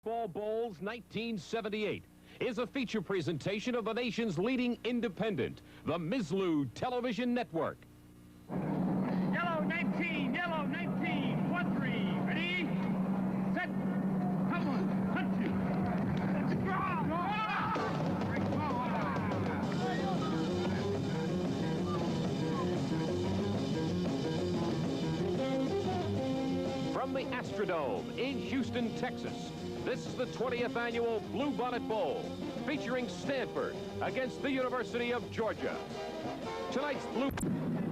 Ball Bowls 1978 is a feature presentation of the nation's leading independent, the Mizlu Television Network. Yellow 19, yellow 19, 1-3, ready, set, come on, punch it. Let's go. From the Astrodome in Houston, Texas, this is the 20th annual Bluebonnet Bowl, featuring Stanford against the University of Georgia. Tonight's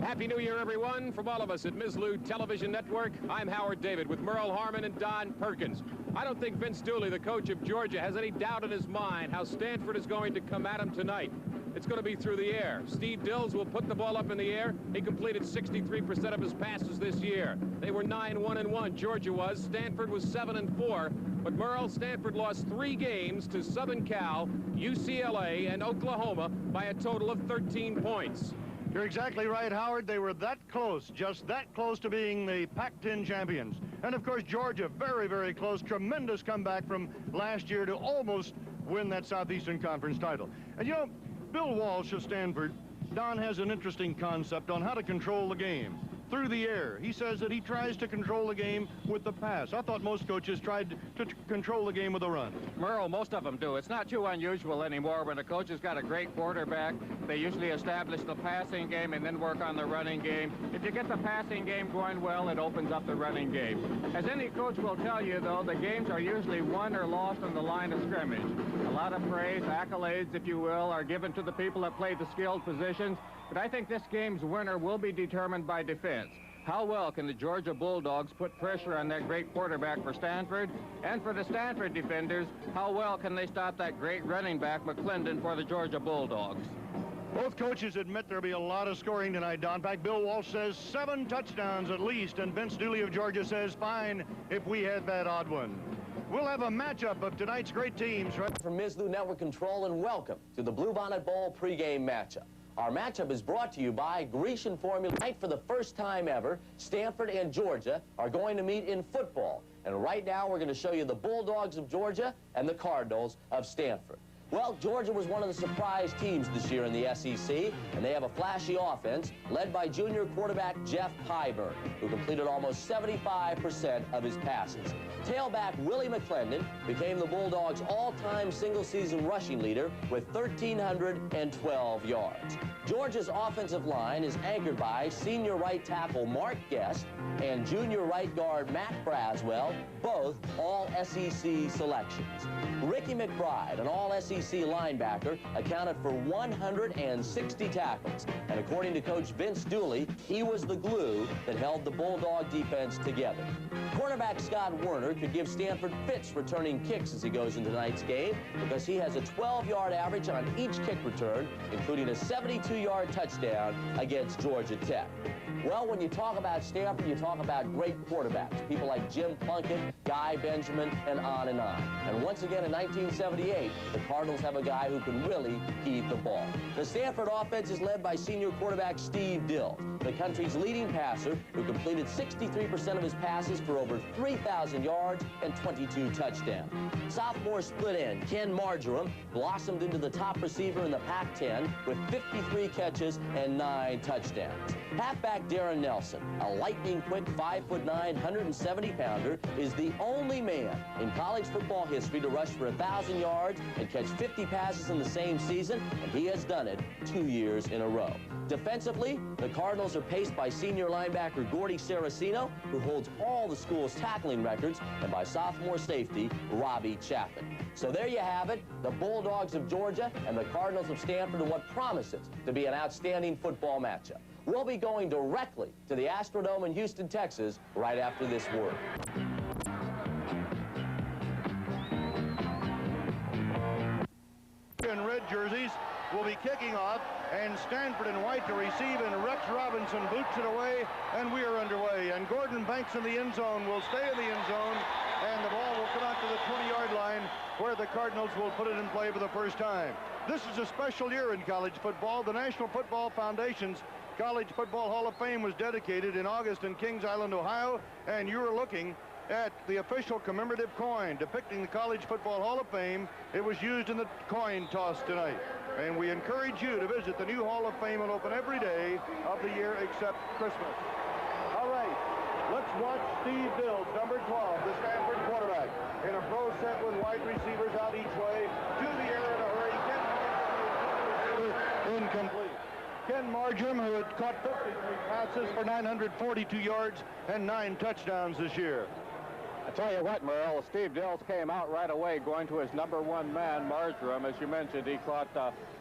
Happy New Year, everyone. From all of us at Mizlu Television Network, I'm Howard David with Merle Harmon and Don Perkins. I don't think Vince Dooley, the coach of Georgia, has any doubt in his mind how Stanford is going to come at him tonight. It's going to be through the air. Steve Dills will put the ball up in the air. He completed 63% of his passes this year. They were 9-1-1, Georgia was. Stanford was 7-4. But Merle, Stanford lost 3 games to Southern Cal, UCLA, and Oklahoma by a total of 13 points. You're exactly right, Howard. They were that close, just that close to being the Pac-10 champions. And, of course, Georgia, very, very close. Tremendous comeback from last year to almost win that Southeastern Conference title. And, you know, Bill Walsh of Stanford, Don has an interesting concept on how to control the game. Through the air. He says that he tries to control the game with the pass. I thought most coaches tried to control the game with a run. Merle, most of them do. It's not too unusual anymore. When a coach has got a great quarterback, they usually establish the passing game and then work on the running game. If you get the passing game going well, it opens up the running game. As any coach will tell you, though, the games are usually won or lost on the line of scrimmage. A lot of praise, accolades, if you will, are given to the people that play the skilled positions. But I think this game's winner will be determined by defense. How well can the Georgia Bulldogs put pressure on that great quarterback for Stanford? And for the Stanford defenders, how well can they stop that great running back, McClendon, for the Georgia Bulldogs? Both coaches admit there'll be a lot of scoring tonight, Don. In fact, Bill Walsh says 7 touchdowns at least, and Vince Dooley of Georgia says, fine, if we had that odd one. We'll have a matchup of tonight's great teams. Right from Mizlu Network Control, and welcome to the Bluebonnet Bowl pregame matchup. Our matchup is brought to you by Grecian Formula. Tonight, for the first time ever, Stanford and Georgia are going to meet in football. And right now, we're going to show you the Bulldogs of Georgia and the Cardinals of Stanford. Well, Georgia was one of the surprise teams this year in the SEC, and they have a flashy offense led by junior quarterback Jeff Pyburn, who completed almost 75% of his passes. Tailback Willie McClendon became the Bulldogs' all-time single-season rushing leader with 1,312 yards. Georgia's offensive line is anchored by senior right tackle Mark Guest and junior right guard Matt Braswell, both all-SEC selections. Ricky McBride, an all-SEC linebacker, accounted for 160 tackles. And according to Coach Vince Dooley, he was the glue that held the Bulldog defense together. Cornerback Scott Werner could give Stanford fits returning kicks as he goes into tonight's game because he has a 12-yard average on each kick return, including a 72-yard touchdown against Georgia Tech. Well, when you talk about Stanford, you talk about great quarterbacks, people like Jim Plunkett, Guy Benjamin, and on and on. And once again in 1978, the Cardinals have a guy who can really heave the ball. The Stanford offense is led by senior quarterback Steve Dills, the country's leading passer, who completed 63% of his passes for over 3,000 yards and 22 touchdowns. Sophomore split end Ken Marjoram blossomed into the top receiver in the Pac-10 with 53 catches and 9 touchdowns. Halfback Darren Nelson, a lightning-quick 5'9", 170-pounder, is the only man in college football history to rush for 1,000 yards and catch 50 passes in the same season, and he has done it 2 years in a row. Defensively, the Cardinals are paced by senior linebacker Gordy Saraceno, who holds all the school's tackling records, and by sophomore safety Robbie Chapman. So there you have it, the Bulldogs of Georgia and the Cardinals of Stanford in what promises to be an outstanding football matchup. We'll be going directly to the Astrodome in Houston, Texas, right after this word. In red jerseys will be kicking off, and Stanford in white to receive, and Rex Robinson boots it away, and we are underway. And Gordon Banks in the end zone will stay in the end zone, and the ball will come out to the 20-yard line, where the Cardinals will put it in play for the first time. This is a special year in college football. The National Football Foundation's College Football Hall of Fame was dedicated in August in Kings Island, Ohio, and you're looking at the official commemorative coin depicting the College Football Hall of Fame. It was used in the coin toss tonight. And we encourage you to visit the new Hall of Fame. It'll open every day of the year except Christmas. All right, let's watch Steve Dills, number 12, the Stanford quarterback, in a pro set with wide receivers out each way. To the air in a hurry. Incomplete. Ken Marjoram, who had caught 53 passes for 942 yards and 9 touchdowns this year. I tell you what, Merle, Steve Dills came out right away going to his #1 man, Marjoram. As you mentioned,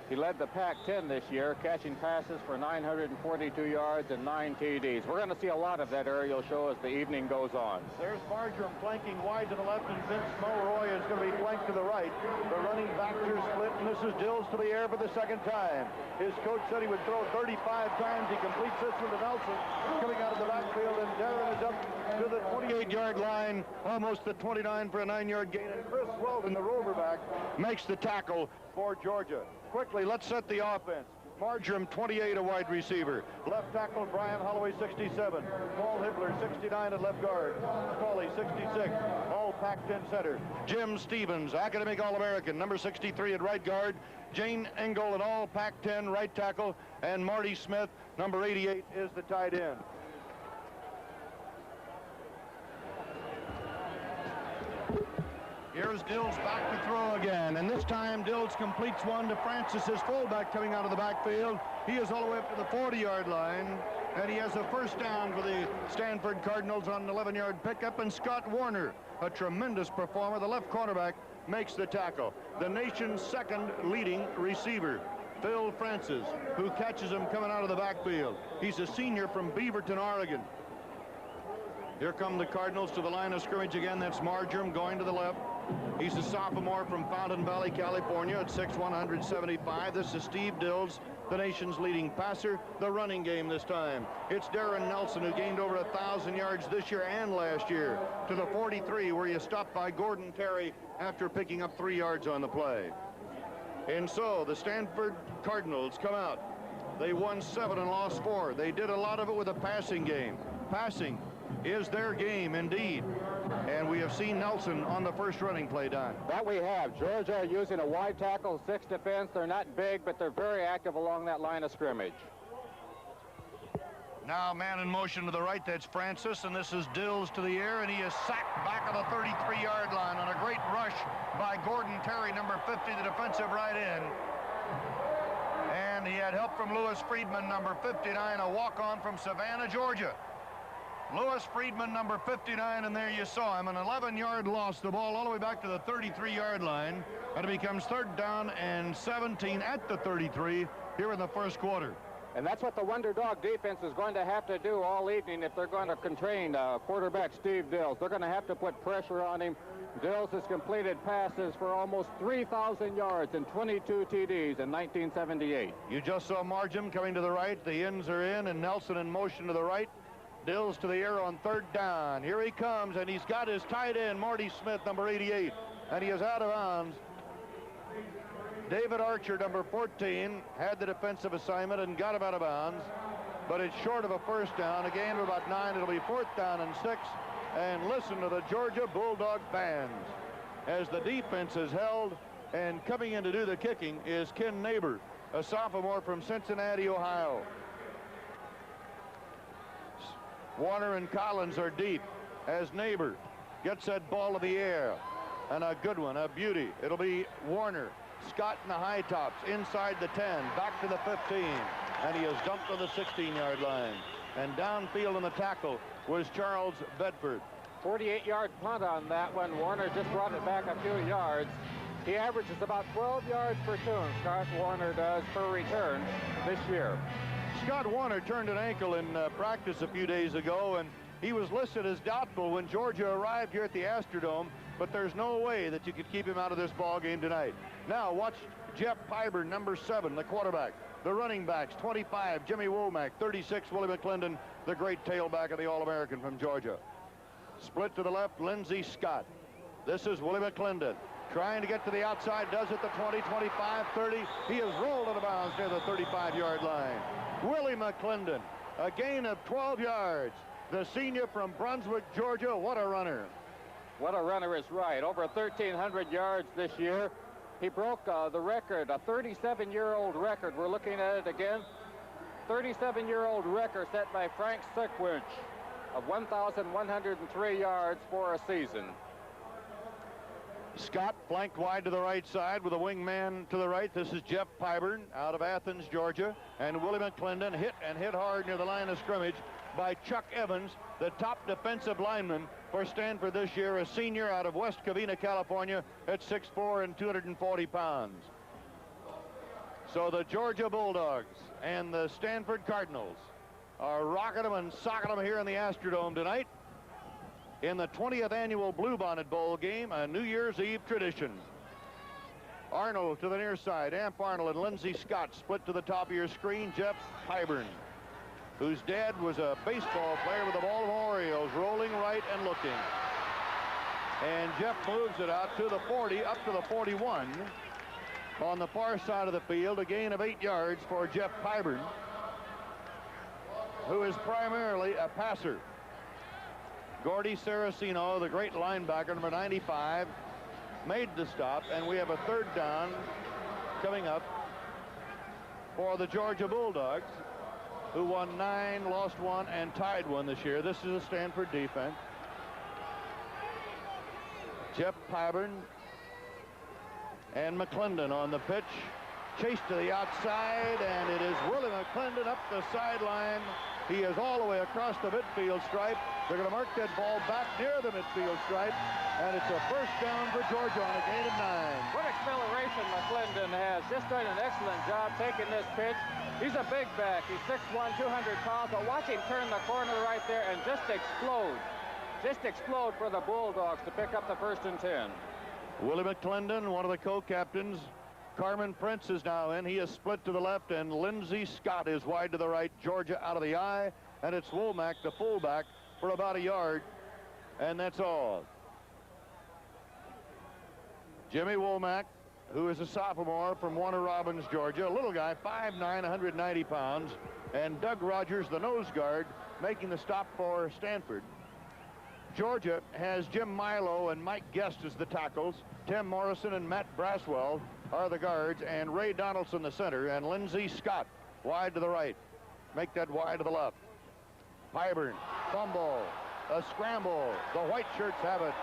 he led the Pac-10 this year, catching passes for 942 yards and 9 TDs. We're going to see a lot of that aerial show as the evening goes on. There's Marjoram flanking wide to the left, and Vince Mulroy is going to be flanked to the right. The running backs are split, and this is Dills to the air for the second time. His coach said he would throw 35 times. He completes this one to Nelson, coming out of the backfield, and Darren is up to the 28-yard line, almost the 29 for a 9-yard gain. And Chris Weldon, the roverback, makes the tackle for Georgia. Quickly, let's set the offense. Marjoram, 28, a wide receiver. Left tackle, Brian Holloway, 67. Paul Hibbler, 69 at left guard. Paulie, 66. All Pac-10 center. Jim Stevens, academic All-American, number 63 at right guard. Jane Engel, an all Pac-10 right tackle. And Marty Smith, number 88, is the tight end. Here's Dills back to throw again, and this time Dills completes one to Francis, his fullback, coming out of the backfield. He is all the way up to the 40-yard line, and he has a first down for the Stanford Cardinals on an 11-yard pickup, and Scott Warner, a tremendous performer, the left cornerback, makes the tackle. The nation's second leading receiver, Phil Francis, who catches him coming out of the backfield. He's a senior from Beaverton, Oregon. Here come the Cardinals to the line of scrimmage again. That's Marjoram going to the left. He's a sophomore from Fountain Valley, California at 6'1", 175. This is Steve Dills, the nation's leading passer. The running game this time. It's Darren Nelson, who gained over 1,000 yards this year and last year, to the 43, where he is stopped by Gordon Terry after picking up 3 yards on the play. And so the Stanford Cardinals come out. They won 7 and lost 4. They did a lot of it with a passing game. Passing is their game indeed, and we have seen Nelson on the first running play, Don. That we have. Georgia using a wide tackle, 6 defense. They're not big, but they're very active along that line of scrimmage. Now man in motion to the right, that's Francis, and this is Dills to the air, and he is sacked back of the 33-yard line on a great rush by Gordon Terry, number 50, the defensive right end. And he had help from Lewis Friedman, number 59, a walk-on from Savannah, Georgia. Lewis Friedman, number 59, and there you saw him. An 11-yard loss, the ball all the way back to the 33-yard line, and it becomes 3rd down and 17 at the 33 here in the first quarter. And that's what the Wonder Dog defense is going to have to do all evening if they're going to contain quarterback Steve Dills. They're going to have to put pressure on him. Dills has completed passes for almost 3,000 yards and 22 TDs in 1978. You just saw Marjoram coming to the right. The ends are in, and Nelson in motion to the right. Dills to the air on 3rd down. Here he comes, and he's got his tight end, Marty Smith, number 88, and he is out of bounds. David Archer, number 14, had the defensive assignment and got him out of bounds, but it's short of a first down. A gain of about 9. It'll be 4th down and 6. And listen to the Georgia Bulldog fans as the defense is held, and coming in to do the kicking is Ken Neighbor, a sophomore from Cincinnati, Ohio. Warner and Collins are deep as Neighbor gets that ball to the air, and a good one, a beauty. It'll be Warner. Scott in the high tops, inside the 10, back to the 15, and he is dumped to the 16-yard line. And downfield in the tackle was Charles Bedford. 48-yard punt on that one. Warner just brought it back a few yards. He averages about 12 yards per tune, Scott Warner does, per return this year. Scott Warner turned an ankle in practice a few days ago, and he was listed as doubtful when Georgia arrived here at the Astrodome, but there's no way that you could keep him out of this ball game tonight. Now watch Jeff Pyburn, number 7, the quarterback. The running backs, 25, Jimmy Womack, 36, Willie McClendon, the great tailback of the All-American from Georgia. Split to the left, Lindsey Scott. This is Willie McClendon. Trying to get to the outside, does it the 20, 25, 30. He is rolled out of bounds near the 35-yard line. Willie McClendon, a gain of 12 yards. The senior from Brunswick, Georgia, what a runner. What a runner is right. Over 1,300 yards this year. He broke the record, a 37-year-old record. We're looking at it again. 37-year-old record set by Frank Sickwinch of 1,103 yards for a season. Scott flanked wide to the right side with a wingman to the right. This is Jeff Pyburn out of Athens, Georgia. And Willie McClendon hit hard near the line of scrimmage by Chuck Evans, the top defensive lineman for Stanford this year, a senior out of West Covina, California, at 6'4" and 240 pounds. So the Georgia Bulldogs and the Stanford Cardinals are rocking them and socking them here in the Astrodome tonight in the 20th annual Bluebonnet Bowl game, a New Year's Eve tradition. Arnold to the near side. Amp Arnold and Lindsey Scott split to the top of your screen. Jeff Pyburn, whose dad was a baseball player with the Baltimore Orioles, rolling right and looking. And Jeff moves it out to the 40, up to the 41. On the far side of the field, a gain of 8 yards for Jeff Pyburn, who is primarily a passer. Gordy Saraceno, the great linebacker, number 95, made the stop, and we have a third down coming up for the Georgia Bulldogs, who won 9, lost 1, and tied 1 this year. This is a Stanford defense. Jeff Pyburn and McClendon on the pitch. Chase to the outside, and it is Willie McClendon up the sideline. He is all the way across the midfield stripe. They're going to mark that ball back near the midfield stripe, and it's a first down for Georgia on a gain of 9. What acceleration McClendon has. Just done an excellent job taking this pitch. He's a big back. He's 6'1", 200 pounds, but watch him turn the corner right there and just explode. Just explode for the Bulldogs to pick up the 1st and 10. Willie McClendon, one of the co-captains. Carmen Prince is now in. He is split to the left, and Lindsey Scott is wide to the right. Georgia out of the eye, and it's Womack, the fullback, for about a yard, and that's all. Jimmy Womack, who is a sophomore from Warner Robins, Georgia, a little guy, 5'9", 190 pounds, and Doug Rogers, the nose guard, making the stop for Stanford. Georgia has Jim Milo and Mike Guest as the tackles. Tim Morrison and Matt Braswell are the guards, and Ray Donaldson the center, and Lindsey Scott wide to the right. Make that wide to the left. Pyburn, fumble, a scramble. The white shirts have it.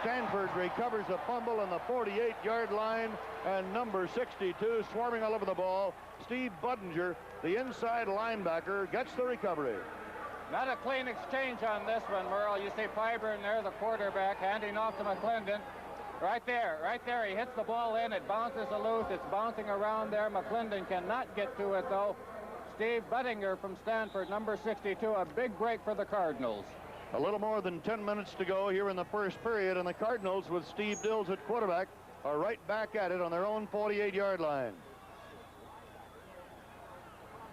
Stanford recovers the fumble on the 48-yard line, and number 62 swarming all over the ball. Steve Budinger, the inside linebacker, gets the recovery. Not a clean exchange on this one, Merle. You see Pyburn there, the quarterback, handing off to McClendon. Right there, he hits the ball in, it bounces loose, it's bouncing around there. McClendon cannot get to it, though. Steve Budinger from Stanford, number 62, a big break for the Cardinals. A little more than 10 minutes to go here in the first period, and the Cardinals, with Steve Dills at quarterback, are right back at it on their own 48-yard line.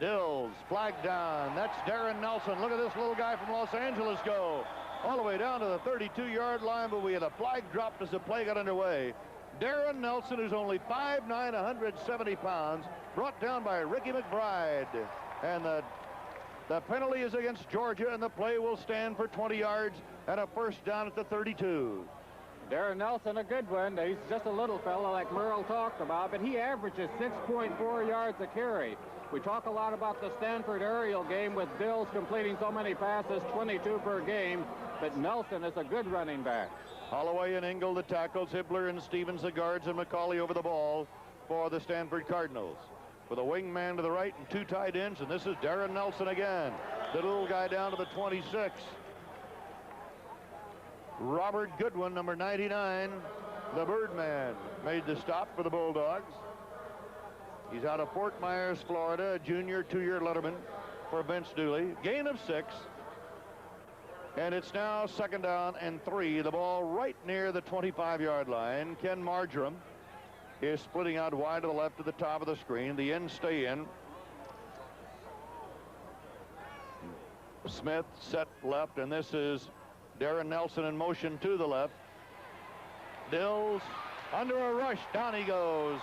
Dills, flag down. That's Darren Nelson. Look at this little guy from Los Angeles go all the way down to the 32-yard line, but we had a flag dropped as the play got underway. Darren Nelson, who's only 5'9", 170 pounds, brought down by Ricky McBride. And the penalty is against Georgia, and the play will stand for 20 yards and a first down at the 32. Darren Nelson, a good one. He's just a little fella like Merle talked about, but he averages 6.4 yards a carry. We talk a lot about the Stanford aerial game with Dills completing so many passes, 22 per game, but Nelson is a good running back. Holloway and Engel the tackles, Hibbler and Stevens the guards, and McCauley over the ball for the Stanford Cardinals. With a wingman to the right and 2 tight ends, and this is Darren Nelson again. The little guy down to the 26. Robert Goodwin, number 99, the Birdman, made the stop for the Bulldogs. He's out of Fort Myers, Florida, a junior 2-year letterman for Vince Dooley. Gain of 6. And it's now 2nd down and 3. The ball right near the 25-yard line. Ken Marjoram is splitting out wide to the left at the top of the screen. The ends stay in. Smith set left, and this is Darren Nelson in motion to the left. Dills under a rush. Down he goes.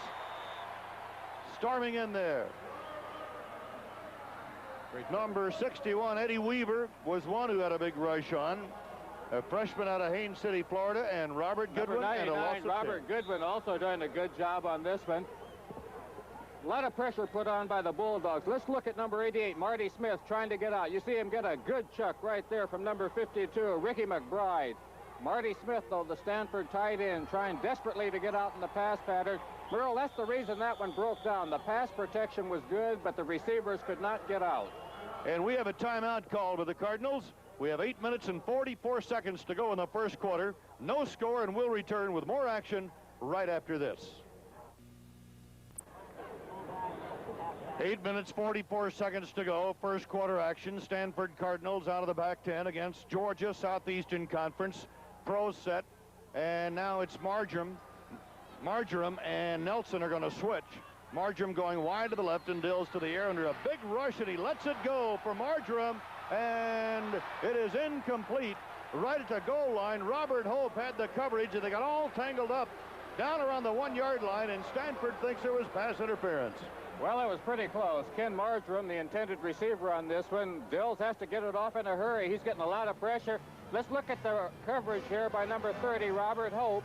Storming in there. Number 61, Eddie Weaver, was one who had a big rush on. a freshman out of Haines City, Florida, and Robert Goodwin. Number 99, and Robert Goodwin also doing a good job on this one. A lot of pressure put on by the Bulldogs. Let's look at number 88, Marty Smith, trying to get out. You see him get a good chuck right there from number 52, Ricky McBride. Marty Smith, though, the Stanford tight end, trying desperately to get out in the pass pattern. Merle, that's the reason that one broke down. The pass protection was good, but the receivers could not get out. And we have a timeout called by the Cardinals. We have 8 minutes and 44 seconds to go in the first quarter. No score, and we'll return with more action right after this. 8 minutes, 44 seconds to go. First quarter action. Stanford Cardinals out of the back 10 against Georgia, Southeastern Conference. Pros set. And now it's Marjoram and Nelson are going to switch. Marjoram going wide to the left and Dills to the air under a big rush, and he lets it go for Marjoram. And it is incomplete. Right at the goal line, Robert Hope had the coverage, and they got all tangled up down around the 1-yard line, and Stanford thinks there was pass interference. Well, it was pretty close. Ken Marjoram, the intended receiver on this one. Dills has to get it off in a hurry. He's getting a lot of pressure. Let's look at the coverage here by number 30, Robert Hope.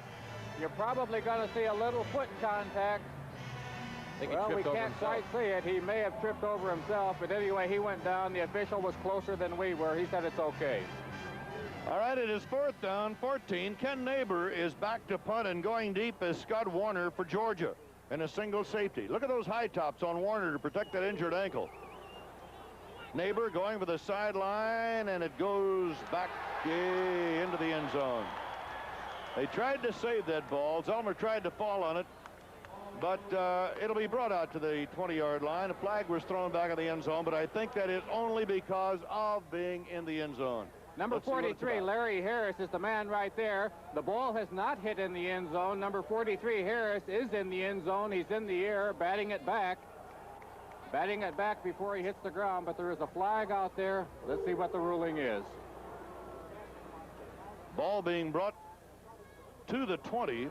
You're probably going to see a little foot contact. Well, we can't quite see it. He may have tripped over himself, but anyway, he went down. The official was closer than we were. He said it's okay. All right, it is 4th down, 14. Ken Neighbor is back to punt, and going deep is Scott Warner for Georgia in a single safety. Look at those high tops on Warner to protect that injured ankle. Neighbor going for the sideline, and it goes back into the end zone. They tried to save that ball. Zellmer tried to fall on it, but it'll be brought out to the 20-yard line. A flag was thrown back in the end zone, but I think that is only because of being in the end zone. Number 43, Larry Harris, is the man right there. The ball has not hit in the end zone. Number 43, Harris, is in the end zone. He's in the air, batting it back. Batting it back before he hits the ground, but there is a flag out there. Let's see what the ruling is. Ball being brought to the 20.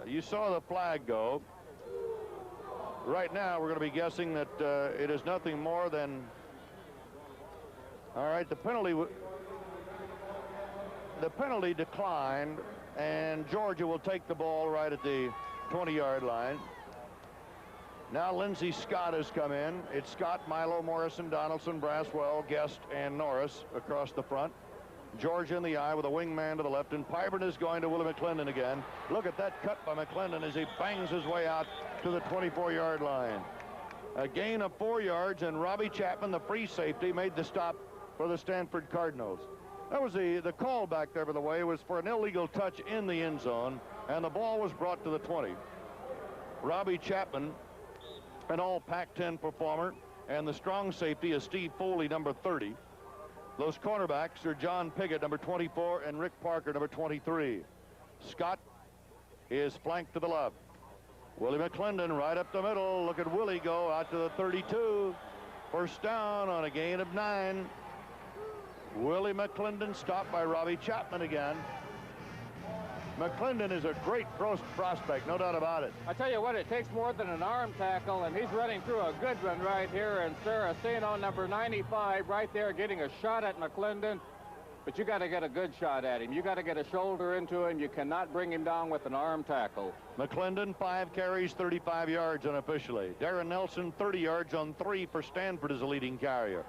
You saw the flag go. Right now, we're going to be guessing that it is nothing more than... All right, the penalty declined, and Georgia will take the ball right at the 20-yard line. Now Lindsey Scott has come in. It's Scott, Milo, Morrison, Donaldson, Braswell, Guest, and Norris across the front. Georgia in the eye with a wingman to the left, and Pyburn is going to Willie McClendon again. Look at that cut by McClendon as he bangs his way out to the 24-yard line. A gain of 4 yards, and Robbie Chapman, the free safety, made the stop for the Stanford Cardinals. That was the call back there, by the way, was for an illegal touch in the end zone, and the ball was brought to the 20. Robbie Chapman, an all Pac-10 performer, and the strong safety is Steve Foley, number 30. Those cornerbacks are John Piggott, number 24, and Rick Parker, number 23. Scott is flanked to the left. Willie McClendon right up the middle. Look at Willie go out to the 32. First down on a gain of 9. Willie McClendon stopped by Robbie Chapman again. McClendon is a great prospect, no doubt about it. I tell you what, it takes more than an arm tackle, and he's running through a good one right here. And Saraceno, number 95, right there getting a shot at McClendon. But you got to get a good shot at him. You got to get a shoulder into him. You cannot bring him down with an arm tackle. McClendon, 5 carries, 35 yards unofficially. Darren Nelson, 30 yards on 3 for Stanford as a leading carrier.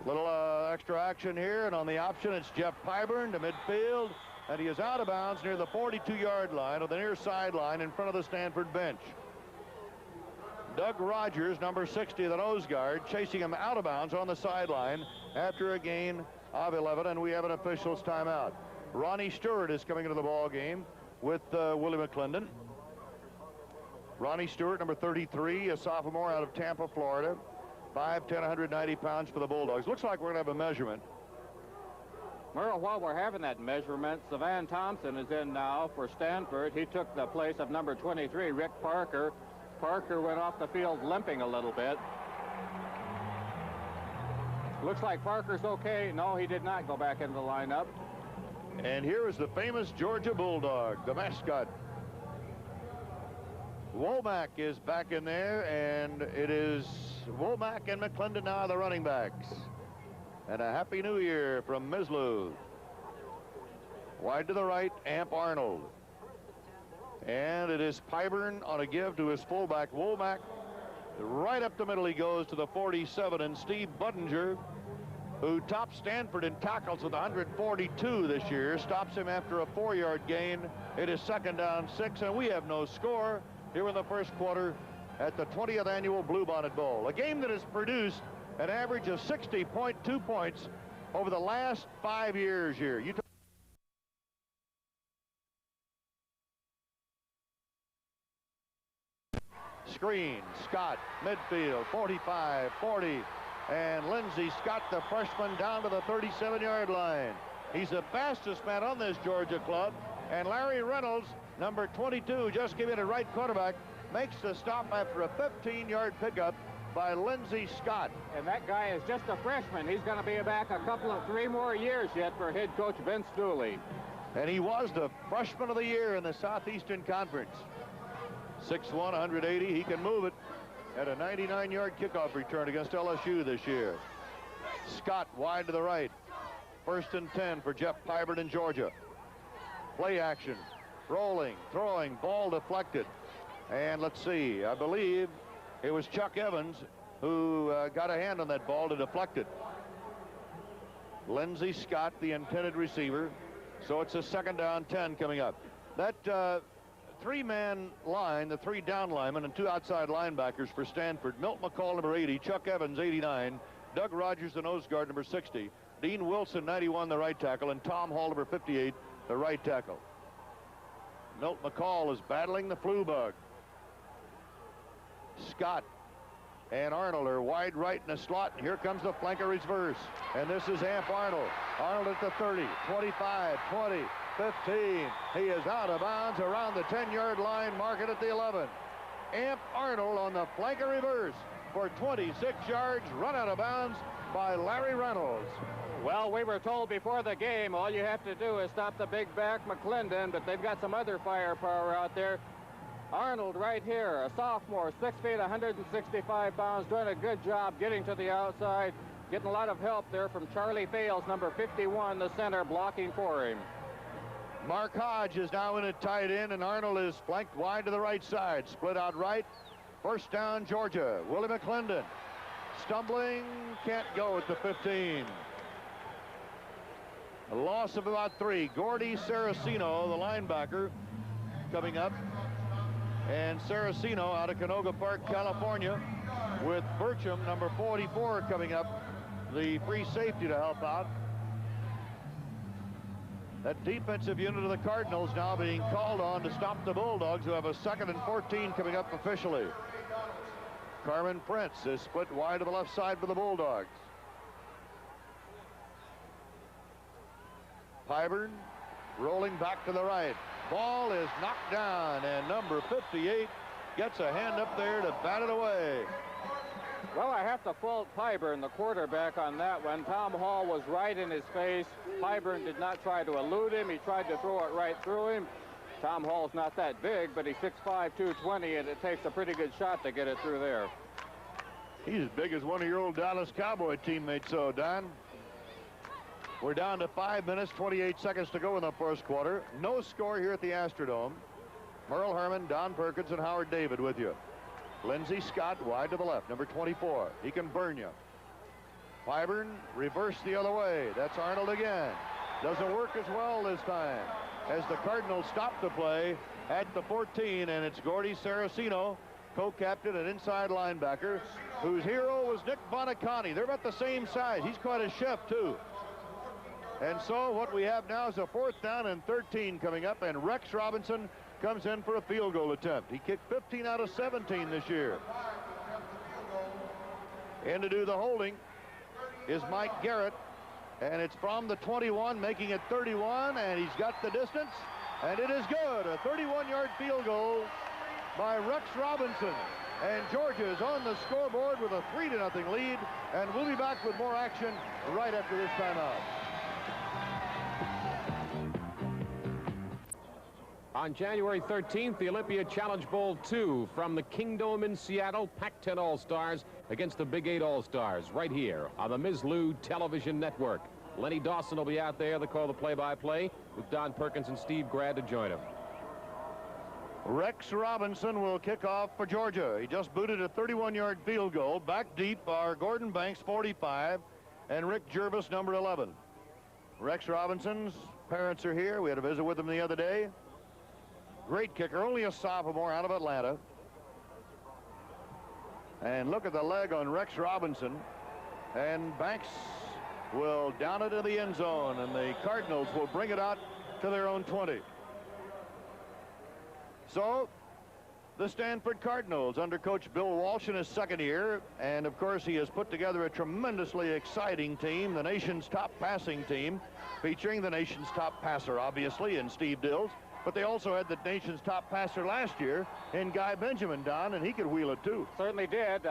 Little extra action here, and on the option, it's Jeff Pyburn to midfield, and he is out of bounds near the 42-yard line, or the near sideline in front of the Stanford bench. Doug Rogers, number 60, the nose guard, chasing him out of bounds on the sideline after a gain of 11, and we have an official's timeout. Ronnie Stewart is coming into the ball game with Willie McClendon. Ronnie Stewart, number 33, a sophomore out of Tampa, Florida. 5'10", 190 pounds for the Bulldogs. Looks like we're going to have a measurement. Merle, while we're having that measurement, Savan Thompson is in now for Stanford. He took the place of number 23, Rick Parker. Parker went off the field limping a little bit. Looks like Parker's okay. No, he did not go back into the lineup. And here is the famous Georgia Bulldog, the mascot. Womack is back in there, and it is Womack and McClendon now the running backs. And a Happy New Year from Mislew. Wide to the right, Amp Arnold. And it is Pyburn on a give to his fullback, Womack. Right up the middle he goes to the 47, and Steve Budinger, who topped Stanford in tackles with 142 this year, stops him after a 4-yard gain. It is 2nd down 6, and we have no score here in the first quarter at the 20th annual Bluebonnet Bowl. A game that has produced an average of 60.2 points over the last 5 years here. Screen, Scott, midfield, 45, 40, and Lindsey Scott, the freshman, down to the 37-yard line. He's the fastest man on this Georgia club, and Larry Reynolds, number 22, just giving it right quarterback, makes the stop after a 15-yard pickup by Lindsey Scott. And that guy is just a freshman. He's going to be back a 3 more years yet for head coach Vince Dooley. And he was the freshman of the year in the Southeastern Conference. 6'1", 180. He can move it at a 99-yard kickoff return against LSU this year. Scott wide to the right. 1st and 10 for Jeff Pyburn in Georgia. Play action. Rolling, throwing, ball deflected. And let's see, I believe it was Chuck Evans who got a hand on that ball to deflect it. Lindsey Scott, the intended receiver. So it's a 2nd down 10 coming up. That 3-man line, the 3 down linemen and 2 outside linebackers for Stanford. Milt McCall, number 80, Chuck Evans, 89, Doug Rogers, the nose guard, number 60, Dean Wilson, 91, the right tackle, and Tom Hall, number 58, the right tackle. Milt McCall is battling the flu bug. Scott and Arnold are wide right in the slot. Here comes the flanker reverse. And this is Amp Arnold. Arnold at the 30, 25, 20, 15. He is out of bounds around the 10-yard line, mark it at the 11. Amp Arnold on the flanker reverse for 26 yards, run out of bounds by Larry Reynolds. Well, we were told before the game all you have to do is stop the big back McClendon, but they've got some other firepower out there. Arnold right here, a sophomore, 6 feet, 165 pounds, doing a good job getting to the outside, getting a lot of help there from Charlie Fales, number 51, the center, blocking for him. Mark Hodge is now in at tight end, and Arnold is flanked wide to the right side. Split out right. 1st down, Georgia. Willie McClendon stumbling, can't go at the 15. A loss of about 3. Gordy Saraceno, the linebacker, coming up. And Saraceno out of Canoga Park, California, with Burcham, number 44, coming up, the free safety to help out. That defensive unit of the Cardinals now being called on to stop the Bulldogs, who have a 2nd and 14 coming up officially. Carmen Prince is split wide to the left side for the Bulldogs. Pyburn rolling back to the right. Ball is knocked down, and number 58 gets a hand up there to bat it away. Well, I have to fault Pyburn, the quarterback, on that one. Tom Hall was right in his face. Pyburn did not try to elude him. He tried to throw it right through him. Tom Hall's not that big, but he's 6'5", 220, and it takes a pretty good shot to get it through there. He's as big as one of your old Dallas Cowboy teammates, so Don. We're down to 5 minutes, 28 seconds to go in the first quarter. No score here at the Astrodome. Merle Herman, Don Perkins, and Howard David with you. Lindsey Scott wide to the left, number 24. He can burn you. Pyburn reverse the other way. That's Arnold again. Doesn't work as well this time, as the Cardinals stop the play at the 14, and it's Gordy Saraceno, co-captain and inside linebacker, whose hero was Nick Bonacani. They're about the same size. He's quite a chef, too. And so what we have now is a 4th down and 13 coming up, and Rex Robinson comes in for a field goal attempt. He kicked 15 out of 17 this year. In to do the holding is Mike Garrett, and it's from the 21, making it 31, and he's got the distance, and it is good. A 31-yard field goal by Rex Robinson. And Georgia is on the scoreboard with a 3-0 lead, and we'll be back with more action right after this timeout. On January 13th, the Olympia Challenge Bowl 2 from the Kingdome in Seattle. Pac-10 All-Stars against the Big 8 All-Stars right here on the Ms. Lou Television Network. Lenny Dawson will be out there to call the play-by-play with Don Perkins and Steve Grad to join him. Rex Robinson will kick off for Georgia. He just booted a 31-yard field goal. Back deep are Gordon Banks, 45, and Rick Jervis, number 11. Rex Robinson's parents are here. We had a visit with him the other day. Great kicker, only a sophomore out of Atlanta. And look at the leg on Rex Robinson. And Banks will down it in the end zone, and the Cardinals will bring it out to their own 20. So, the Stanford Cardinals under Coach Bill Walsh in his second year, and of course he has put together a tremendously exciting team, the nation's top passing team, featuring the nation's top passer, obviously, in Steve Dills. But they also had the nation's top passer last year in Guy Benjamin, Don, and he could wheel it too. Certainly did.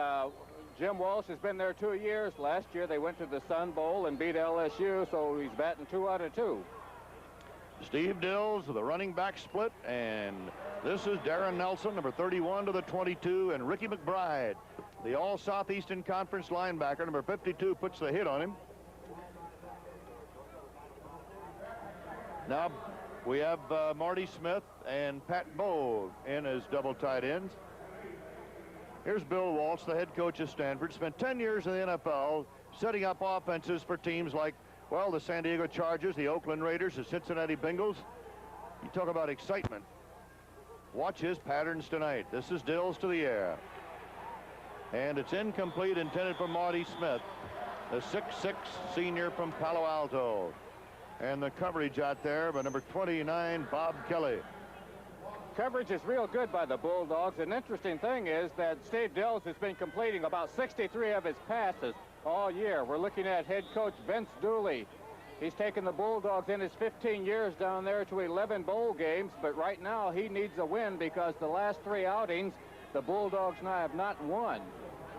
Jim Walsh has been there 2 years. Last year they went to the Sun Bowl and beat LSU, so he's batting 2 out of 2. Steve Dills, the running back split, and this is Darren Nelson, number 31 to the 22, and Ricky McBride, the All-Southeastern Conference linebacker, number 52, puts the hit on him. Now we have Marty Smith and Pat Bowe in as double tight ends. Here's Bill Walsh, the head coach of Stanford, spent 10 years in the NFL setting up offenses for teams like, well, the San Diego Chargers, the Oakland Raiders, the Cincinnati Bengals. You talk about excitement. Watch his patterns tonight. This is Dills to the air. And it's incomplete, intended for Marty Smith, the 6'6" senior from Palo Alto. And the coverage out there by number 29, Bob Kelly. Coverage is real good by the Bulldogs. An interesting thing is that Steve Dills has been completing about 63 of his passes all year. We're looking at head coach Vince Dooley. He's taken the Bulldogs in his 15 years down there to 11 bowl games, but right now he needs a win because the last 3 outings, the Bulldogs now have not won.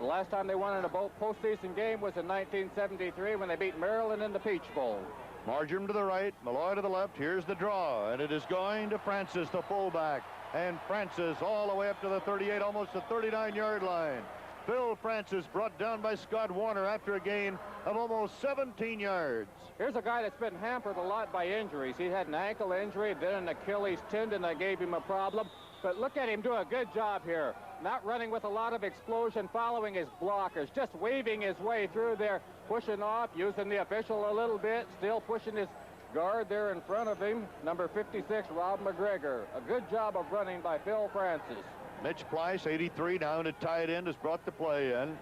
The last time they won in a postseason game was in 1973 when they beat Maryland in the Peach Bowl. Marjoram to the right, Malloy to the left. Here's the draw, and it is going to Francis, the fullback. And Francis all the way up to the 38, almost the 39-yard line. Phil Francis brought down by Scott Warner after a gain of almost 17 yards. Here's a guy that's been hampered a lot by injuries. He had an ankle injury, then an Achilles tendon that gave him a problem. But look at him do a good job here. Not running with a lot of explosion, following his blockers, just weaving his way through there, pushing off, using the official a little bit, still pushing his guard there in front of him. Number 56, Rob McGregor. A good job of running by Phil Francis. Mitch Pleiss, 83, down at tight end, has brought the play in.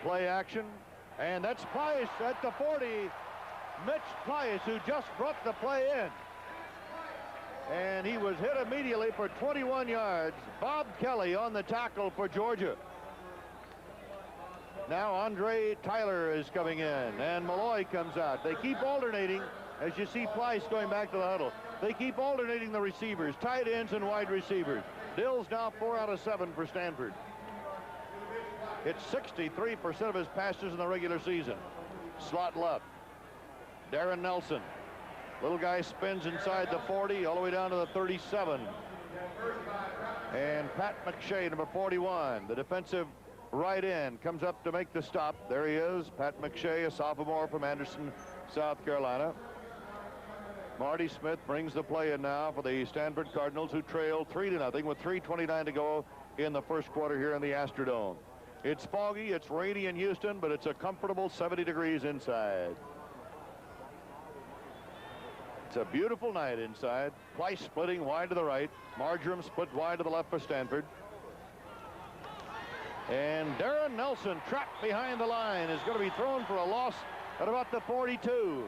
Play action, and that's Pleiss at the 40. Mitch Pleiss, who just brought the play in. And he was hit immediately for 21 yards. Bob Kelly on the tackle for Georgia. Now Andre Tyler is coming in, and Malloy comes out. They keep alternating, as you see Pleiss going back to the huddle. They keep alternating the receivers, tight ends and wide receivers. Dills now 4 out of 7 for Stanford. It's 63% of his passes in the regular season. Slot left. Darren Nelson. Little guy spins inside the 40 all the way down to the 37. And Pat McShay, number 41, the defensive right end, comes up to make the stop. There he is, Pat McShay, a sophomore from Anderson, South Carolina. Marty Smith brings the play in now for the Stanford Cardinals, who trail 3-0 with 3:29 to go in the first quarter here in the Astrodome. It's foggy, it's rainy in Houston, but it's a comfortable 70 degrees inside. It's a beautiful night inside. Pleiss splitting wide to the right. Marjoram split wide to the left for Stanford. And Darren Nelson, trapped behind the line, is going to be thrown for a loss at about the 42.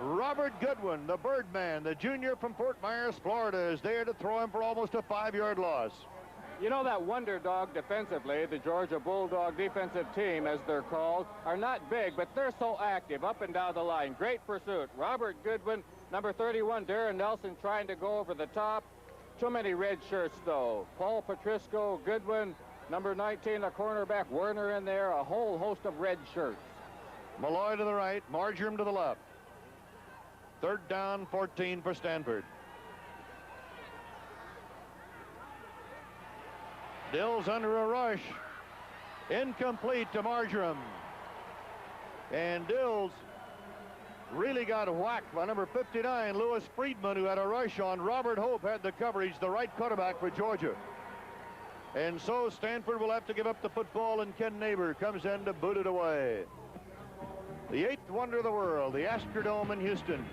Robert Goodwin, the Birdman, the junior from Fort Myers, Florida, is there to throw him for almost a 5-yard loss. You know, that wonder dog defensively, the Georgia Bulldog defensive team, as they're called, are not big, but they're so active up and down the line. Great pursuit. Robert Goodwin, number 31, Darren Nelson trying to go over the top. Too many red shirts, though. Paul Patrisco, Goodwin, number 19, a cornerback, Werner in there, a whole host of red shirts. Malloy to the right, Marjoram to the left. 3rd down, 14 for Stanford. Dills under a rush. Incomplete to Marjoram. And Dills really got whacked by number 59, Lewis Friedman, who had a rush on. Robert Hope had the coverage, the right quarterback for Georgia. And so Stanford will have to give up the football, and Ken Neighbor comes in to boot it away. The 8th wonder of the world, the Astrodome in Houston,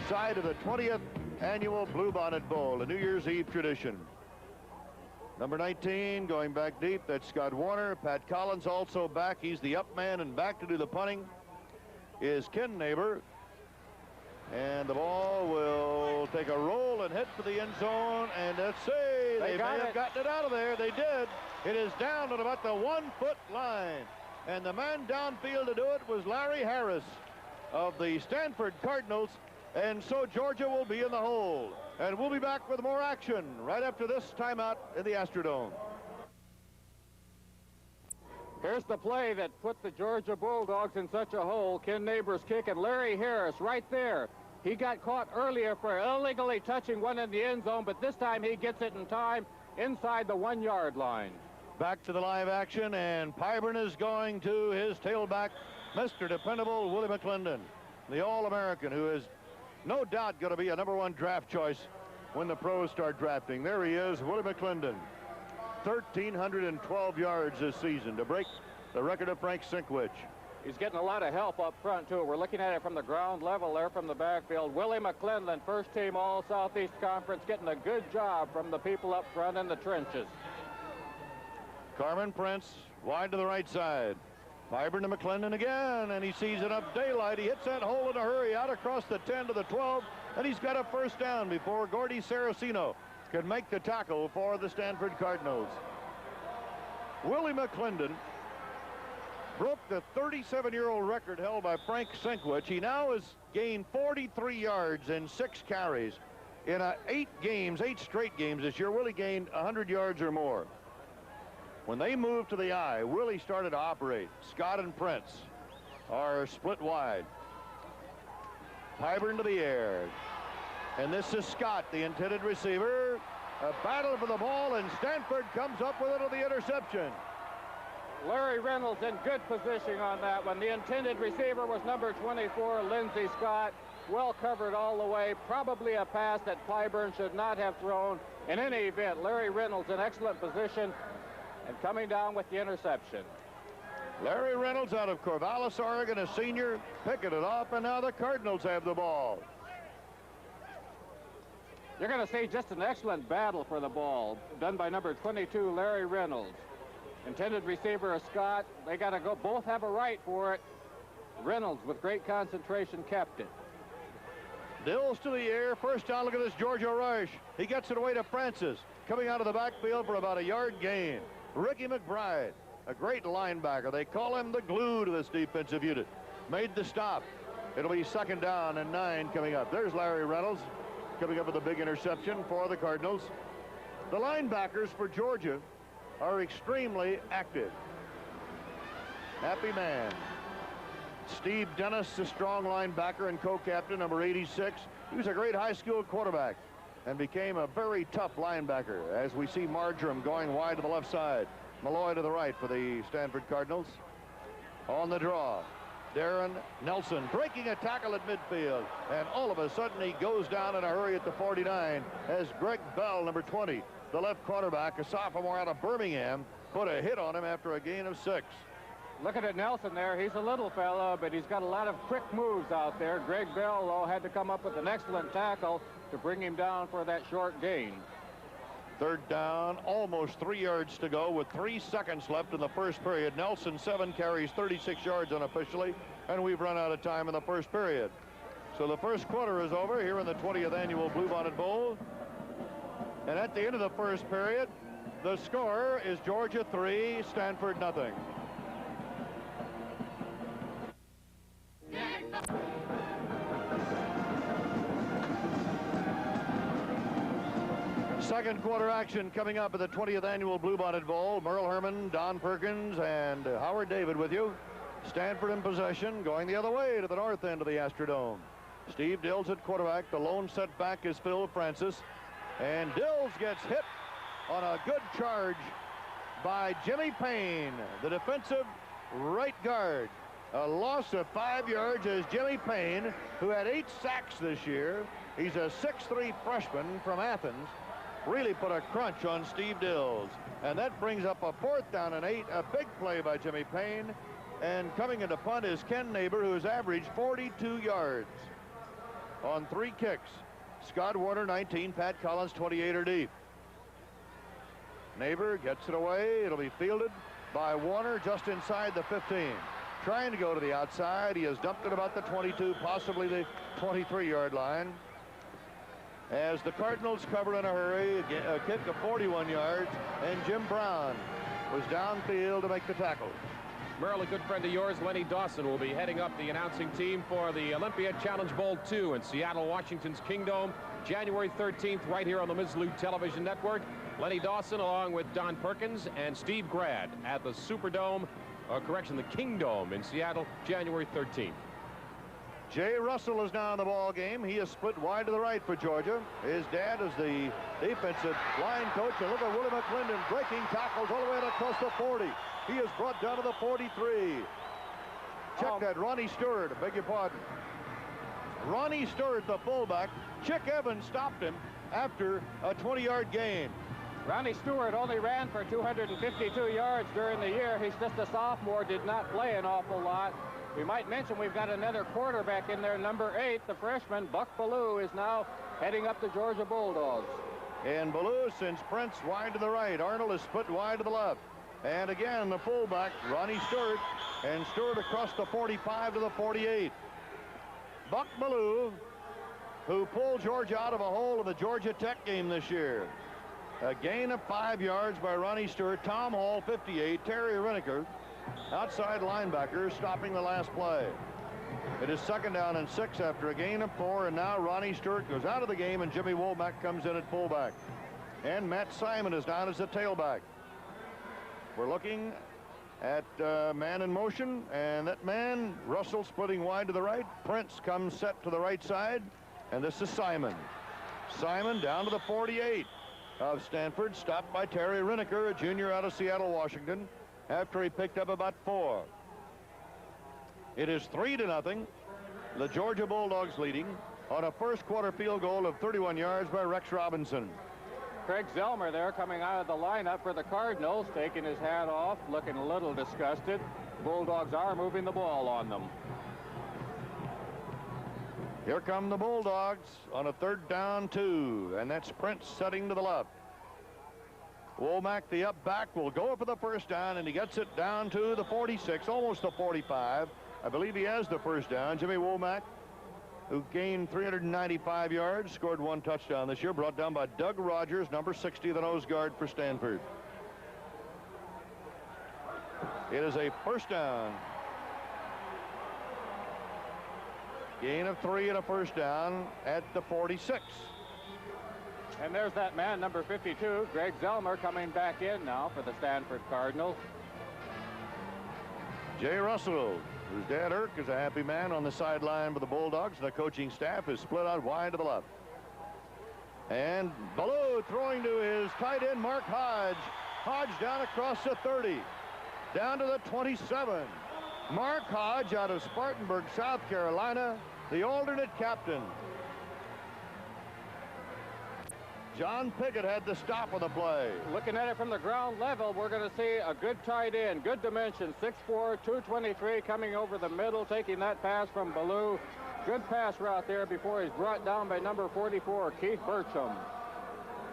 side of the 20th annual Bluebonnet Bowl, a New Year's Eve tradition. Number 19 going back deep, that's Scott Warner. Pat Collins also back. He's the up man, and back to do the punting is Ken Neighbor. And the ball will take a roll and head for the end zone. And let's see, they may have gotten it out of there. They did. It is down at about the 1 foot line. And the man downfield to do it was Larry Harris of the Stanford Cardinals. And so Georgia will be in the hole. And we'll be back with more action right after this timeout in the Astrodome. Here's the play that put the Georgia Bulldogs in such a hole. Ken Neighbor's kick, and Larry Harris right there. He got caught earlier for illegally touching one in the end zone, but this time he gets it in time inside the 1 yard line. Back to the live action, and Pyburn is going to his tailback, Mr. Dependable Willie McClendon, the All-American, who is no doubt going to be a #1 draft choice when the pros start drafting. There he is, Willie McClendon. 1,312 yards this season to break the record of Frank Sinkwich. He's getting a lot of help up front, too. We're looking at it from the ground level there from the backfield. Willie McClendon, first team All-Southeast Conference, getting a good job from the people up front in the trenches. Carmen Prince wide to the right side. Pyburn to McClendon again, and he sees enough daylight. He hits that hole in a hurry out across the 10 to the 12, and he's got a first down before Gordy Saraceno can make the tackle for the Stanford Cardinals. Willie McClendon broke the 37-year-old record held by Frank Sinkwich. He now has gained 43 yards in 6 carries. In 8 straight games this year, Willie gained 100 yards or more. When they moved to the I, Willie started to operate. Scott and Prince are split wide. Pyburn to the air. And this is Scott, the intended receiver. A battle for the ball, and Stanford comes up with it on the interception. Larry Reynolds in good position on that one. The intended receiver was number 24, Lindsey Scott. Well covered all the way. Probably a pass that Pyburn should not have thrown. In any event, Larry Reynolds in excellent position and coming down with the interception. Larry Reynolds out of Corvallis, Oregon, a senior, picking it up, and now the Cardinals have the ball. You're going to see just an excellent battle for the ball done by number 22, Larry Reynolds. Intended receiver is Scott. They got to go. Both have a right for it. Reynolds, with great concentration, kept it. Dills to the air. First down. Look at this Georgia rush. He gets it away to Francis. Coming out of the backfield for about a yard gain. Ricky McBride, a great linebacker. They call him the glue to this defensive unit. Made the stop. It'll be 2nd down and 9 coming up. There's Larry Reynolds coming up with a big interception for the Cardinals. The linebackers for Georgia are extremely active. Happy man. Steve Dennis, the strong linebacker and co-captain, number 86. He was a great high school quarterback and became a very tough linebacker, as we see Marjoram going wide to the left side. Malloy to the right for the Stanford Cardinals. On the draw, Darren Nelson breaking a tackle at midfield, and all of a sudden he goes down in a hurry at the 49 as Greg Bell, number 20, the left quarterback, a sophomore out of Birmingham, put a hit on him after a gain of 6. Look at Nelson there. He's a little fella, but he's got a lot of quick moves out there. Greg Bell, though, had to come up with an excellent tackle to bring him down for that short gain. 3rd down, almost 3 yards to go with 3 seconds left in the first period. Nelson, 7 carries, 36 yards unofficially, and we've run out of time in the first period. So the first quarter is over here in the 20th annual Bluebonnet Bowl. And at the end of the first period, the score is Georgia 3, Stanford nothing. Second quarter action coming up at the 20th annual Bluebonnet Bowl. Merle Herman, Don Perkins, and Howard David with you. Stanford in possession, going the other way to the north end of the Astrodome. Steve Dills at quarterback. The lone setback is Phil Francis. And Dills gets hit on a good charge by Jimmy Payne, the defensive right guard. A loss of 5 yards as Jimmy Payne, who had 8 sacks this year. He's a 6'3" freshman from Athens. Really put a crunch on Steve Dills. And that brings up a 4th down and 8. A big play by Jimmy Payne. And coming into punt is Ken Neighbor, who has averaged 42 yards on 3 kicks. Scott Warner, 19. Pat Collins, 28 are deep. Neighbor gets it away. It'll be fielded by Warner just inside the 15. Trying to go to the outside. He has dumped it about the 22, possibly the 23-yard line. As the Cardinals cover in a hurry, a kick of 41 yards, and Jim Brown was downfield to make the tackle. Merle, a good friend of yours, Lenny Dawson, will be heading up the announcing team for the Olympia Challenge Bowl 2 in Seattle, Washington's Kingdome, January 13th, right here on the Mizzlou Television Network. Lenny Dawson, along with Don Perkins and Steve Grad at the Superdome, the Kingdome in Seattle, January 13th. Jay Russell is now in the ball game. He is split wide to the right for Georgia. His dad is the defensive line coach. And look at Willie McClendon breaking tackles all the way across the 40. He is brought down to the 43. Check that. Ronnie Stewart, beg your pardon. Ronnie Stewart, the fullback. Chick Evans stopped him after a 20-yard gain. Ronnie Stewart only ran for 252 yards during the year. He's just a sophomore, did not play an awful lot. We might mention we've got another quarterback in there, number 8, the freshman, Buck Ballou, is now heading up the Georgia Bulldogs. And Ballou sends Prince wide to the right. Arnold is split wide to the left. And again, the fullback, Ronnie Stewart, and Stewart across the 45 to the 48. Buck Ballou, who pulled Georgia out of a hole in the Georgia Tech game this year. A gain of 5 yards by Ronnie Stewart. Tom Hall, 58. Terry Reniker, outside linebacker, stopping the last play. It is 2nd down and 6 after a gain of 4, and now Ronnie Stewart goes out of the game, and Jimmy Womack comes in at fullback. And Matt Simon is down as a tailback. We're looking at man in motion, and that man, Russell, splitting wide to the right. Prince comes set to the right side, and this is Simon. Simon down to the 48 of Stanford, stopped by Terry Reniker, a junior out of Seattle, Washington, after he picked up about 4. It is 3-0. The Georgia Bulldogs leading on a first quarter field goal of 31 yards by Rex Robinson. Craig Zelmer there coming out of the lineup for the Cardinals, taking his hat off, looking a little disgusted. Bulldogs are moving the ball on them. Here come the Bulldogs on a 3rd down 2, and that's Prince setting to the left. Womack, the up back, will go for the 1st down, and he gets it down to the 46, almost the 45. I believe he has the 1st down. Jimmy Womack, who gained 395 yards, scored 1 touchdown this year, brought down by Doug Rogers, number 60, the nose guard for Stanford. It is a 1st down. Gain of 3 and a 1st down at the 46. And there's that man, number 52, Greg Zelmer, coming back in now for the Stanford Cardinals. Jay Russell, whose dad Irk is a happy man on the sideline for the Bulldogs. The coaching staff is split out wide to the left. And Ballou throwing to his tight end, Mark Hodge. Hodge down across the 30, down to the 27. Mark Hodge out of Spartanburg, South Carolina, the alternate captain. John Pickett had the stop of the play. Looking at it from the ground level, we're going to see a good tight end, good dimension, 6'4", 223, coming over the middle, taking that pass from Ballou. Good pass route there before he's brought down by number 44, Keith Burcham.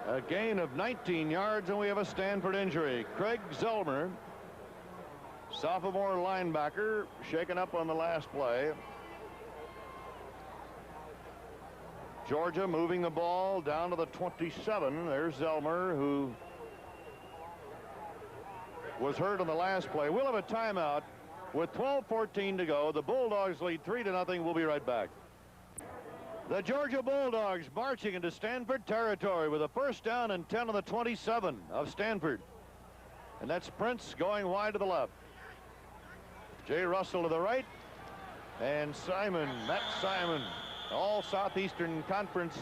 A gain of 19 yards, and we have a Stanford injury. Craig Zelmer, sophomore linebacker, shaken up on the last play. Georgia moving the ball down to the 27. There's Zelmer, who was hurt on the last play. We'll have a timeout with 12:14 to go. The Bulldogs lead 3-0. We'll be right back. The Georgia Bulldogs marching into Stanford territory with a 1st down and 10 on the 27 of Stanford. And that's Prince going wide to the left. Jay Russell to the right. And Simon, Matt Simon, all Southeastern Conference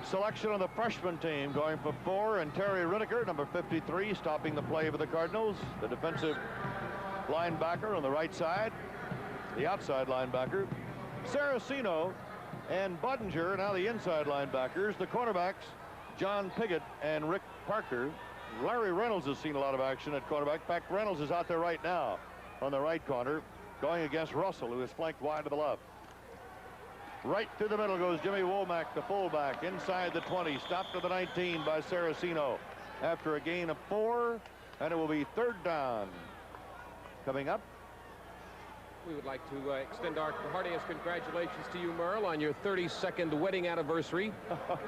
selection of the freshman team, going for 4, and Terry Rineker, number 53, stopping the play for the Cardinals. The defensive linebacker on the right side, the outside linebacker. Saraceno and Budinger, now the inside linebackers. The cornerbacks, John Piggott and Rick Parker. Larry Reynolds has seen a lot of action at cornerback. In fact, Reynolds is out there right now on the right corner, going against Russell, who is flanked wide to the left. Right through the middle goes Jimmy Womack, the fullback, inside the 20, stopped to the 19 by Saraceno after a gain of 4, and it will be 3rd down. Coming up. We would like to extend our heartiest congratulations to you, Merle, on your 32nd wedding anniversary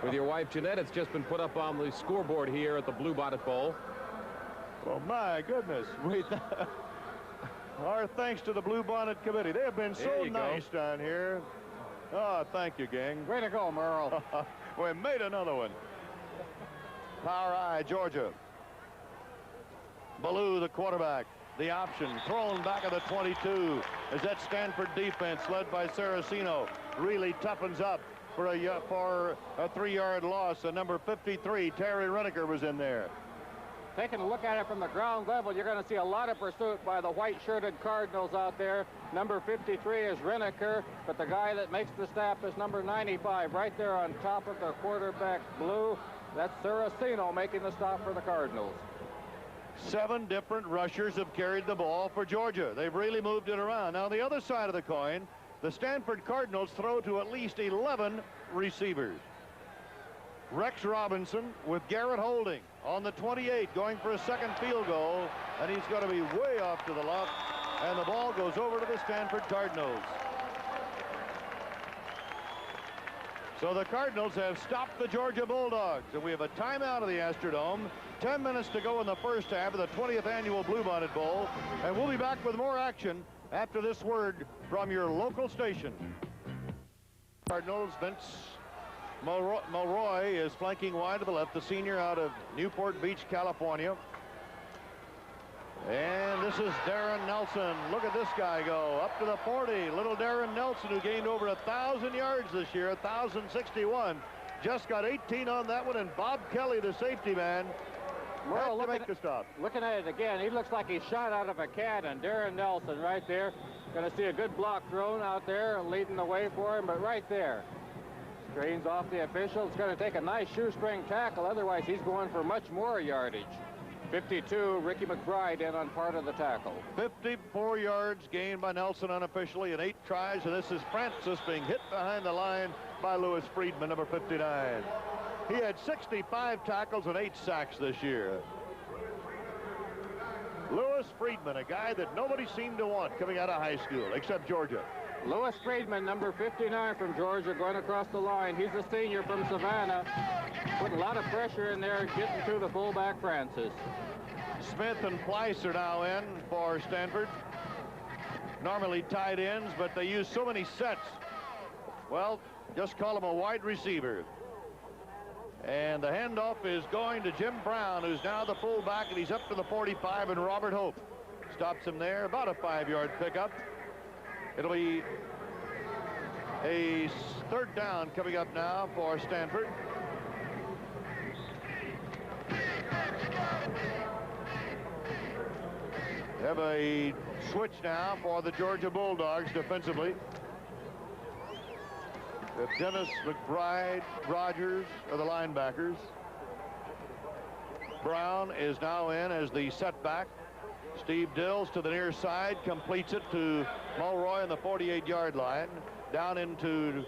with your wife, Jeanette. It's just been put up on the scoreboard here at the Bluebonnet Bowl. Oh, my goodness. Our thanks to the Bluebonnet Committee. They have been so nice down here. Oh, thank you, gang. Way to go, Merle. We made another one. Power I, Georgia. Ballou, the quarterback. The option thrown back at the 22 as that Stanford defense led by Saraceno really toughens up for a 3-yard loss. And number 53, Terry Rineker, was in there. Taking a look at it from the ground level, you're going to see a lot of pursuit by the white-shirted Cardinals out there. Number 53 is Rineker, but the guy that makes the stop is number 95, right there on top of the quarterback blue. That's Saraceno making the stop for the Cardinals. 7 different rushers have carried the ball for Georgia. They've really moved it around. Now, on the other side of the coin, the Stanford Cardinals throw to at least 11 receivers. Rex Robinson with Garrett Holding on the 28, going for a second field goal, and he's going to be way off to the left, and the ball goes over to the Stanford Cardinals. So the Cardinals have stopped the Georgia Bulldogs, and we have a timeout of the Astrodome. 10 minutes to go in the first half of the 20th annual Bluebonnet Bowl, and we'll be back with more action after this word from your local station. Cardinals, Vince Mulroy is flanking wide to the left, the senior out of Newport Beach, California. And this is Darren Nelson. Look at this guy go up to the 40. Little Darren Nelson, who gained over 1,000 yards this year, 1,061. Just got 18 on that one, and Bob Kelly, the safety man, Merle, had to make the stop. Looking at it again, he looks like he's shot out of a cannon. Darren Nelson right there. Going to see a good block thrown out there, leading the way for him, but right there. Strains off the official. It's going to take a nice shoestring tackle. Otherwise, he's going for much more yardage. 52, Ricky McBride in on part of the tackle. 54 yards gained by Nelson unofficially in 8 tries, and this is Francis being hit behind the line by Lewis Friedman, number 59. He had 65 tackles and 8 sacks this year. Lewis Friedman, a guy that nobody seemed to want coming out of high school, except Georgia. Lewis Friedman, number 59 from Georgia, going across the line. He's a senior from Savannah. Putting a lot of pressure in there, getting to the fullback, Francis. Smith and Pleiss are now in for Stanford. Normally tight ends, but they use so many sets. Well, just call him a wide receiver. And the handoff is going to Jim Brown, who's now the fullback, and he's up to the 45, and Robert Hope stops him there. About a 5-yard pickup. It'll be a 3rd down coming up now for Stanford. They have a switch now for the Georgia Bulldogs defensively. With Dennis McBride, Rogers are the linebackers. Brown is now in as the setback. Steve Dills to the near side, completes it to Mulroy on the 48-yard line. Down into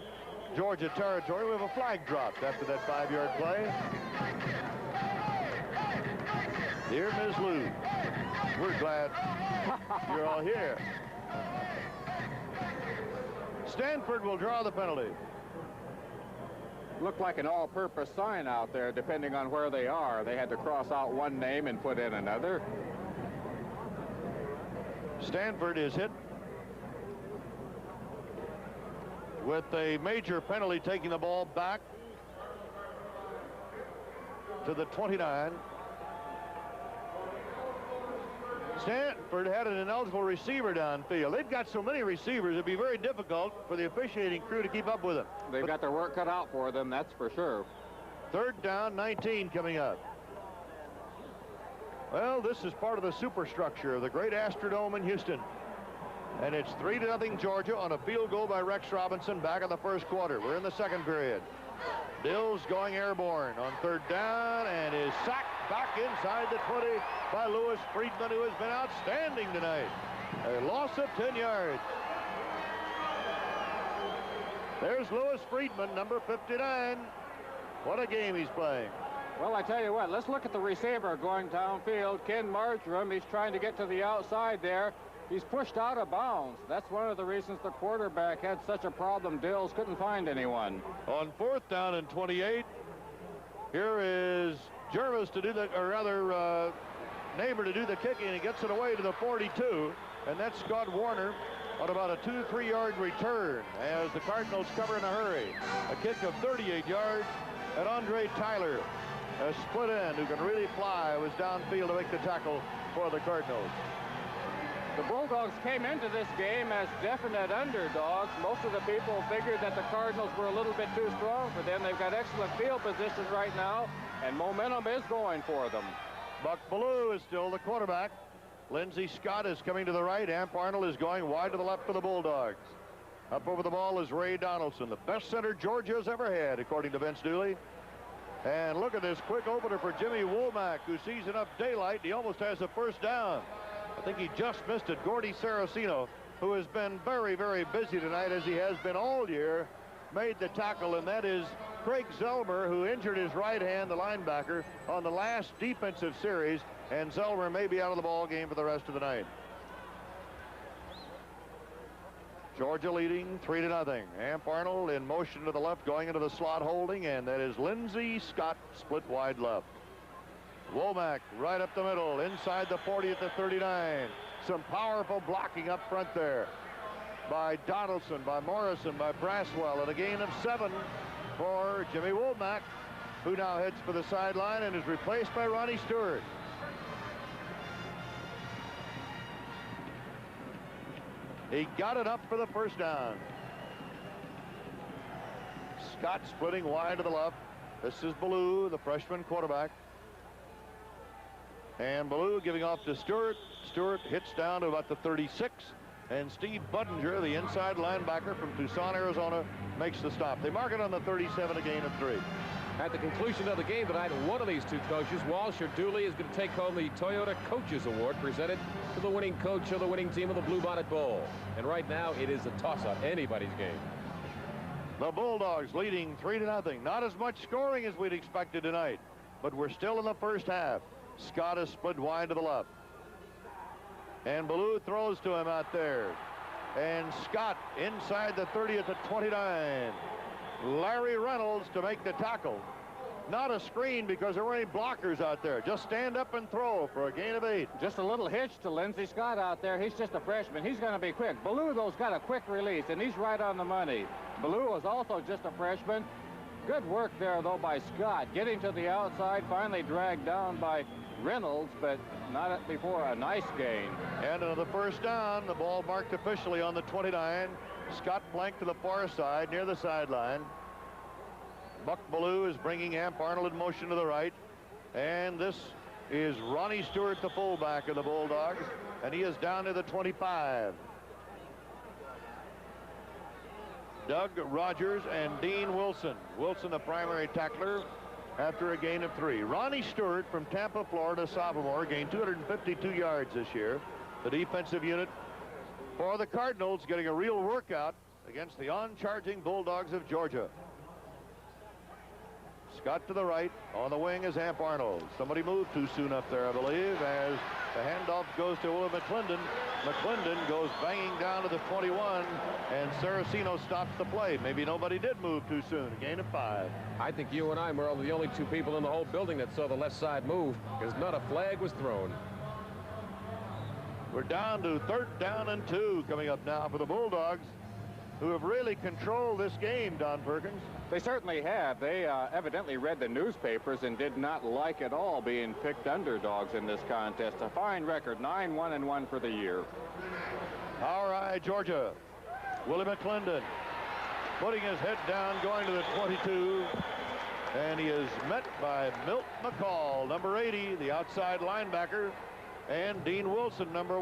Georgia territory. We have a flag dropped after that 5-yard play. Dear Ms. Lou, we're glad you're all here. Stanford will draw the penalty. Looked like an all-purpose sign out there, depending on where they are. They had to cross out one name and put in another. Stanford is hit with a major penalty, taking the ball back to the 29. Stanford had an ineligible receiver downfield. They've got so many receivers, it'd be very difficult for the officiating crew to keep up with them. They've got their work cut out for them, that's for sure. Third down, 19 coming up. Well, this is part of the superstructure of the great Astrodome in Houston. And it's 3-0 Georgia on a field goal by Rex Robinson back in the first quarter. We're in the second period. Dills going airborne on third down and is sacked back inside the 20 by Lewis Friedman, who has been outstanding tonight. A loss of 10 yards. There's Lewis Friedman, number 59. What a game he's playing. Well, I tell you what, let's look at the receiver going downfield. Ken Marjoram, he's trying to get to the outside there. He's pushed out of bounds. That's one of the reasons the quarterback had such a problem. Dills couldn't find anyone. On fourth down and 28, here is Jervis to do the, or rather, Neighbor to do the kicking. He gets it away to the 42, and that's Scott Warner on about a 2-3 yard return as the Cardinals cover in a hurry. A kick of 38 yards, and Andre Tyler, a split end who can really fly, was downfield to make the tackle for the Cardinals. The Bulldogs came into this game as definite underdogs. Most of the people figured that the Cardinals were a little bit too strong for them. They've got excellent field position right now, and momentum is going for them. Buck Bellew is still the quarterback. Lindsey Scott is coming to the right. Amp Arnold is going wide to the left for the Bulldogs. Up over the ball is Ray Donaldson, the best center Georgia has ever had, according to Vince Dooley. And look at this quick opener for Jimmy Womack, who sees enough daylight. He almost has a first down. I think he just missed it. Gordy Saraceno, who has been very, very busy tonight, as he has been all year, made the tackle, and that is Craig Zellmer, who injured his right hand, the linebacker, on the last defensive series, and Zellmer may be out of the ball game for the rest of the night. Georgia leading 3-0. Amp Arnold in motion to the left, going into the slot holding, and that is Lindsey Scott, split wide left. Womack right up the middle, inside the 40 at the 39. Some powerful blocking up front there by Donaldson, by Morrison, by Braswell, and a gain of 7 for Jimmy Womack, who now heads for the sideline and is replaced by Ronnie Stewart. He got it up for the first down. Scott splitting wide to the left. This is Bellew, the freshman quarterback. And Bellew giving off to Stewart. Stewart hits down to about the 36. And Steve Budinger, the inside linebacker from Tucson, Arizona, makes the stop. They mark it on the 37, a gain of 3. At the conclusion of the game tonight, one of these two coaches, Walsh or Dooley, is going to take home the Toyota Coaches Award presented to the winning coach of the winning team of the Bluebonnet Bowl. And right now, it is a toss-up, anybody's game. The Bulldogs leading 3-0. Not as much scoring as we'd expected tonight, but we're still in the first half. Scott is split wide to the left. And Bellew throws to him out there. And Scott inside the 30 at the 29. Larry Reynolds to make the tackle. Not a screen because there weren't any blockers out there. Just stand up and throw for a gain of 8. Just a little hitch to Lindsey Scott out there. He's just a freshman. He's going to be quick. Bellew, though, has got a quick release, and he's right on the money. Bellew was also just a freshman. Good work there, though, by Scott. Getting to the outside, finally dragged down by Reynolds, but not before a nice gain. And another first down. The ball marked officially on the 29. Scott flanked to the far side near the sideline. Buck Bellew is bringing Amp Arnold in motion to the right. And this is Ronnie Stewart, the fullback of the Bulldogs, and he is down to the 25. Doug Rogers and Dean Wilson. Wilson, the primary tackler, after a gain of 3. Ronnie Stewart from Tampa, Florida, sophomore, gained 252 yards this year. The defensive unit for the Cardinals getting a real workout against the on-charging Bulldogs of Georgia. Scott to the right. On the wing is Amp Arnold. Somebody moved too soon up there, I believe, as the handoff goes to Will McClendon. McClendon goes banging down to the 21, and Saraceno stops the play. Maybe nobody did move too soon. A gain of 5. I think you and I, Merle, are the only two people in the whole building that saw the left side move, because not a flag was thrown. We're down to 3rd down and 2 coming up now for the Bulldogs, who have really controlled this game, Don Perkins. They certainly have. They evidently read the newspapers and did not like at all being picked underdogs in this contest. A fine record, 9-1-1 for the year. All right, Georgia. Willie McClendon putting his head down, going to the 22. And he is met by Milt McCall, number 80, the outside linebacker, and Dean Wilson, number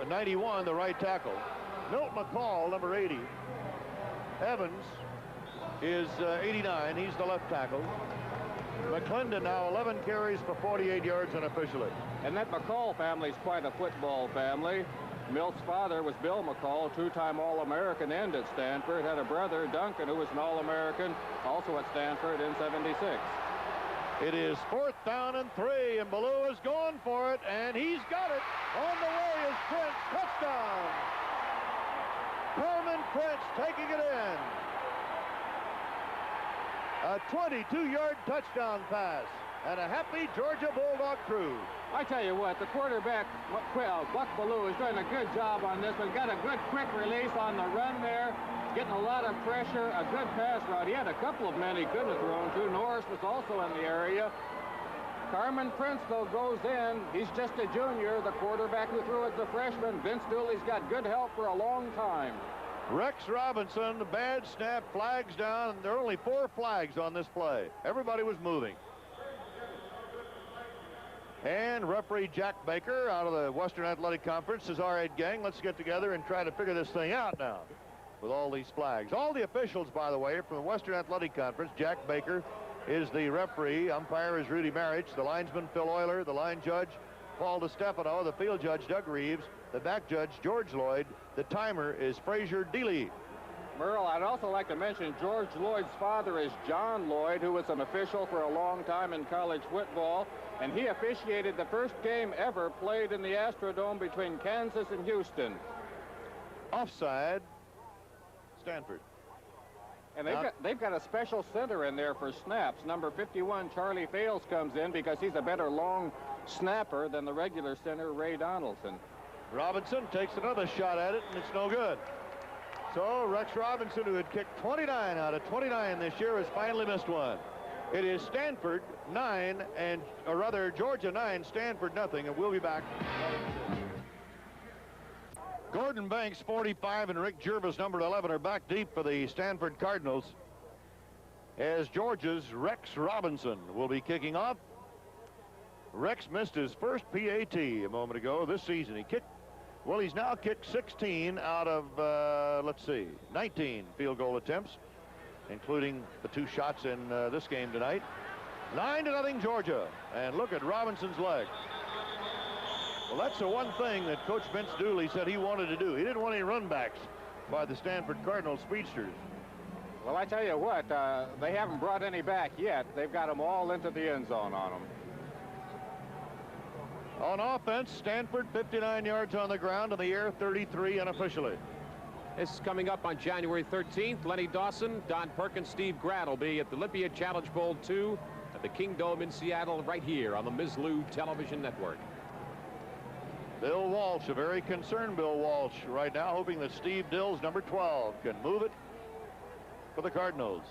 91, the right tackle. Milt McCall, number 80. Evans is 89. He's the left tackle. McClendon now 11 carries for 48 yards unofficially. And that McCall family is quite a football family. Milt's father was Bill McCall, two-time All-American and at Stanford. Had a brother, Duncan, who was an All-American, also at Stanford in '76. It is 4th down and 3, and Ballou is going for it, and he's got it. On the way is Prince. Touchdown! Herman Prince taking it in. A 22-yard touchdown pass, and a happy Georgia Bulldog crew. I tell you what, the quarterback, Buck Ballou, is doing a good job on this one. Got a good quick release on the run there, getting a lot of pressure, a good pass route. He had a couple of men he could have thrown to. Norris was also in the area. Carmen Prince, though, goes in. He's just a junior. The quarterback who threw it, the freshman. Vince Dooley's got good help for a long time. Rex Robinson, the bad snap, flags down, and there are only 4 flags on this play. Everybody was moving. And referee Jack Baker out of the Western Athletic Conference says, all right, gang, let's get together and try to figure this thing out now with all these flags. All the officials, by the way, from the Western Athletic Conference. Jack Baker is the referee. Umpire is Rudy Marich. The linesman, Phil Euler. The line judge, Paul DiStefano. The field judge, Doug Reeves. The back judge, George Lloyd. The timer is Frazier Dealey. Merle, I'd also like to mention George Lloyd's father is John Lloyd, who was an official for a long time in college football, and he officiated the first game ever played in the Astrodome between Kansas and Houston. Offside, Stanford. And they've got a special center in there for snaps. Number 51, Charlie Fales, comes in because he's a better long snapper than the regular center, Ray Donaldson. Robinson takes another shot at it, and it's no good. So Rex Robinson, who had kicked 29 out of 29 this year, has finally missed one. It is Stanford 9, or rather Georgia 9, Stanford nothing, and we'll be back. Gordon Banks, 45, and Rick Jervis, number 11, are back deep for the Stanford Cardinals, as Georgia's Rex Robinson will be kicking off. Rex missed his first PAT a moment ago this season. He's now kicked 16 out of, 19 field goal attempts, including the 2 shots in this game tonight. 9-0 Georgia, and look at Robinson's leg. Well, that's the one thing that Coach Vince Dooley said he wanted to do. He didn't want any run backs by the Stanford Cardinal speedsters. Well, I tell you what, they haven't brought any back yet. They've got them all into the end zone on them. On offense, Stanford 59 yards on the ground, in the air 33 unofficially. This is coming up on January 13th. Lenny Dawson, Don Perkins, Steve Grant will be at the Olympia Challenge Bowl 2 at the Kingdome in Seattle, right here on the Ms. Lou Television Network. Bill Walsh, a very concerned Bill Walsh right now, hoping that Steve Dills, number 12, can move it for the Cardinals.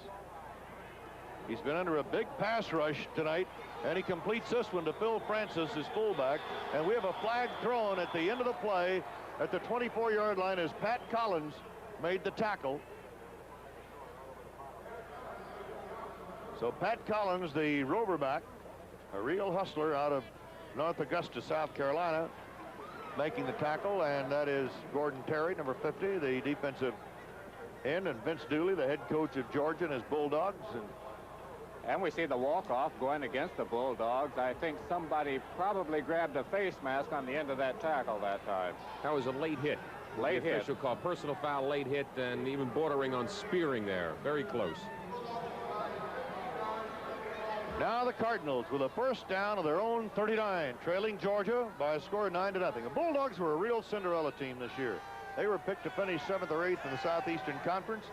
He's been under a big pass rush tonight, and he completes this one to Phil Francis, his fullback. And we have a flag thrown at the end of the play at the 24-yard line as Pat Collins made the tackle. So Pat Collins, the Roverback, a real hustler out of North Augusta, South Carolina, making the tackle, and that is Gordon Terry, number 50, the defensive end, and Vince Dooley, the head coach of Georgia and his Bulldogs. And we see the walk-off going against the Bulldogs. I think somebody probably grabbed a face mask on the end of that tackle that time. That was a late hit. Late hit. Official call personal foul, late hit, and even bordering on spearing there. Very close. Now the Cardinals with a first down of their own 39, trailing Georgia by a score of 9-0. The Bulldogs were a real Cinderella team this year. They were picked to finish 7th or 8th in the Southeastern Conference.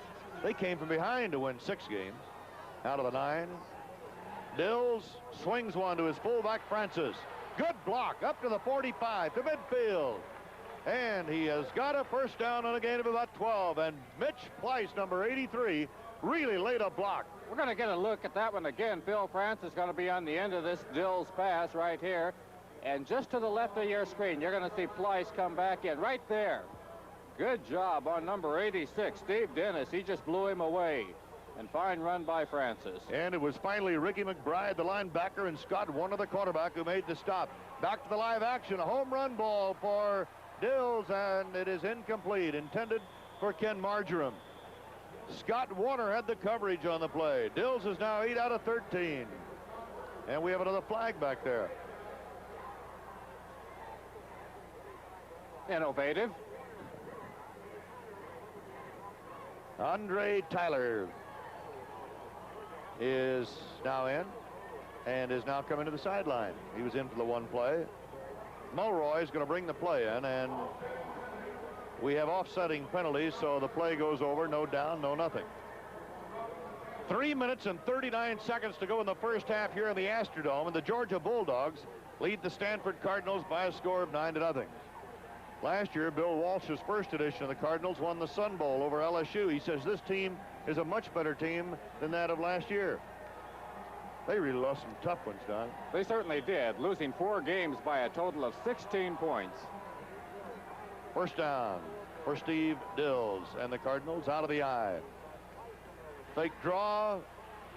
They came from behind to win 6 games out of the 9. Dills swings one to his fullback Francis. Good block up to the 45 to midfield. And he has got a first down on a gain of about 12. And Mitch Pleiss, number 83, really laid a block. We're going to get a look at that one again. Phil Francis is going to be on the end of this Dills pass right here. And just to the left of your screen, you're going to see Pleiss come back in right there. Good job on number 86, Steve Dennis. He just blew him away. And fine run by Francis. And it was finally Ricky McBride, the linebacker, and Scott Warner, the quarterback, who made the stop. Back to the live action, a home run ball for Dills, and it is incomplete, intended for Ken Marjoram. Scott Warner had the coverage on the play. Dills is now 8 out of 13. And we have another flag back there. Innovative. Andre Tyler is now in and is now coming to the sideline. He was in for the one play. Mulroy is going to bring the play in, and we have offsetting penalties, so the play goes over. No down, no nothing. 3 minutes and 39 seconds to go in the first half here in the Astrodome, and the Georgia Bulldogs lead the Stanford Cardinals by a score of 9-0. Last year, Bill Walsh's first edition of the Cardinals won the Sun Bowl over LSU. He says this team is a much better team than that of last year. They really lost some tough ones, Don. They certainly did, losing 4 games by a total of 16 points. First down for Steve Dills, and the Cardinals out of the eye. Fake draw,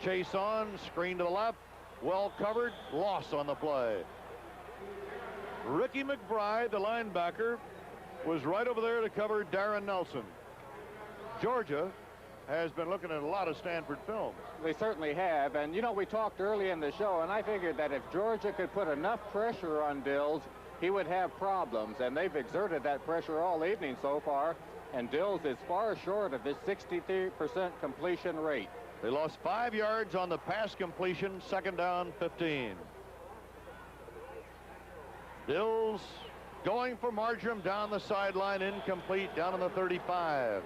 chase on, screen to the left, well covered, loss on the play. Ricky McBride, the linebacker, was right over there to cover Darren Nelson. Georgia has been looking at a lot of Stanford films. They certainly have, and you know, we talked early in the show, and I figured that if Georgia could put enough pressure on Dills, he would have problems, and they've exerted that pressure all evening so far, and Dills is far short of his 63% completion rate. They lost 5 yards on the pass completion, second down, 15. Dills going for Marjoram down the sideline, incomplete, down on the 35.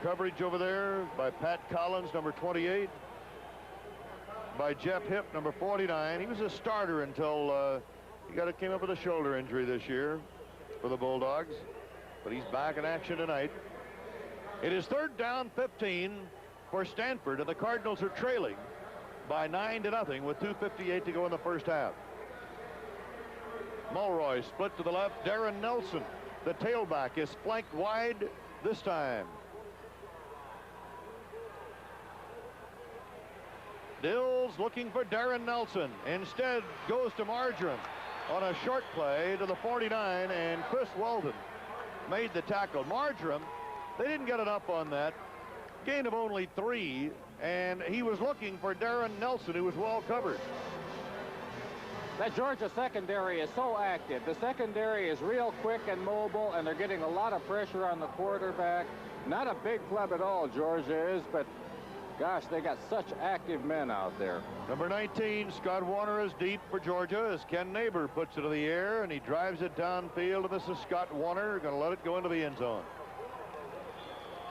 Coverage over there by Pat Collins, number 28. By Jeff Hipp, number 49. He was a starter until he came up with a shoulder injury this year for the Bulldogs. But he's back in action tonight. It is third down, 15 for Stanford, and the Cardinals are trailing by 9-0 with 2:58 to go in the first half. Mulroy split to the left. Darren Nelson, the tailback, is flanked wide this time. Dills looking for Darren Nelson. Instead goes to Marjoram on a short play to the 49, and Chris Walden made the tackle. Marjoram, they didn't get enough on that. Gain of only 3, and he was looking for Darren Nelson, who was well covered. That Georgia secondary is so active. The secondary is real quick and mobile, and they're getting a lot of pressure on the quarterback. Not a big club at all, Georgia is, but gosh, they got such active men out there. Number 19, Scott Warner, is deep for Georgia as Ken Neighbor puts it to the air, and he drives it downfield, and this is Scott Warner going to let it go into the end zone.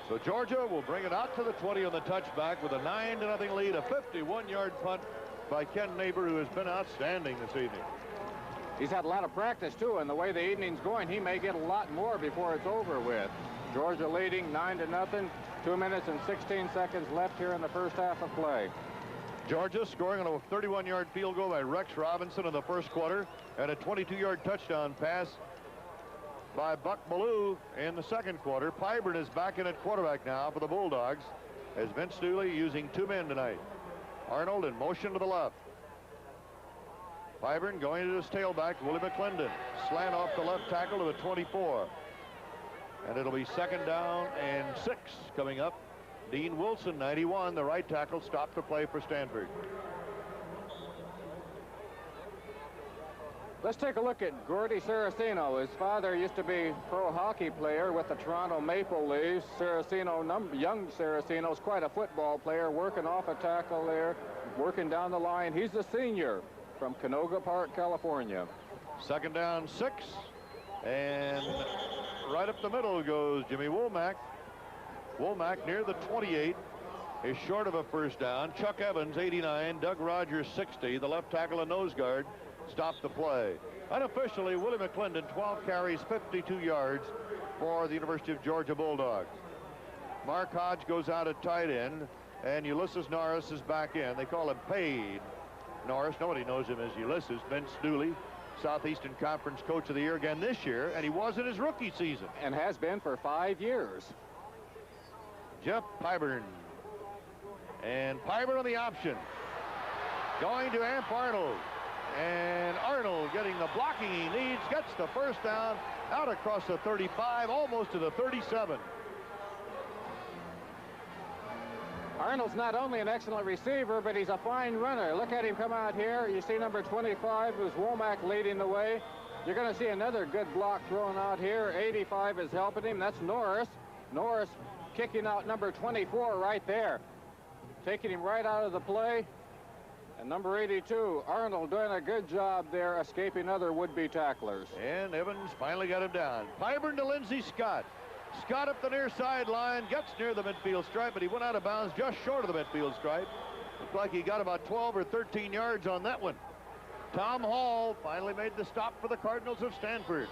So Georgia will bring it out to the 20 on the touchback with a 9-0 lead, a 51-yard punt by Ken Neighbor, who has been outstanding this evening. He's had a lot of practice, too, and the way the evening's going, he may get a lot more before it's over with. Georgia leading 9-0, 2 minutes and 16 seconds left here in the first half of play. Georgia scoring on a 31-yard field goal by Rex Robinson in the first quarter, and a 22-yard touchdown pass by Buck Ballou in the second quarter. Pyburn is back in at quarterback now for the Bulldogs, as Vince Dooley using 2 men tonight. Arnold in motion to the left. Pyburn going to his tailback, Willie McClendon. Slant off the left tackle to the 24. And it'll be second down and 6 coming up. Dean Wilson, 91, the right tackle, stopped the play for Stanford. Let's take a look at Gordy Saraceno. His father used to be a pro hockey player with the Toronto Maple Leafs. Young Saraceno's quite a football player, working off a tackle there, working down the line. He's a senior from Canoga Park, California. Second down, 6. And right up the middle goes Jimmy Womack. Womack near the 28 is short of a first down. Chuck Evans, 89. Doug Rogers, 60. The left tackle and nose guard stopped the play. Unofficially, Willie McClendon, 12 carries, 52 yards for the University of Georgia Bulldogs. Mark Hodge goes out at tight end, and Ulysses Norris is back in. They call him Paid Norris. Nobody knows him as Ulysses. Vince Dooley, Southeastern Conference Coach of the Year again this year, and he was in his rookie season. And has been for 5 years. Jeff Pyburn And Piper on the option. Going to Amp Arnold. And Arnold getting the blocking he needs, gets the first down out across the 35, almost to the 37. Arnold's not only an excellent receiver, but he's a fine runner. Look at him come out here. You see number 25 is Womack leading the way. You're going to see another good block thrown out here. 85 is helping him. That's Norris. Norris kicking out number 24 right there, taking him right out of the play. And number 82, Arnold, doing a good job there, escaping other would-be tacklers. And Evans finally got him down. Pyburn to Lindsey Scott. Scott up the near sideline, gets near the midfield stripe, but he went out of bounds just short of the midfield stripe. Looked like he got about 12 or 13 yards on that one. Tom Hall finally made the stop for the Cardinals of Stanford.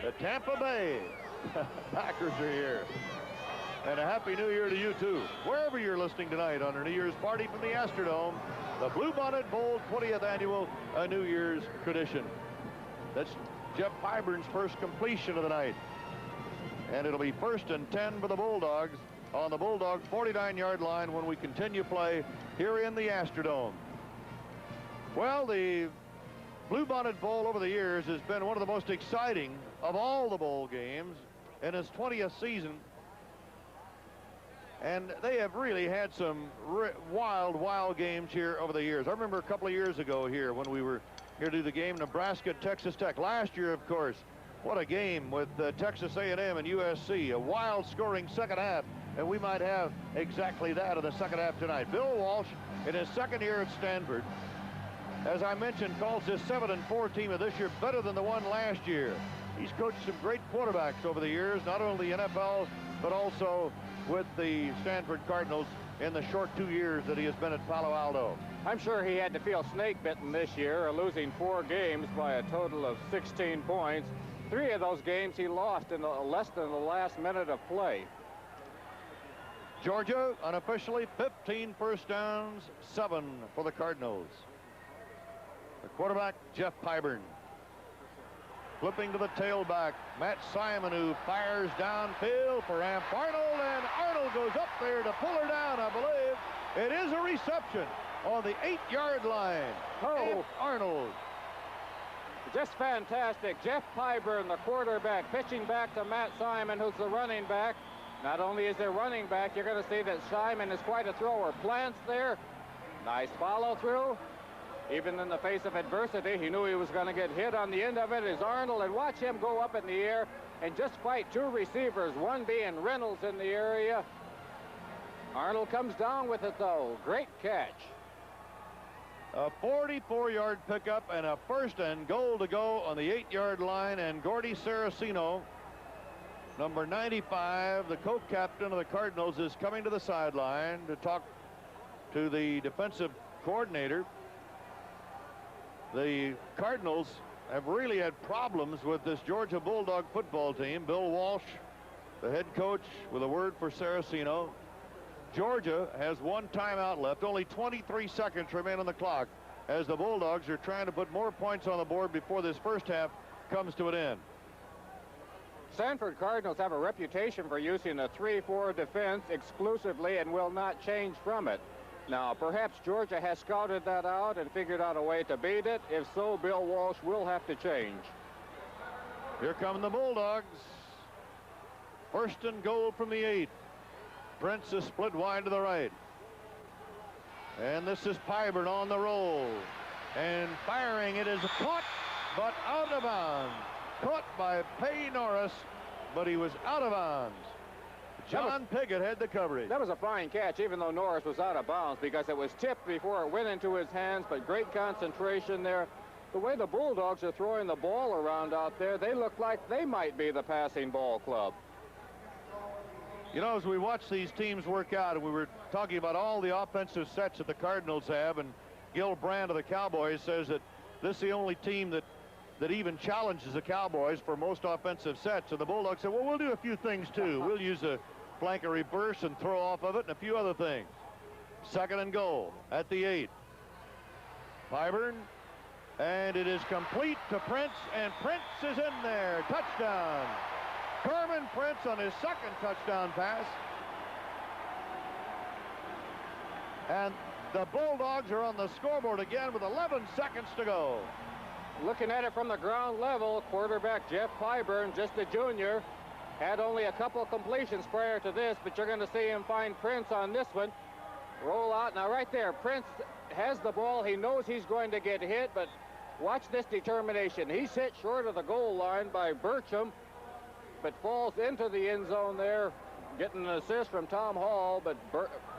The Tampa Bay Packers are here. And a Happy New Year to you, too. Wherever you're listening tonight on our New Year's party from the Astrodome, the Bluebonnet Bowl 20th annual New Year's tradition. That's Jeff Pyburn's first completion of the night. And it'll be 1st and 10 for the Bulldogs on the Bulldogs' 49-yard line when we continue play here in the Astrodome. Well, the Bluebonnet Bowl over the years has been one of the most exciting of all the bowl games in its 20th season. And they have really had some wild games here over the years. I remember a couple of years ago here when we were here to do the game, Nebraska, Texas Tech. Last year, of course, what a game with Texas A&M and USC. A wild scoring second half. And we might have exactly that in the second half tonight. Bill Walsh, in his second year at Stanford, as I mentioned, calls this 7-4 team of this year better than the one last year. He's coached some great quarterbacks over the years, not only the NFL, but also with the Stanford Cardinals in the short 2 years that he has been at Palo Alto. I'm sure he had to feel snake-bitten this year, losing 4 games by a total of 16 points. 3 of those games he lost in less than the last minute of play. Georgia, unofficially, 15 first downs, 7 for the Cardinals. The quarterback, Jeff Pyburn. Flipping to the tailback, Matt Simon, who fires downfield for Amp Arnold, and Arnold goes up there to pull her down, I believe. It is a reception on the 8-yard line. Amp Arnold. Just fantastic. Jeff Pyburn, the quarterback, pitching back to Matt Simon, who's the running back. Not only is there running back, you're going to see that Simon is quite a thrower. Plants there. Nice follow through. Even in the face of adversity, he knew he was going to get hit on the end of it is Arnold, and watch him go up in the air and just fight 2 receivers, one being Reynolds in the area. Arnold comes down with it, though. Great catch. A 44-yard pickup and a 1st and goal to go on the 8-yard line, and Gordy Saraceno, number 95, the co-captain of the Cardinals, is coming to the sideline to talk to the defensive coordinator. The Cardinals have really had problems with this Georgia Bulldog football team. Bill Walsh, the head coach, with a word for Saraceno. Georgia has 1 timeout left. Only 23 seconds remain on the clock as the Bulldogs are trying to put more points on the board before this first half comes to an end. Stanford Cardinals have a reputation for using a 3-4 defense exclusively and will not change from it. Now, perhaps Georgia has scouted that out and figured out a way to beat it. If so, Bill Walsh will have to change. Here come the Bulldogs. 1st and goal from the 8. Prince is split wide to the right. And this is Pyburn on the roll. And firing, it is caught, but out of bounds. Caught by Pay Norris, but he was out of bounds. John Piggott had the coverage. That was a fine catch, even though Norris was out of bounds, because it was tipped before it went into his hands, but great concentration there. The way the Bulldogs are throwing the ball around out there, they look like they might be the passing ball club. You know, as we watch these teams work out, and we were talking about all the offensive sets that the Cardinals have, and Gil Brandt of the Cowboys says that this is the only team that even challenges the Cowboys for most offensive sets. And the Bulldogs said, well, we'll do a few things, too. We'll use a flanker reverse and throw off of it and a few other things. 2nd and goal at the 8. Pyburn, and it is complete to Prince, and Prince is in there. Touchdown. Kerman Prince on his 2nd touchdown pass. And the Bulldogs are on the scoreboard again with 11 seconds to go. Looking at it from the ground level, quarterback Jeff Pyburn, just a junior, had only a couple completions prior to this, but you're going to see him find Prince on this one. Roll out. Now right there, Prince has the ball. He knows he's going to get hit, but watch this determination. He's hit short of the goal line by Burcham, but falls into the end zone there, getting an assist from Tom Hall, but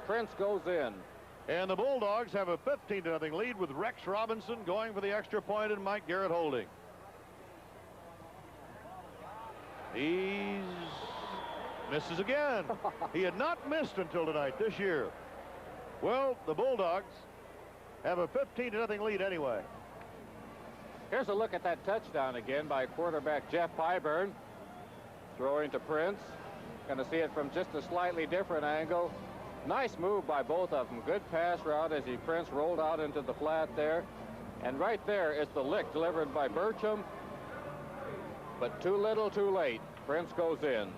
Prince goes in. And the Bulldogs have a 15-0 lead with Rex Robinson going for the extra point and Mike Garrett holding. He's misses again. He had not missed until tonight this year. Well, the Bulldogs have a 15-0 lead anyway. Here's a look at that touchdown again by quarterback Jeff Pyburn. Throwing to Prince. Going to see it from just a slightly different angle. Nice move by both of them. Good pass route as Prince rolled out into the flat there. And right there is the lick delivered by Burcham. But too little, too late. Prince goes in.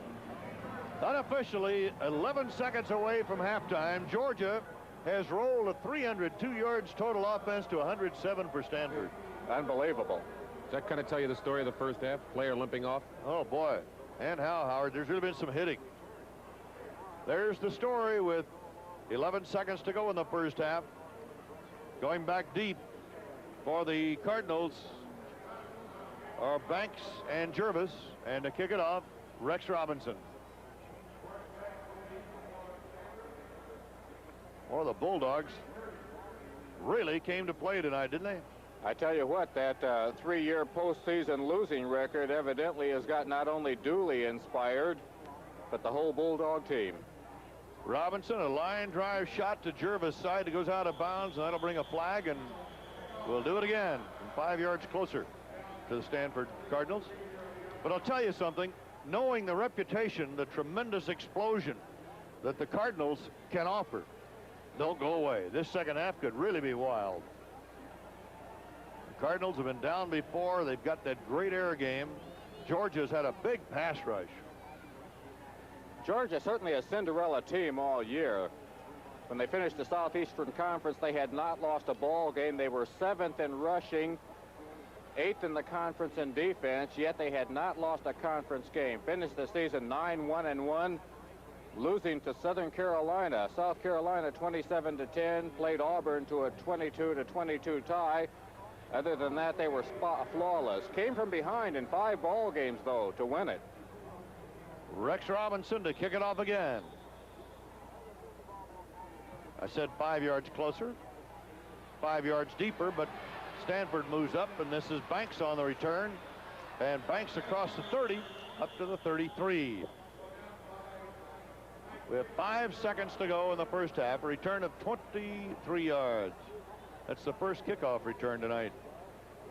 Unofficially, 11 seconds away from halftime, Georgia has rolled a 302 yards total offense to 107 for Stanford. Unbelievable. Does that kind of tell you the story of the first half? Player limping off? Oh, boy. And how, Howard? There's really been some hitting. There's the story with 11 seconds to go in the first half. Going back deep for the Cardinals are Banks and Jervis. And to kick it off, Rex Robinson. Well, the Bulldogs really came to play tonight, didn't they? I tell you what, that three-year postseason losing record evidently has got not only Dooley inspired, but the whole Bulldog team. Robinson, a line drive shot to Jervis' side that goes out of bounds, and that'll bring a flag, and we'll do it again from 5 yards closer to the Stanford Cardinals. But I'll tell you something, knowing the reputation, the tremendous explosion that the Cardinals can offer, don't go away. This second half could really be wild. The Cardinals have been down before. They've got that great air game. Georgia's had a big pass rush. Georgia certainly a Cinderella team all year. When they finished the Southeastern Conference, they had not lost a ball game. They were 7th in rushing, 8th in the conference in defense, yet they had not lost a conference game. Finished the season 9-1-1, losing to Southern Carolina. South Carolina 27-10, played Auburn to a 22-22 tie. Other than that, they were flawless. Came from behind in 5 ball games, though, to win it. Rex Robinson to kick it off again. I said 5 yards closer, 5 yards deeper, but Stanford moves up, and this is Banks on the return. And Banks across the 30, up to the 33. We have 5 seconds to go in the first half. A return of 23 yards. That's the first kickoff return tonight.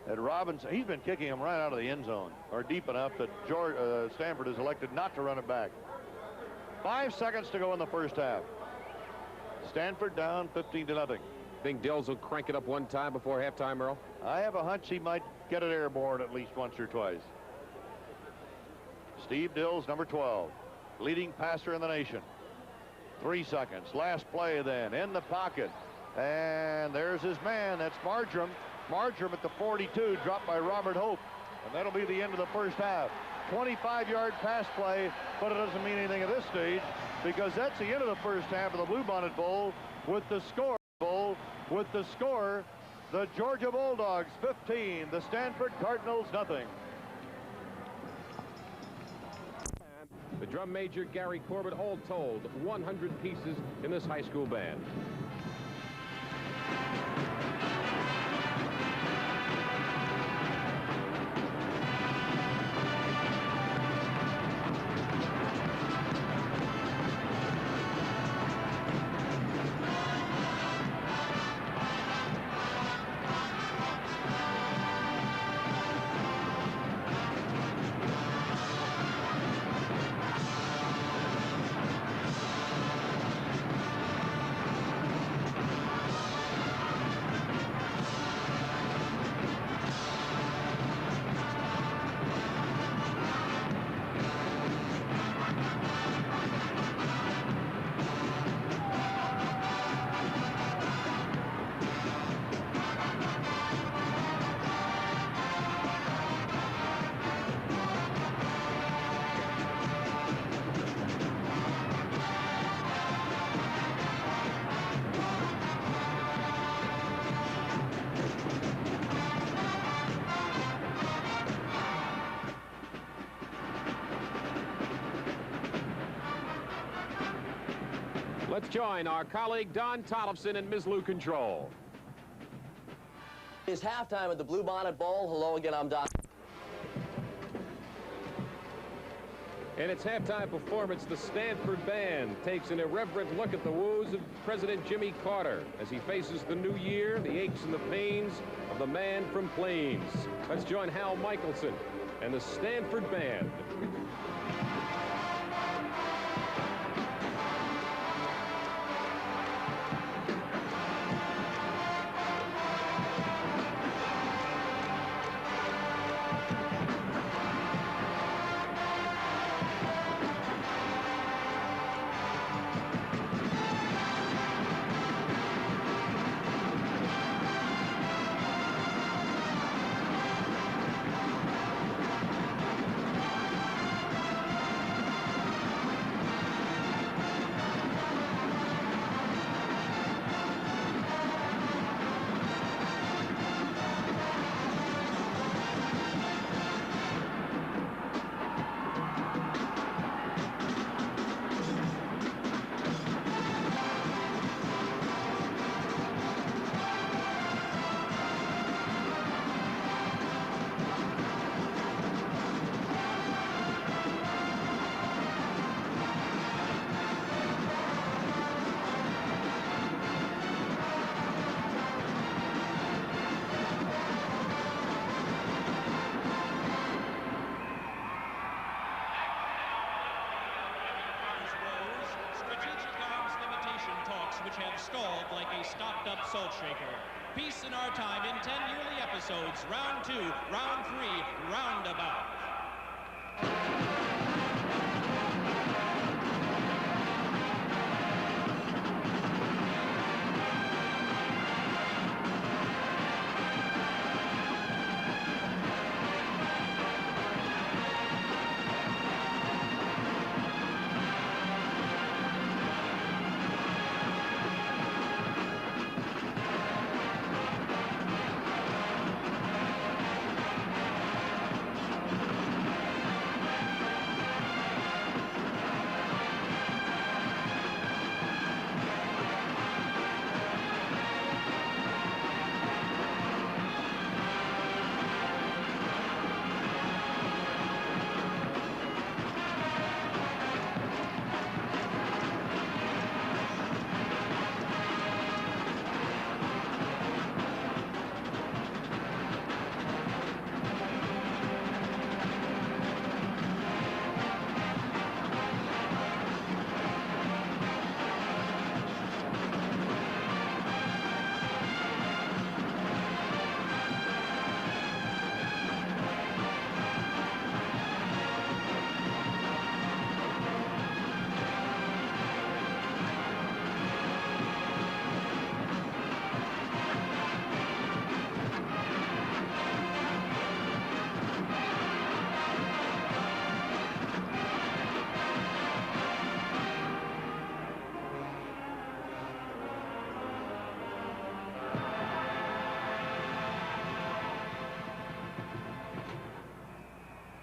And Robinson, he's been kicking him right out of the end zone, or deep enough that Stanford has elected not to run it back. 5 seconds to go in the first half. Stanford down 15-0. Think Dills will crank it up one time before halftime, Earl? I have a hunch he might get it airborne at least once or twice. Steve Dills, number 12, leading passer in the nation. 3 seconds. Last play then, in the pocket. And there's his man. That's Marjoram. Marjoram at the 42, dropped by Robert Hope. And that'll be the end of the first half. 25-yard pass play, but it doesn't mean anything at this stage because that's the end of the first half of the Bluebonnet Bowl with the score. The Georgia Bulldogs 15, the Stanford Cardinals nothing. The drum major, Gary Corbett, all told 100 pieces in this high school band. Let's join our colleague Don Tollefson in Ms. Lou Control. It's halftime at the Bluebonnet Bowl. Hello again, I'm Don. In its halftime performance, the Stanford Band takes an irreverent look at the woes of President Jimmy Carter as he faces the new year, the aches and the pains of the man from Plains. Let's join Hal Michelson and the Stanford Band. Which have stalled like a stopped-up salt shaker. Peace in our time in 10 yearly episodes. Round 2, round 3, roundabout.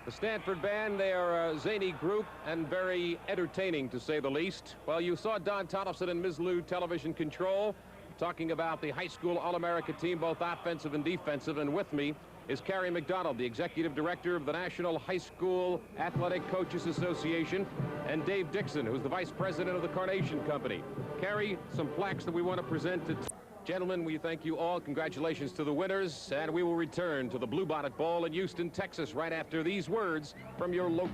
The Stanford Band, they are a zany group and very entertaining, to say the least. Well, you saw Don Tollefson and Ms. Lou Television Control talking about the high school All-America team, both offensive and defensive. And with me is Carrie McDonald, the executive director of the National High School Athletic Coaches Association, and Dave Dixon, who's the vice president of the Carnation Company. Carrie, some plaques that we want to present to... Gentlemen, we thank you all. Congratulations to the winners, and we will return to the Bluebonnet Bowl in Houston, Texas, right after these words from your local...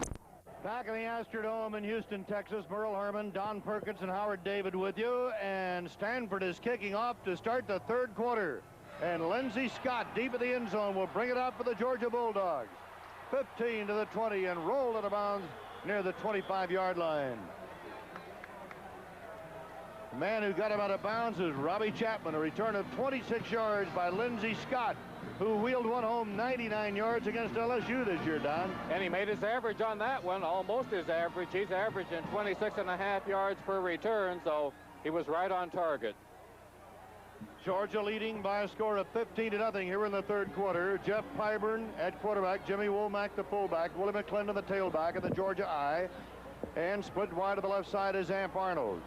Back in the Astrodome in Houston, Texas, Merle Herman, Don Perkins, and Howard David with you, and Stanford is kicking off to start the third quarter, and Lindsey Scott, deep in the end zone, will bring it up for the Georgia Bulldogs. 15 to the 20, and rolled out of bounds near the 25-yard line. The man who got him out of bounds is Robbie Chapman, a return of 26 yards by Lindsey Scott, who wheeled one home 99 yards against LSU this year, Don. And he made his average on that one, almost his average. He's averaging 26.5 yards per return, so he was right on target. Georgia leading by a score of 15-0 here in the third quarter. Jeff Pyburn at quarterback, Jimmy Womack the fullback, Willie McClendon the tailback of the Georgia I, and split wide to the left side is Amp Arnold.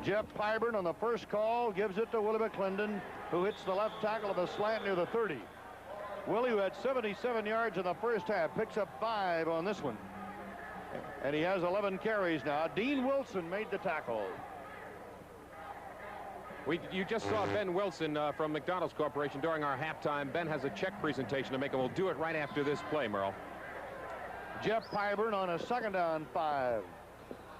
Jeff Pyburn on the first call gives it to Willie McClendon, who hits the left tackle of a slant near the 30. Willie, who had 77 yards in the first half, picks up 5 on this one. And he has 11 carries now. Dean Wilson made the tackle. You just saw Ben Wilson from McDonald's Corporation during our halftime. Ben has a check presentation to make, and we'll do it right after this play, Merle. Jeff Pyburn on a 2nd down 5.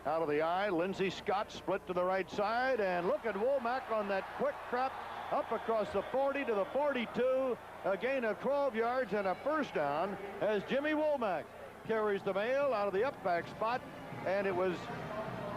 Out of the eye, Lindsey Scott split to the right side, and look at Womack on that quick trap up across the 40 to the 42. A gain of 12 yards and a first down as Jimmy Womack carries the mail out of the up back spot, and it was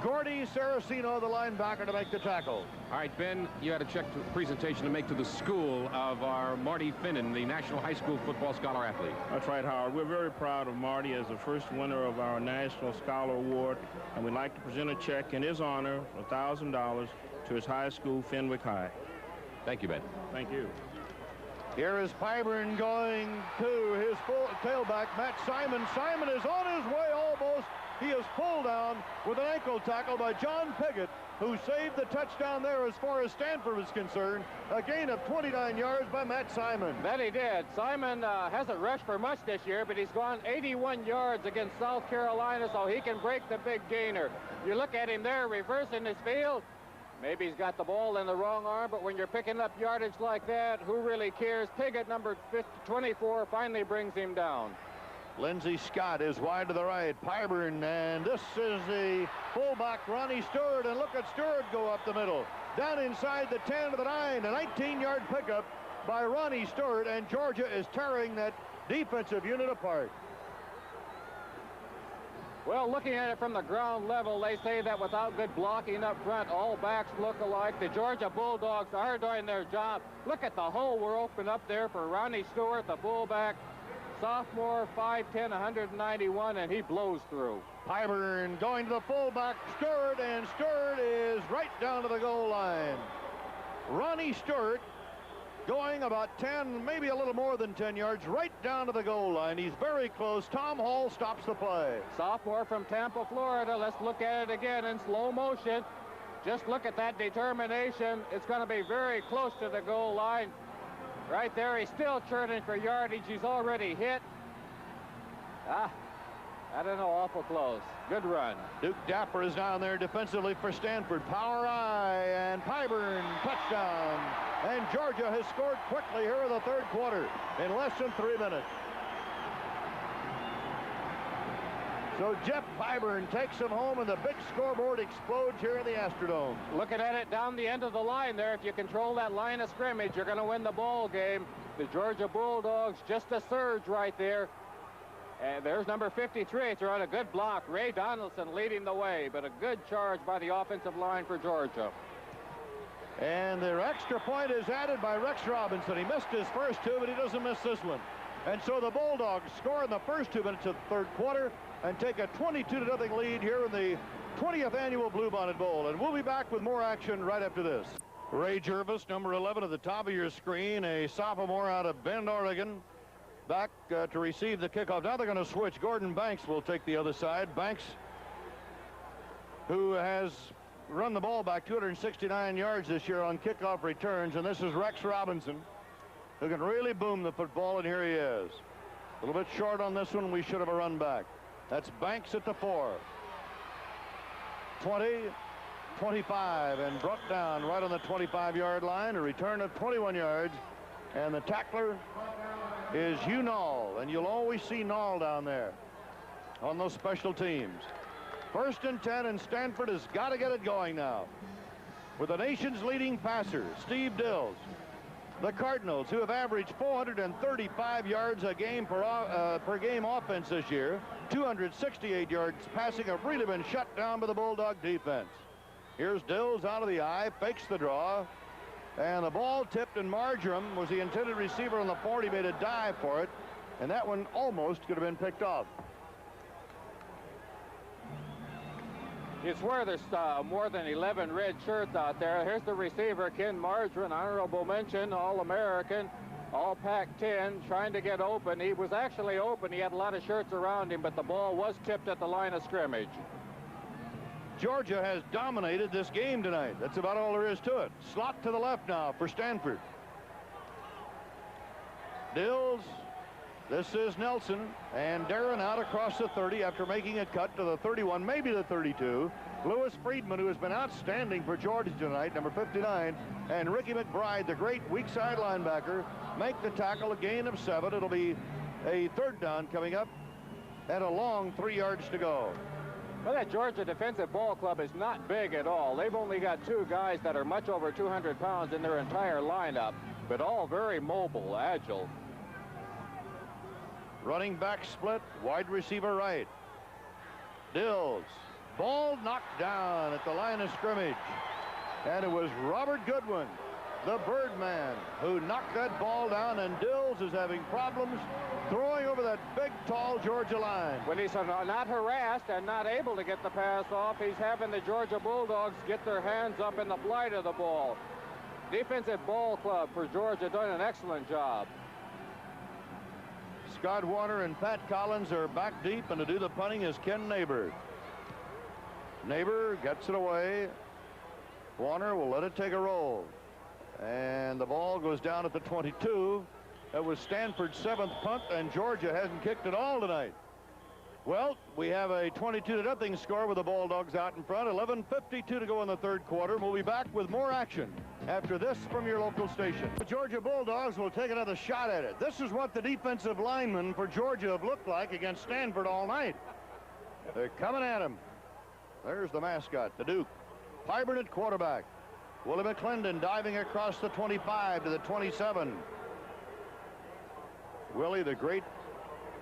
Gordy Saraceno, the linebacker, to make the tackle. All right, Ben, you had a check presentation to make to the school of our Marty Finnan, the National High School Football Scholar Athlete. That's right, Howard. We're very proud of Marty as the first winner of our National Scholar Award, and we'd like to present a check in his honor of $1,000 to his high school, Fenwick High. Thank you, Ben. Thank you. Here is Pyburn going to his full tailback, Matt Simon. Simon is on his way almost. He is pulled down with an ankle tackle by John Piggott, who saved the touchdown there as far as Stanford was concerned. A gain of 29 yards by Matt Simon. That he did. Simon hasn't rushed for much this year, but he's gone 81 yards against South Carolina, so he can break the big gainer. You look at him there reversing his field. Maybe he's got the ball in the wrong arm, but when you're picking up yardage like that, who really cares? Piggott, number 24, finally brings him down. Lindsey Scott is wide to the right. Pyburn, and this is the fullback, Ronnie Stewart, and look at Stewart go up the middle. Down inside the 10 to the 9, a 19-yard pickup by Ronnie Stewart, and Georgia is tearing that defensive unit apart. Well, looking at it from the ground level, they say that without good blocking up front, all backs look alike. The Georgia Bulldogs are doing their job. Look at the hole we're open up there for Ronnie Stewart, the fullback. Sophomore, 5'10", 191, and he blows through. Pyburn going to the fullback, Stewart, and Stewart is right down to the goal line. Ronnie Stewart going about 10, maybe a little more than 10 yards, right down to the goal line. He's very close. Tom Hall stops the play. Sophomore from Tampa, Florida. Let's look at it again in slow motion. Just look at that determination. It's going to be very close to the goal line. Right there, he's still churning for yardage. He's already hit. I don't know, awful close. Good run. Duke Dapper is down there defensively for Stanford. Power eye, and Pyburn, touchdown. And Georgia has scored quickly here in the third quarter in less than 3 minutes. So Jeff Pyburn takes him home, and the big scoreboard explodes here in the Astrodome. Looking at it down the end of the line there, if you control that line of scrimmage, you're going to win the ball game. The Georgia Bulldogs, just a surge right there. And there's number 53. They're on a good block. Ray Donaldson leading the way, but a good charge by the offensive line for Georgia. And their extra point is added by Rex Robinson. He missed his first 2, but he doesn't miss this one. And so the Bulldogs score in the first 2 minutes of the third quarter and take a 22-0 lead here in the 20th annual Bluebonnet Bowl. And we'll be back with more action right after this. Ray Jervis, number 11 at the top of your screen, a sophomore out of Bend, Oregon, back to receive the kickoff. Now they're going to switch. Gordon Banks will take the other side. Banks, who has run the ball back 269 yards this year on kickoff returns, and this is Rex Robinson, who can really boom the football, and here he is. A little bit short on this one. We should have a run back. That's Banks at the 4. 20, 25, and brought down right on the 25-yard line. A return of 21 yards, and the tackler is Hugh Nall, and you'll always see Nall down there on those special teams. 1st and 10, and Stanford has got to get it going now with the nation's leading passer, Steve Dills. The Cardinals, who have averaged 435 yards a game per game offense this year, 268 yards passing, have really been shut down by the Bulldog defense. Here's Dills out of the eye, fakes the draw, and the ball tipped, and Marjoram was the intended receiver on the 40, made a dive for it, and that one almost could have been picked off. You swear there's more than 11 red shirts out there. Here's the receiver, Ken Marjoram, honorable mention, All-American, All Pac-10, trying to get open. He was actually open. He had a lot of shirts around him, but the ball was tipped at the line of scrimmage. Georgia has dominated this game tonight. That's about all there is to it. Slot to the left now for Stanford. Dills. This is Nelson, and Darren out across the 30 after making a cut to the 31, maybe the 32. Lewis Friedman, who has been outstanding for Georgia tonight, number 59, and Ricky McBride, the great weak side linebacker, make the tackle, a gain of 7. It'll be a third down coming up and a long 3 yards to go. Well, that Georgia defensive ball club is not big at all. They've only got 2 guys that are much over 200 pounds in their entire lineup, but all very mobile, agile. Running back split, wide receiver right. Dills. Ball knocked down at the line of scrimmage. And it was Robert Goodwin, the Birdman, who knocked that ball down, and Dills is having problems throwing over that big, tall Georgia line. When he's not harassed and not able to get the pass off, he's having the Georgia Bulldogs get their hands up in the flight of the ball. Defensive ball club for Georgia doing an excellent job. Scott Warner and Pat Collins are back deep, and to do the punting is Ken Neighbor. Neighbor gets it away. Warner will let it take a roll. And the ball goes down at the 22. That was Stanford's 7th punt, and Georgia hasn't kicked it all tonight. Well, we have a 22-0 score with the Bulldogs out in front. 11:52 to go in the third quarter. We'll be back with more action after this from your local station. The Georgia Bulldogs will take another shot at it. This is what the defensive linemen for Georgia have looked like against Stanford all night. They're coming at him. There's the mascot, the Duke. Pyburn at quarterback. Willie McClendon diving across the 25 to the 27. Willie, the great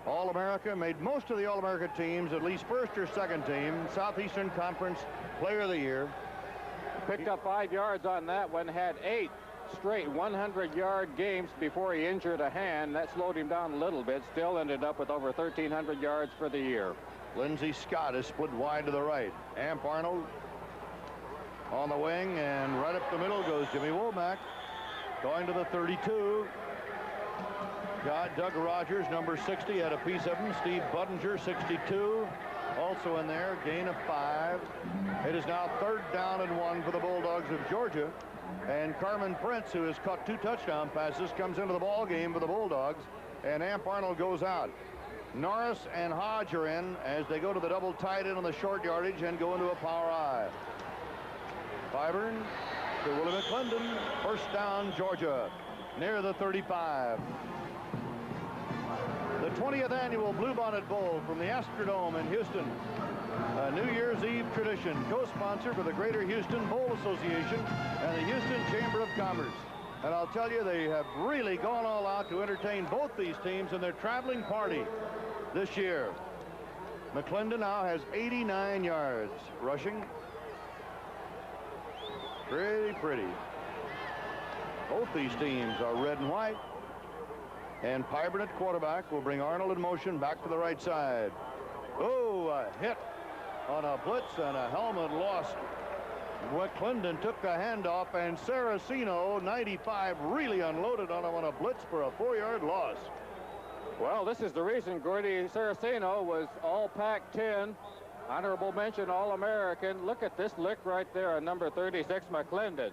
All-America, made most of the All-America teams, at least first or second team, Southeastern Conference Player of the Year. Picked up 5 yards on that one, had 8 straight 100-yard games before he injured a hand. That slowed him down a little bit. Still ended up with over 1,300 yards for the year. Lindsey Scott is split wide to the right. Amp Arnold on the wing, and right up the middle goes Jimmy Womack, going to the 32. Got Doug Rogers, number 60, had a piece of him. Steve Budinger, 62, also in there, gain of 5. It is now 3rd down and 1 for the Bulldogs of Georgia. And Carmen Prince, who has caught 2 touchdown passes, comes into the ball game for the Bulldogs, and Amp Arnold goes out. Norris and Hodge are in as they go to the double tight end on the short yardage and go into a power I. Pyburn to Willie McClendon. 1st down, Georgia, near the 35. The 20th annual Bluebonnet Bowl from the Astrodome in Houston. A New Year's Eve tradition, co-sponsored by the Greater Houston Bowl Association and the Houston Chamber of Commerce. And I'll tell you, they have really gone all out to entertain both these teams in their traveling party this year. McClendon now has 89 yards rushing. Pretty. Both these teams are red and white. And Pyburn at quarterback will bring Arnold in motion back to the right side. Oh, a hit on a blitz and a helmet lost. McClendon took the handoff, and Saraceno, 95, really unloaded on him on a blitz for a 4-yard loss. Well, this is the reason Gordy Saraceno was all Pac-10, honorable mention All-American. Look at this lick right there on number 36, McClendon.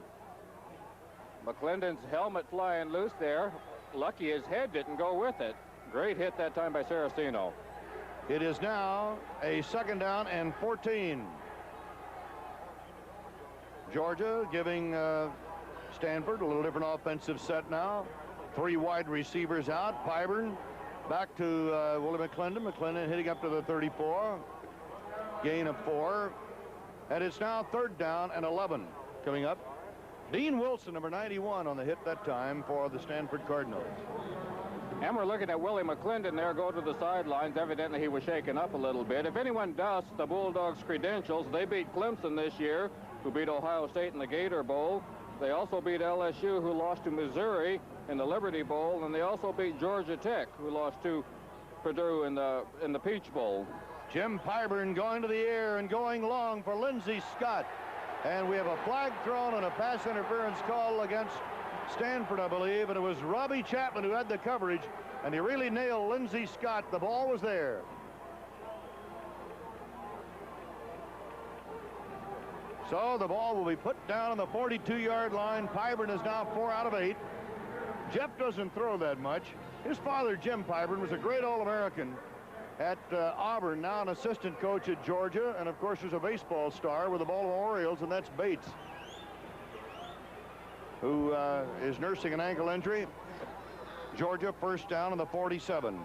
McClendon's helmet flying loose there. Lucky his head didn't go with it. Great hit that time by Saraceno. It is now a 2nd down and 14. Georgia giving Stanford a little different offensive set now. 3 wide receivers out. Pyburn back to Willie McClendon. McClendon hitting up to the 34. Gain of 4. And it's now 3rd down and 11 coming up. Dean Wilson, number 91, on the hit that time for the Stanford Cardinals. And we're looking at Willie McClendon there go to the sidelines. Evidently he was shaken up a little bit. If anyone doubts the Bulldogs' credentials, they beat Clemson this year, who beat Ohio State in the Gator Bowl. They also beat LSU, who lost to Missouri in the Liberty Bowl, and they also beat Georgia Tech, who lost to Purdue in the Peach Bowl. Jim Pyburn going to the air and going long for Lindsey Scott. And we have a flag thrown and a pass interference call against Stanford, I believe, and it was Robbie Chapman who had the coverage, and he really nailed Lindsey Scott. The ball was there. So the ball will be put down on the 42-yard line. Pyburn is now 4 out of 8. Jeff doesn't throw that much. His father, Jim Pyburn, was a great All-American at Auburn, now an assistant coach at Georgia, and of course was a baseball star with the Baltimore Orioles, and that's Bates, who is nursing an ankle injury. Georgia first down on the 47.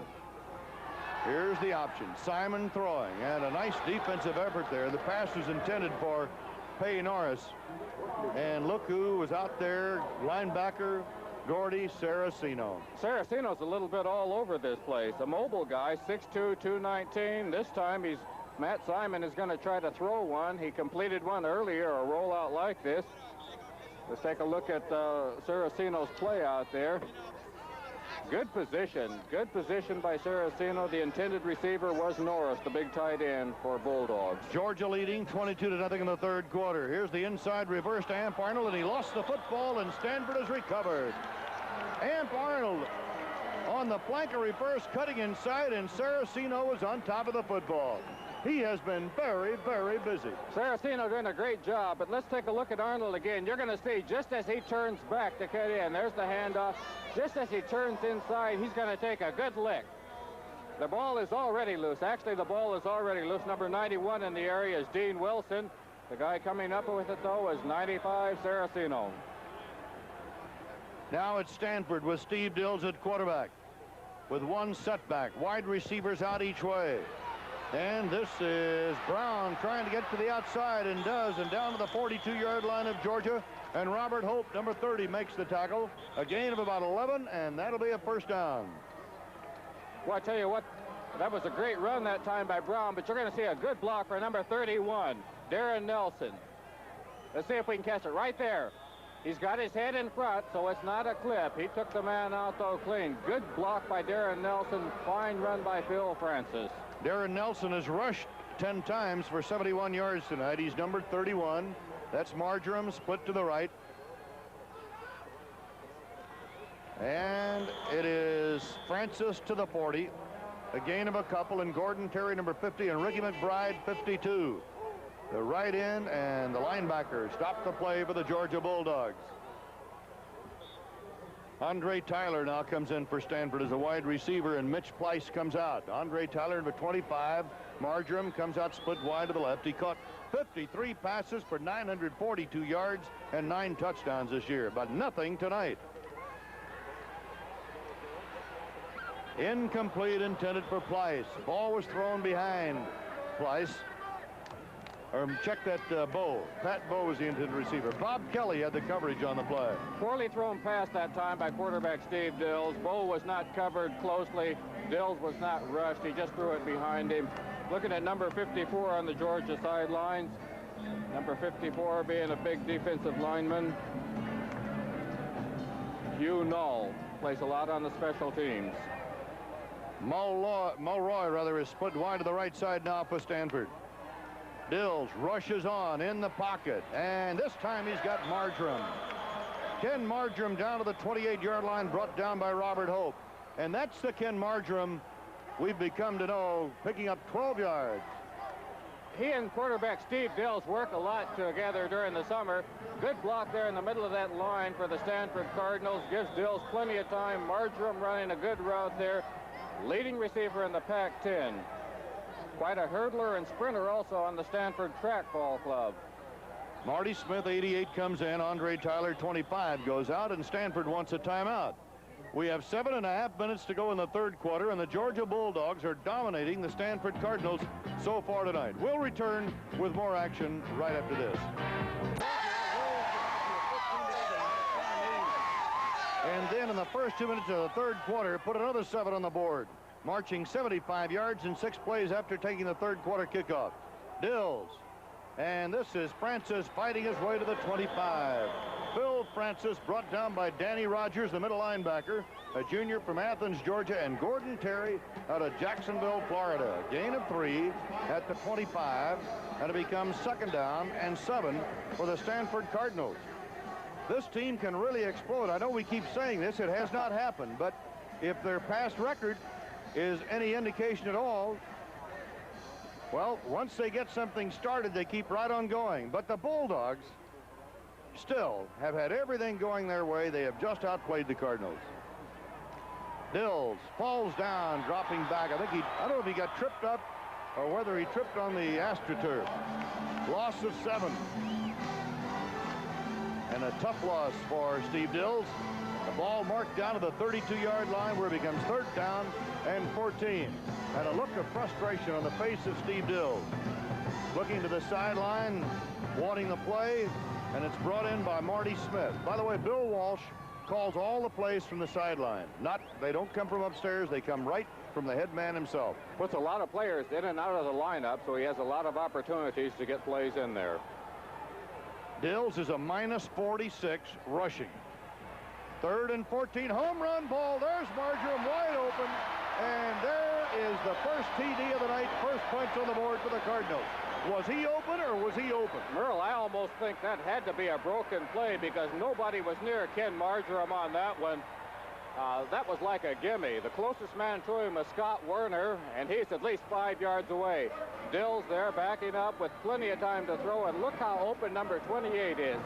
Here's the option. Simon throwing, and a nice defensive effort there. The pass was intended for Pay Norris, and look who was out there, linebacker Gordy Saraceno. Saraceno's a little bit all over this place. A mobile guy, 6'2", 219. This time Matt Simon is going to try to throw one. He completed one earlier, a rollout like this. Let's take a look at Saraceno's play out there. Good position by Saraceno. The intended receiver was Norris, the big tight end for Bulldogs. Georgia leading 22-0 in the third quarter. Here's the inside reverse to Amp Arnold, and he lost the football, and Stanford has recovered. Amp Arnold on the flanker reverse, cutting inside, and Saraceno was on top of the football. He has been very, very busy. Saraceno doing a great job, but let's take a look at Arnold again. You're going to see just as he turns back to cut in, there's the handoff. Just as he turns inside, he's going to take a good lick. The ball is already loose. Actually, the ball is already loose. Number 91 in the area is Dean Wilson. The guy coming up with it, though, is 95, Saraceno. Now it's Stanford with Steve Dills at quarterback with one setback. Wide receivers out each way. And this is Brown trying to get to the outside, and does, and down to the 42-yard line of Georgia. And Robert Hope, number 30, makes the tackle. A gain of about 11, and that'll be a first down. Well, I tell you what, that was a great run that time by Brown, but you're going to see a good block for number 31, Darren Nelson. Let's see if we can catch it right there. He's got his head in front, so it's not a clip. He took the man out, though, clean. Good block by Darren Nelson. Fine run by Phil Francis. Darren Nelson has rushed 10 times for 71 yards tonight. He's numbered 31. That's Marjoram split to the right. And it is Francis to the 40. A gain of a couple, and Gordon Terry, number 50, and Ricky McBride, 52. The right end and the linebacker stop the play for the Georgia Bulldogs. Andre Tyler now comes in for Stanford as a wide receiver, and Mitch Pleiss comes out. Andre Tyler, number 25. Marjoram comes out split wide to the left. He caught 53 passes for 942 yards and 9 touchdowns this year, but nothing tonight. Incomplete, intended for Pleiss. Ball was thrown behind Pleiss. Check that Bowe. Pat Bowe was the intended receiver. Bob Kelly had the coverage on the play. Poorly thrown pass that time by quarterback Steve Dills. Bowe was not covered closely. Dills was not rushed. He just threw it behind him. Looking at number 54 on the Georgia sidelines. Number 54 being a big defensive lineman. Hugh Null plays a lot on the special teams. Mulroy is split wide to the right side now for Stanford. Dills rushes on in the pocket, and this time he's got Marjoram. Ken Marjoram down to the 28-yard line, brought down by Robert Hope. And that's the Ken Marjoram we've become to know, picking up 12 yards. He and quarterback Steve Dills work a lot together during the summer. Good block there in the middle of that line for the Stanford Cardinals. Gives Dills plenty of time. Marjoram running a good route there. Leading receiver in the Pac-10. Quite a hurdler and sprinter also on the Stanford Track Ball Club. Marty Smith, 88, comes in. Andre Tyler, 25, goes out, and Stanford wants a timeout. We have 7.5 minutes to go in the third quarter, and the Georgia Bulldogs are dominating the Stanford Cardinals so far tonight. We'll return with more action right after this. And then in the first 2 minutes of the third quarter, put another 7 on the board. Marching 75 yards in 6 plays after taking the third quarter kickoff. Dills. And this is Francis fighting his way to the 25. Phil Francis brought down by Danny Rogers, the middle linebacker, a junior from Athens, Georgia, and Gordon Terry out of Jacksonville, Florida. Gain of 3 at the 25, and it becomes 2nd down and 7 for the Stanford Cardinals. This team can really explode. I know we keep saying this. It has not happened, but if their past record is any indication at all, Well, once they get something started, they keep right on going. But the Bulldogs still have had everything going their way. They have just outplayed the Cardinals. Dills falls down, dropping back. I don't know if he got tripped up or whether he tripped on the AstroTurf. Loss of 7. And a tough loss for Steve Dills. The ball marked down to the 32-yard line where it becomes 3rd down and 14. And a look of frustration on the face of Steve Dills. Looking to the sideline, wanting the play, and it's brought in by Marty Smith. By the way, Bill Walsh calls all the plays from the sideline. They don't come from upstairs, they come right from the head man himself. Puts a lot of players in and out of the lineup, so he has a lot of opportunities to get plays in there. Dills is a -46 rushing. 3rd and 14, home run ball. There's Marjoram wide open, and there is the first TD of the night. First points on the board for the Cardinals. Was he open or was he open? Merle, I almost think that had to be a broken play because nobody was near Ken Marjoram on that one. That was like a gimme. The closest man to him was Scott Werner, and he's at least 5 yards away. Dills there backing up with plenty of time to throw, and look how open number 28 is.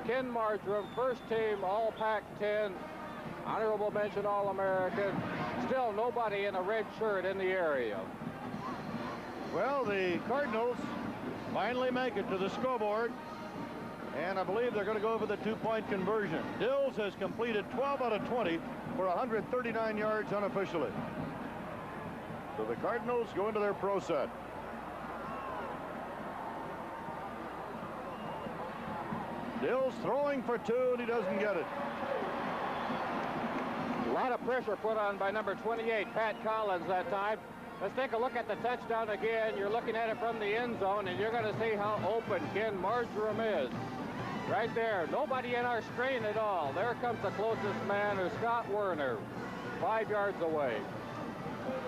Ken Marjoram, first team All Pac-10, honorable mention All-American. Still nobody in a red shirt in the area. Well, the Cardinals finally make it to the scoreboard, and I believe they're going to go for the 2-point conversion. Dills has completed 12 out of 20 for 139 yards unofficially. So the Cardinals go into their pro set. Dills throwing for 2, and he doesn't get it. A lot of pressure put on by number 28, Pat Collins, that time. Let's take a look at the touchdown again. You're looking at it from the end zone, and you're going to see how open Ken Marjoram is. Right there. Nobody in our screen at all. There comes the closest man, who's Scott Werner, 5 yards away.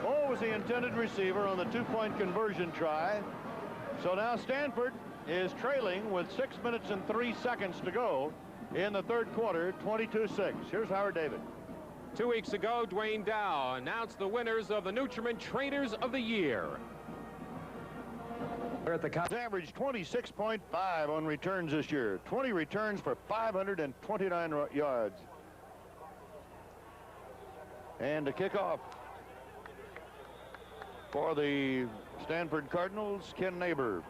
Oh, was the intended receiver on the 2-point conversion try. So now Stanford is trailing with 6 minutes and 3 seconds to go in the 3rd quarter, 22-6. Here's Howard David. 2 weeks ago, Dwayne Dow announced the winners of the Nutriment Traders of the Year. At the averaged 26.5 on returns this year. 20 returns for 529 yards. And to kick off for the Stanford Cardinals, Ken Neighbor.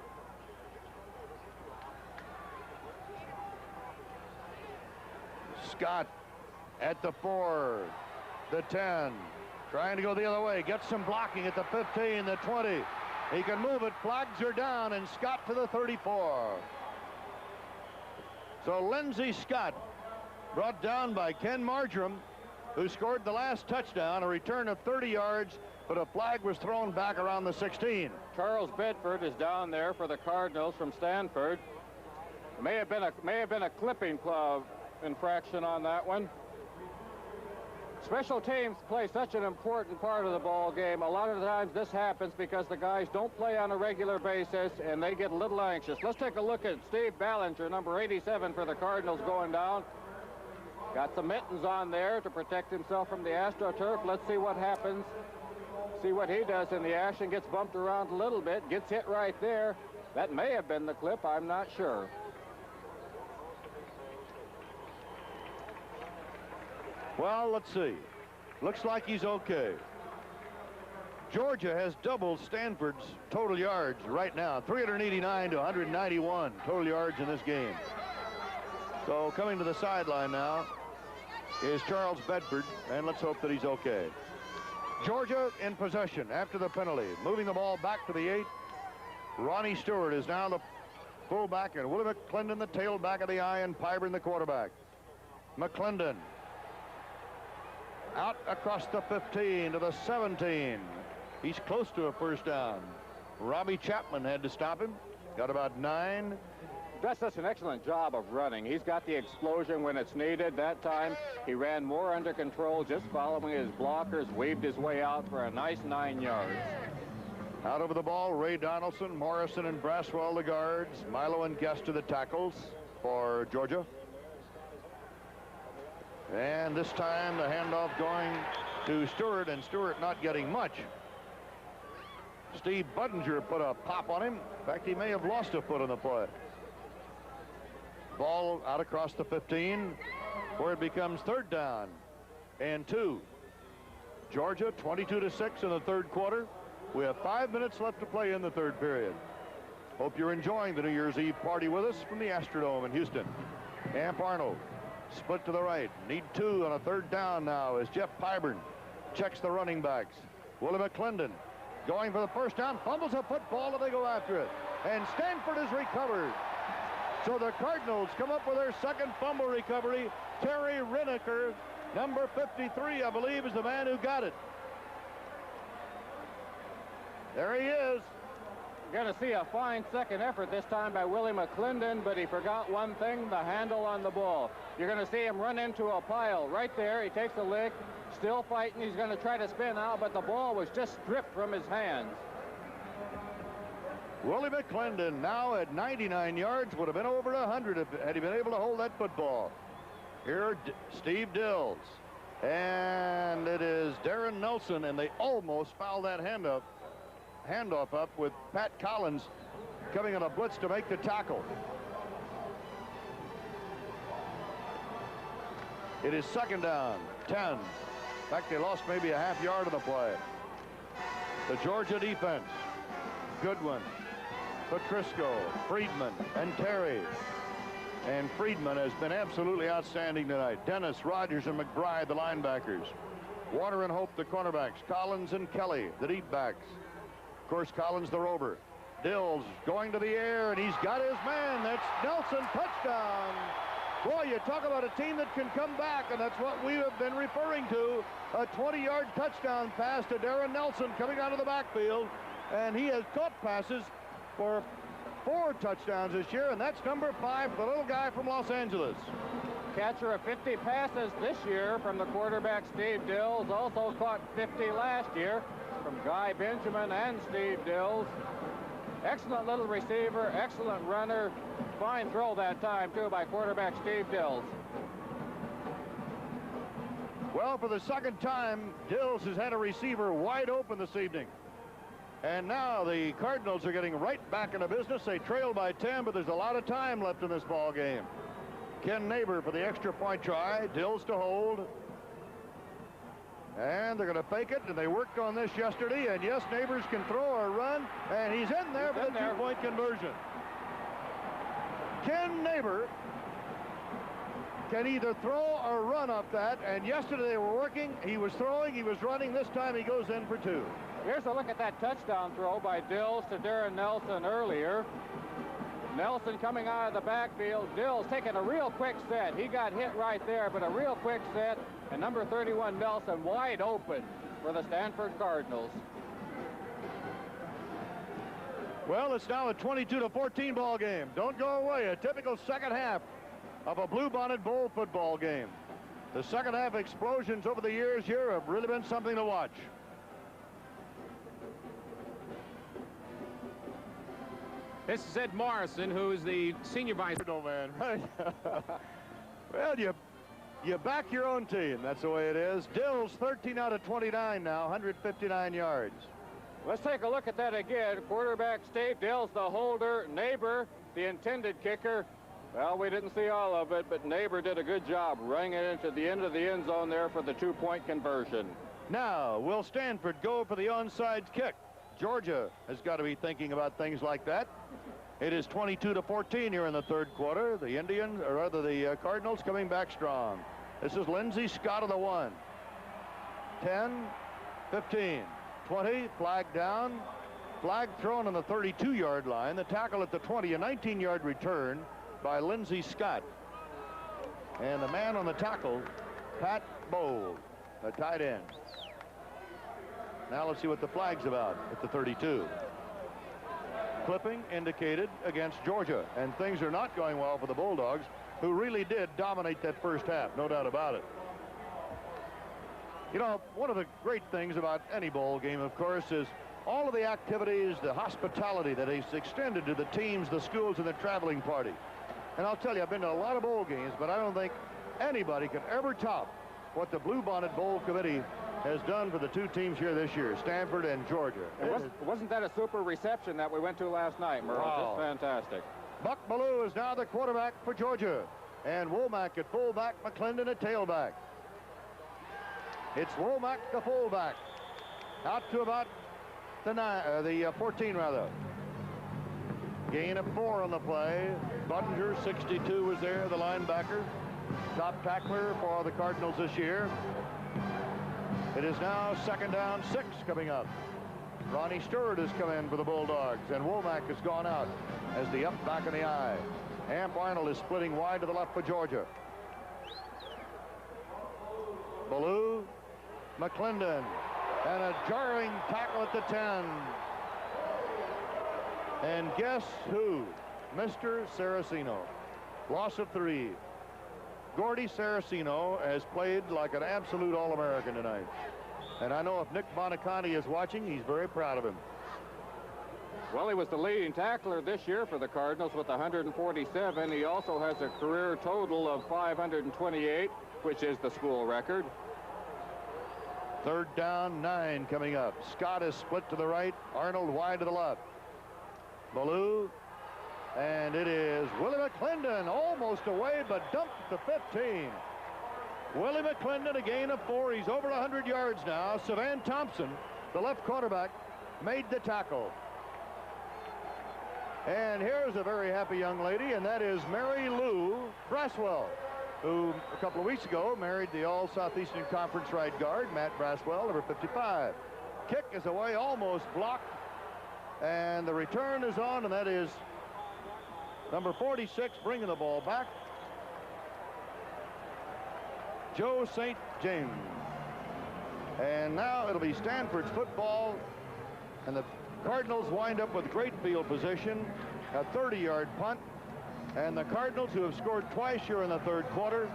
Scott at the 4, the 10, trying to go the other way, gets some blocking at the 15, the 20. He can move it, flags are down, and Scott to the 34. So Lindsey Scott brought down by Ken Marjoram, who scored the last touchdown, a return of 30 yards, but a flag was thrown back around the 16. Charles Bedford is down there for the Cardinals from Stanford. May have been a clipping infraction on that one. Special teams play such an important part of the ball game. A lot of times this happens because the guys don't play on a regular basis and they get a little anxious. Let's take a look at Steve Ballinger, number 87 for the Cardinals, going down. Got some mittens on there to protect himself from the AstroTurf. Let's see what happens. See what he does in the action. Gets bumped around a little bit. Gets hit right there. That may have been the clip. I'm not sure. Well, let's see. Looks like he's okay. Georgia has doubled Stanford's total yards right now. 389 to 191 total yards in this game. So coming to the sideline now is Charles Bedford, and let's hope that he's okay. Georgia in possession after the penalty. Moving the ball back to the 8. Ronnie Stewart is now the fullback, and Willie McClendon the tailback of the eye, and Pyburn the quarterback. McClendon out across the 15 to the 17. He's close to a first down. Robbie Chapman had to stop him. Got about 9. Does such an excellent job of running. He's got the explosion when it's needed. That time he ran more under control, just following his blockers, weaved his way out for a nice 9 yards. Out over the ball, Ray Donaldson, Morrison, and Braswell the guards. Milo and Guest to the tackles for Georgia. And this time the handoff going to Stewart, and Stewart not getting much. Steve Budinger put a pop on him. In fact, he may have lost a foot on the play. Ball out across the 15, where it becomes 3rd down and 2. Georgia 22-6 in the 3rd quarter. We have 5 minutes left to play in the 3rd period. Hope you're enjoying the New Year's Eve party with us from the Astrodome in Houston. Amp Arnold split to the right. Need 2 on a 3rd down now as Jeff Pyburn checks the running backs. Willie McClendon going for the 1st down, fumbles a football, and they go after it. And Stanford is recovered. So the Cardinals come up with their 2nd fumble recovery. Terry Rineker, number 53, I believe, is the man who got it. There he is. You're going to see a fine 2nd effort this time by Willie McClendon, but he forgot one thing, the handle on the ball. You're going to see him run into a pile right there. He takes a lick, still fighting. He's going to try to spin out, but the ball was just stripped from his hands. Willie McClendon now at 99 yards, would have been over 100 had he been able to hold that football. Here, Steve Dills. And it is Darren Nelson, and they almost fouled that handoff up with Pat Collins coming on a blitz to make the tackle. It is 2nd down, 10. In fact, they lost maybe a half yard of the play. The Georgia defense, Goodwin, Petrisco, Friedman, and Terry. And Friedman has been absolutely outstanding tonight. Dennis, Rogers, and McBride, the linebackers. Warner and Hope, the cornerbacks. Collins and Kelly, the deep backs. Of course, Collins, the rover. Dills going to the air, and he's got his man. That's Nelson, touchdown. Boy, you talk about a team that can come back, and that's what we have been referring to. A 20-yard touchdown pass to Darren Nelson coming out of the backfield, and he has caught passes for 4 touchdowns this year, and that's number 5 for the little guy from Los Angeles. Catcher of 50 passes this year from the quarterback Steve Dills. Also caught 50 last year from Guy Benjamin and Steve Dills. Excellent little receiver, excellent runner. Fine throw that time, too, by quarterback Steve Dills. Well, for the 2nd time, Dills has had a receiver wide open this evening. And now the Cardinals are getting right back into business. They trail by 10, but there's a lot of time left in this ball game. Ken Neighbor for the extra point try. Dills to hold. And they're going to fake it, and they worked on this yesterday. And yes, Neighbors can throw or run, and he's in there for the 2-point conversion. Ken Neighbor can either throw or run off that, and yesterday they were working. He was throwing, he was running. This time he goes in for 2. Here's a look at that touchdown throw by Dills to Darren Nelson earlier. Nelson coming out of the backfield. Dills taking a real quick set. He got hit right there, but a real quick set. And number 31, Nelson, wide open for the Stanford Cardinals. Well, it's now a 22-14 ball game. Don't go away. A typical 2nd half of a Bluebonnet Bowl football game. The 2nd half explosions over the years here have really been something to watch. This is Ed Morrison, who is the senior vice. No, man, right? Well, you back your own team. That's the way it is. Dills 13 out of 29 now, 159 yards. Let's take a look at that again. Quarterback Steve Dills, the holder. Neighbor, the intended kicker. Well, we didn't see all of it, but Neighbor did a good job running it into the end of the end zone there for the 2-point conversion. Now, will Stanford go for the onside kick? Georgia has got to be thinking about things like that. It is 22-14 here in the 3rd quarter. The Indians, or rather the Cardinals, coming back strong. This is Lindsey Scott on the 1. 10, 15, 20, flag down. Flag thrown on the 32-yard line. The tackle at the 20, a 19-yard return by Lindsey Scott. And the man on the tackle, Pat Bold, the tight end. Now let's see what the flag's about at the 32. Clipping indicated against Georgia, and things are not going well for the Bulldogs, who really did dominate that 1st half, no doubt about it. You know, one of the great things about any bowl game, of course, is all of the activities, the hospitality that is extended to the teams, the schools, and the traveling party. And I'll tell you, I've been to a lot of bowl games, but I don't think anybody can ever top what the Bluebonnet Bowl Committee has done for the two teams here this year, Stanford and Georgia. Wasn't that a super reception that we went to last night, Merle? Wow. Just fantastic. Buck Bellew is now the quarterback for Georgia, and Womack at fullback, McClendon at tailback. It's Womack, the fullback, out to about the 14 rather. Gain of 4 on the play. Budinger, 62, was there, the linebacker. Top tackler for the Cardinals this year. It is now 2nd down, 6 coming up. Ronnie Stewart has come in for the Bulldogs, and Womack has gone out as the up back in the eye. Amp Arnold is splitting wide to the left for Georgia. Bellew, McClendon, and a jarring tackle at the 10. And guess who? Mr. Saraceno. Loss of 3. Gordy Saraceno has played like an absolute All-American tonight. And I know if Nick Bonaconti is watching, he's very proud of him. Well, he was the leading tackler this year for the Cardinals with 147. He also has a career total of 528, which is the school record. 3rd down, 9 coming up. Scott is split to the right. Arnold wide to the left. Bellew, and it is Willie McClendon, almost away, but dumped at the 15. Willie McClendon, a gain of 4. He's over 100 yards now. Savan Thompson, the left quarterback, made the tackle. And here's a very happy young lady, and that is Mary Lou Braswell, who a couple of weeks ago married the All-Southeastern Conference right guard, Matt Braswell, number 55. Kick is away, almost blocked. And the return is on, and that is number 46 bringing the ball back, Joe St. James. And now it'll be Stanford's football, and the Cardinals wind up with great field position, a 30-yard punt, and the Cardinals, who have scored twice here in the 3rd quarter,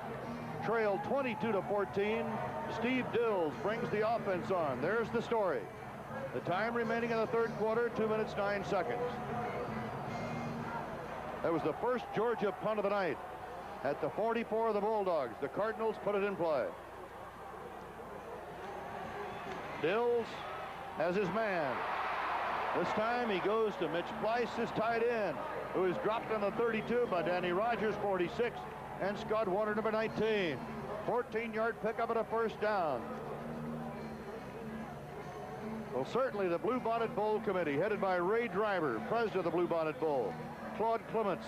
trail 22-14. Steve Dills brings the offense on. There's the story. The time remaining in the 3rd quarter, 2 minutes, 9 seconds. That was the first Georgia punt of the night at the 44 of the Bulldogs. The Cardinals put it in play. Dills has his man. This time he goes to Mitch Pleiss, his tight end, who is dropped on the 32 by Danny Rogers, 46, and Scott Warner, number 19. 14-yard pickup and a 1st down. Well, certainly the Bluebonnet Bowl Committee, headed by Ray Driver, president of the Bluebonnet Bowl, Claude Clements,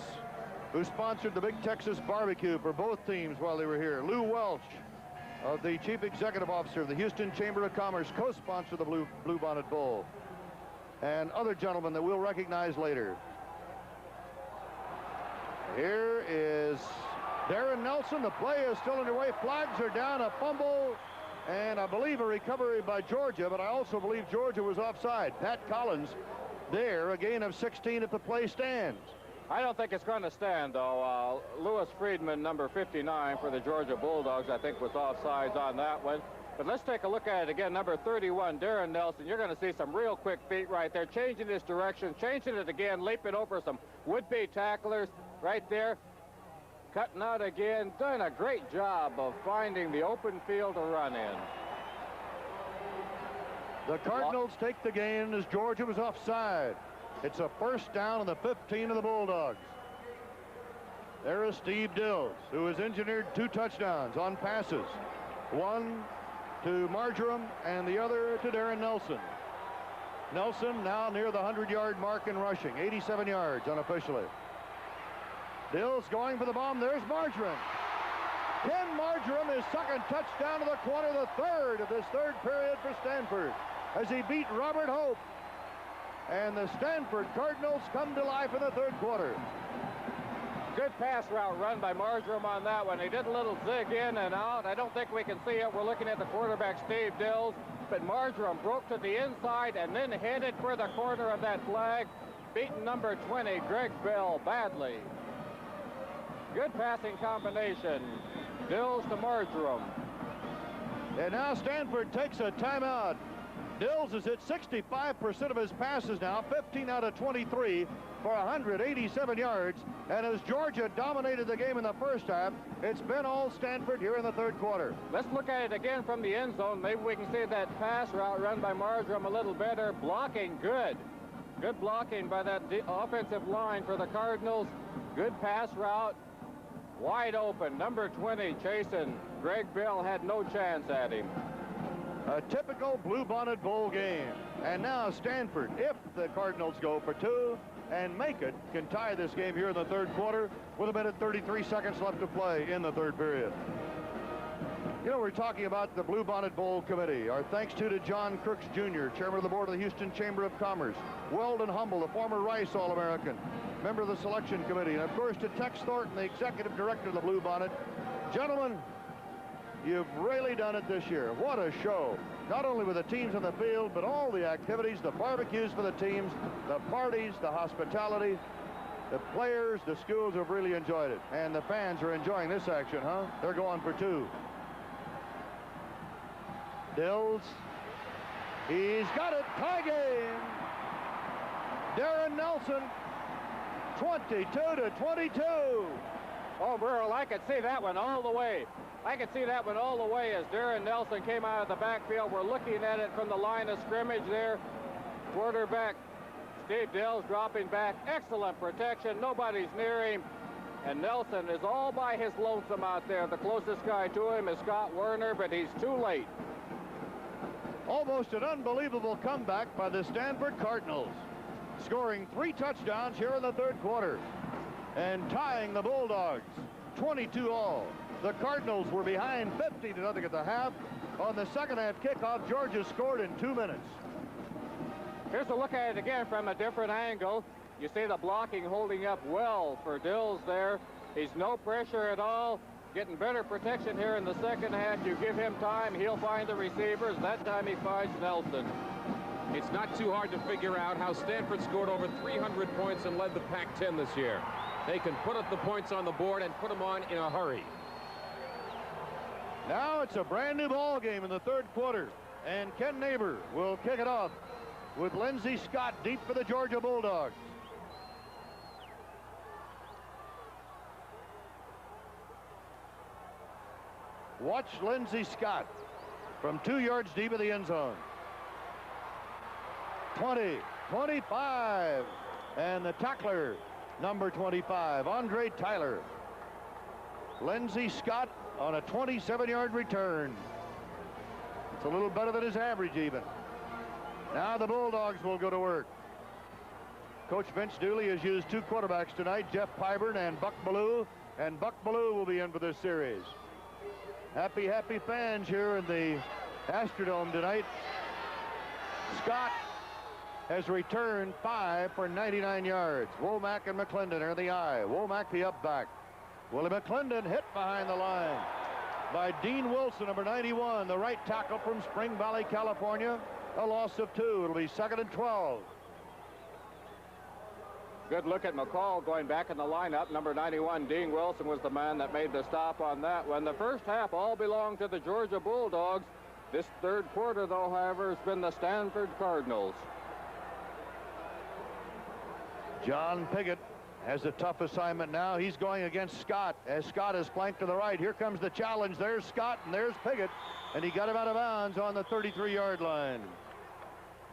who sponsored the Big Texas Barbecue for both teams while they were here, Lou Welch, the chief executive officer of the Houston Chamber of Commerce, co-sponsor the Bluebonnet Bowl, and other gentlemen that we'll recognize later. Here is Darren Nelson. The play is still underway. Flags are down, a fumble, and I believe a recovery by Georgia, but I also believe Georgia was offside. Pat Collins there, a gain of 16 if the play stands. I don't think it's going to stand, though. Lewis Friedman, number 59 for the Georgia Bulldogs, I think was offsides on that one. But let's take a look at it again. Number 31, Darren Nelson. You're going to see some real quick feet right there, changing his direction, changing it again, leaping over some would-be tacklers right there. Cutting out again, doing a great job of finding the open field to run in. The Cardinals take the gain as Georgia was offside. It's a 1st down on the 15 of the Bulldogs. There is Steve Dills, who has engineered 2 touchdowns on passes. One to Marjoram and the other to Darren Nelson. Nelson now near the 100-yard mark in rushing, 87 yards unofficially. Dills going for the bomb. There's Marjoram. Ken Marjoram, his 2nd touchdown of the quarter, the 3rd of this 3rd period for Stanford, as he beat Robert Hope. And the Stanford Cardinals come to life in the 3rd quarter. Good pass route run by Marjoram on that one. He did a little zig in and out. I don't think we can see it. We're looking at the quarterback, Steve Dills. But Marjoram broke to the inside and then headed for the corner of that flag, beating number 20, Greg Bell, badly. Good passing combination. Dills to Marjoram. And now Stanford takes a timeout. Dills has hit 65% of his passes now, 15 out of 23 for 187 yards. And as Georgia dominated the game in the first half, it's been all Stanford here in the third quarter. Let's look at it again from the end zone. Maybe we can see that pass route run by Marjoram a little better. Blocking good. Good blocking by that offensive line for the Cardinals. Good pass route. Wide open. Number 20 chasing. Greg Bill had no chance at him. A typical Bluebonnet Bowl game. And now Stanford, if the Cardinals go for two and make it, can tie this game here in the third quarter with a minute 33 seconds left to play in the third period. You know, we're talking about the Bluebonnet Bowl Committee. Our thanks to John Crooks Jr., chairman of the board of the Houston Chamber of Commerce. Weldon Humble, the former Rice All-American, member of the selection committee. And of course to Tex Thornton, the executive director of the Bluebonnet. Gentlemen, you've really done it this year. What a show. Not only with the teams on the field, but all the activities, the barbecues for the teams, the parties, the hospitality. The players, the schools have really enjoyed it. And the fans are enjoying this action, huh? They're going for two. Dills. He's got it. Tie game. Darren Nelson. 22-22. Oh, Burl, I could see that one all the way. I could see that one all the way as Darren Nelson came out of the backfield. We're looking at it from the line of scrimmage there. Quarterback Steve Dills dropping back. Excellent protection. Nobody's near him. And Nelson is all by his lonesome out there. The closest guy to him is Scott Werner, but he's too late. Almost an unbelievable comeback by the Stanford Cardinals, scoring 3 touchdowns here in the third quarter and tying the Bulldogs 22 all. The Cardinals were behind 50-0 at the half. On the second half kickoff, Georgia scored in 2 minutes. Here's a look at it again from a different angle. You see the blocking holding up well for Dills there. He's no pressure at all. Getting better protection here in the second half. You give him time, he'll find the receivers. That time he finds Nelson. It's not too hard to figure out how Stanford scored over 300 points and led the Pac-10 this year. They can put up the points on the board and put them on in a hurry. Now it's a brand new ball game in the third quarter, and Ken Neighbor will kick it off with Lindsey Scott deep for the Georgia Bulldogs. Watch Lindsey Scott from 2 yards deep in the end zone. 20, 25, and the tackler, number 25, Andre Tyler. Lindsey Scott on a 27-yard return. It's a little better than his average even. Now the Bulldogs will go to work. Coach Vince Dooley has used 2 quarterbacks tonight, Jeff Pyburn and Buck Ballou, and Buck Ballou will be in for this series. Happy, happy fans here in the Astrodome tonight. Scott has returned 5 for 99 yards. Womack and McClendon are in the eye. Womack the up back. Willie McClendon hit behind the line by Dean Wilson, number 91, the right tackle from Spring Valley, California. A loss of 2. It'll be 2nd and 12. Good look at McCall going back in the lineup. Number 91, Dean Wilson, was the man that made the stop on that one. The first half all belonged to the Georgia Bulldogs. This third quarter, though, however, has been the Stanford Cardinals. John Piggott has a tough assignment now. He's going against Scott as Scott is flanked to the right. Here comes the challenge. There's Scott and there's Piggott, and he got him out of bounds on the 33-yard line.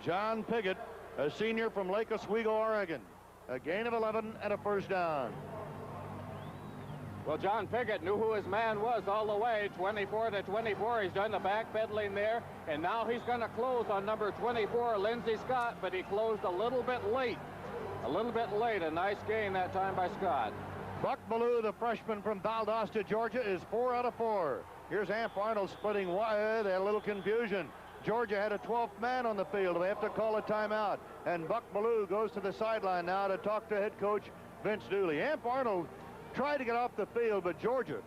John Piggott, a senior from Lake Oswego, Oregon. A gain of 11 and a first down. Well, John Piggott knew who his man was all the way, 24-24. He's done the backpedaling there, and now he's going to close on number 24, Lindsey Scott, but he closed a little bit late. A little bit late. A nice gain that time by Scott. Buck Ballou, the freshman from Valdosta, Georgia, is 4 out of 4. Here's Amp Arnold splitting wide. They had a little confusion. Georgia had a 12th man on the field. They have to call a timeout. And Buck Ballou goes to the sideline now to talk to head coach Vince Dooley. Amp Arnold tried to get off the field, but Georgia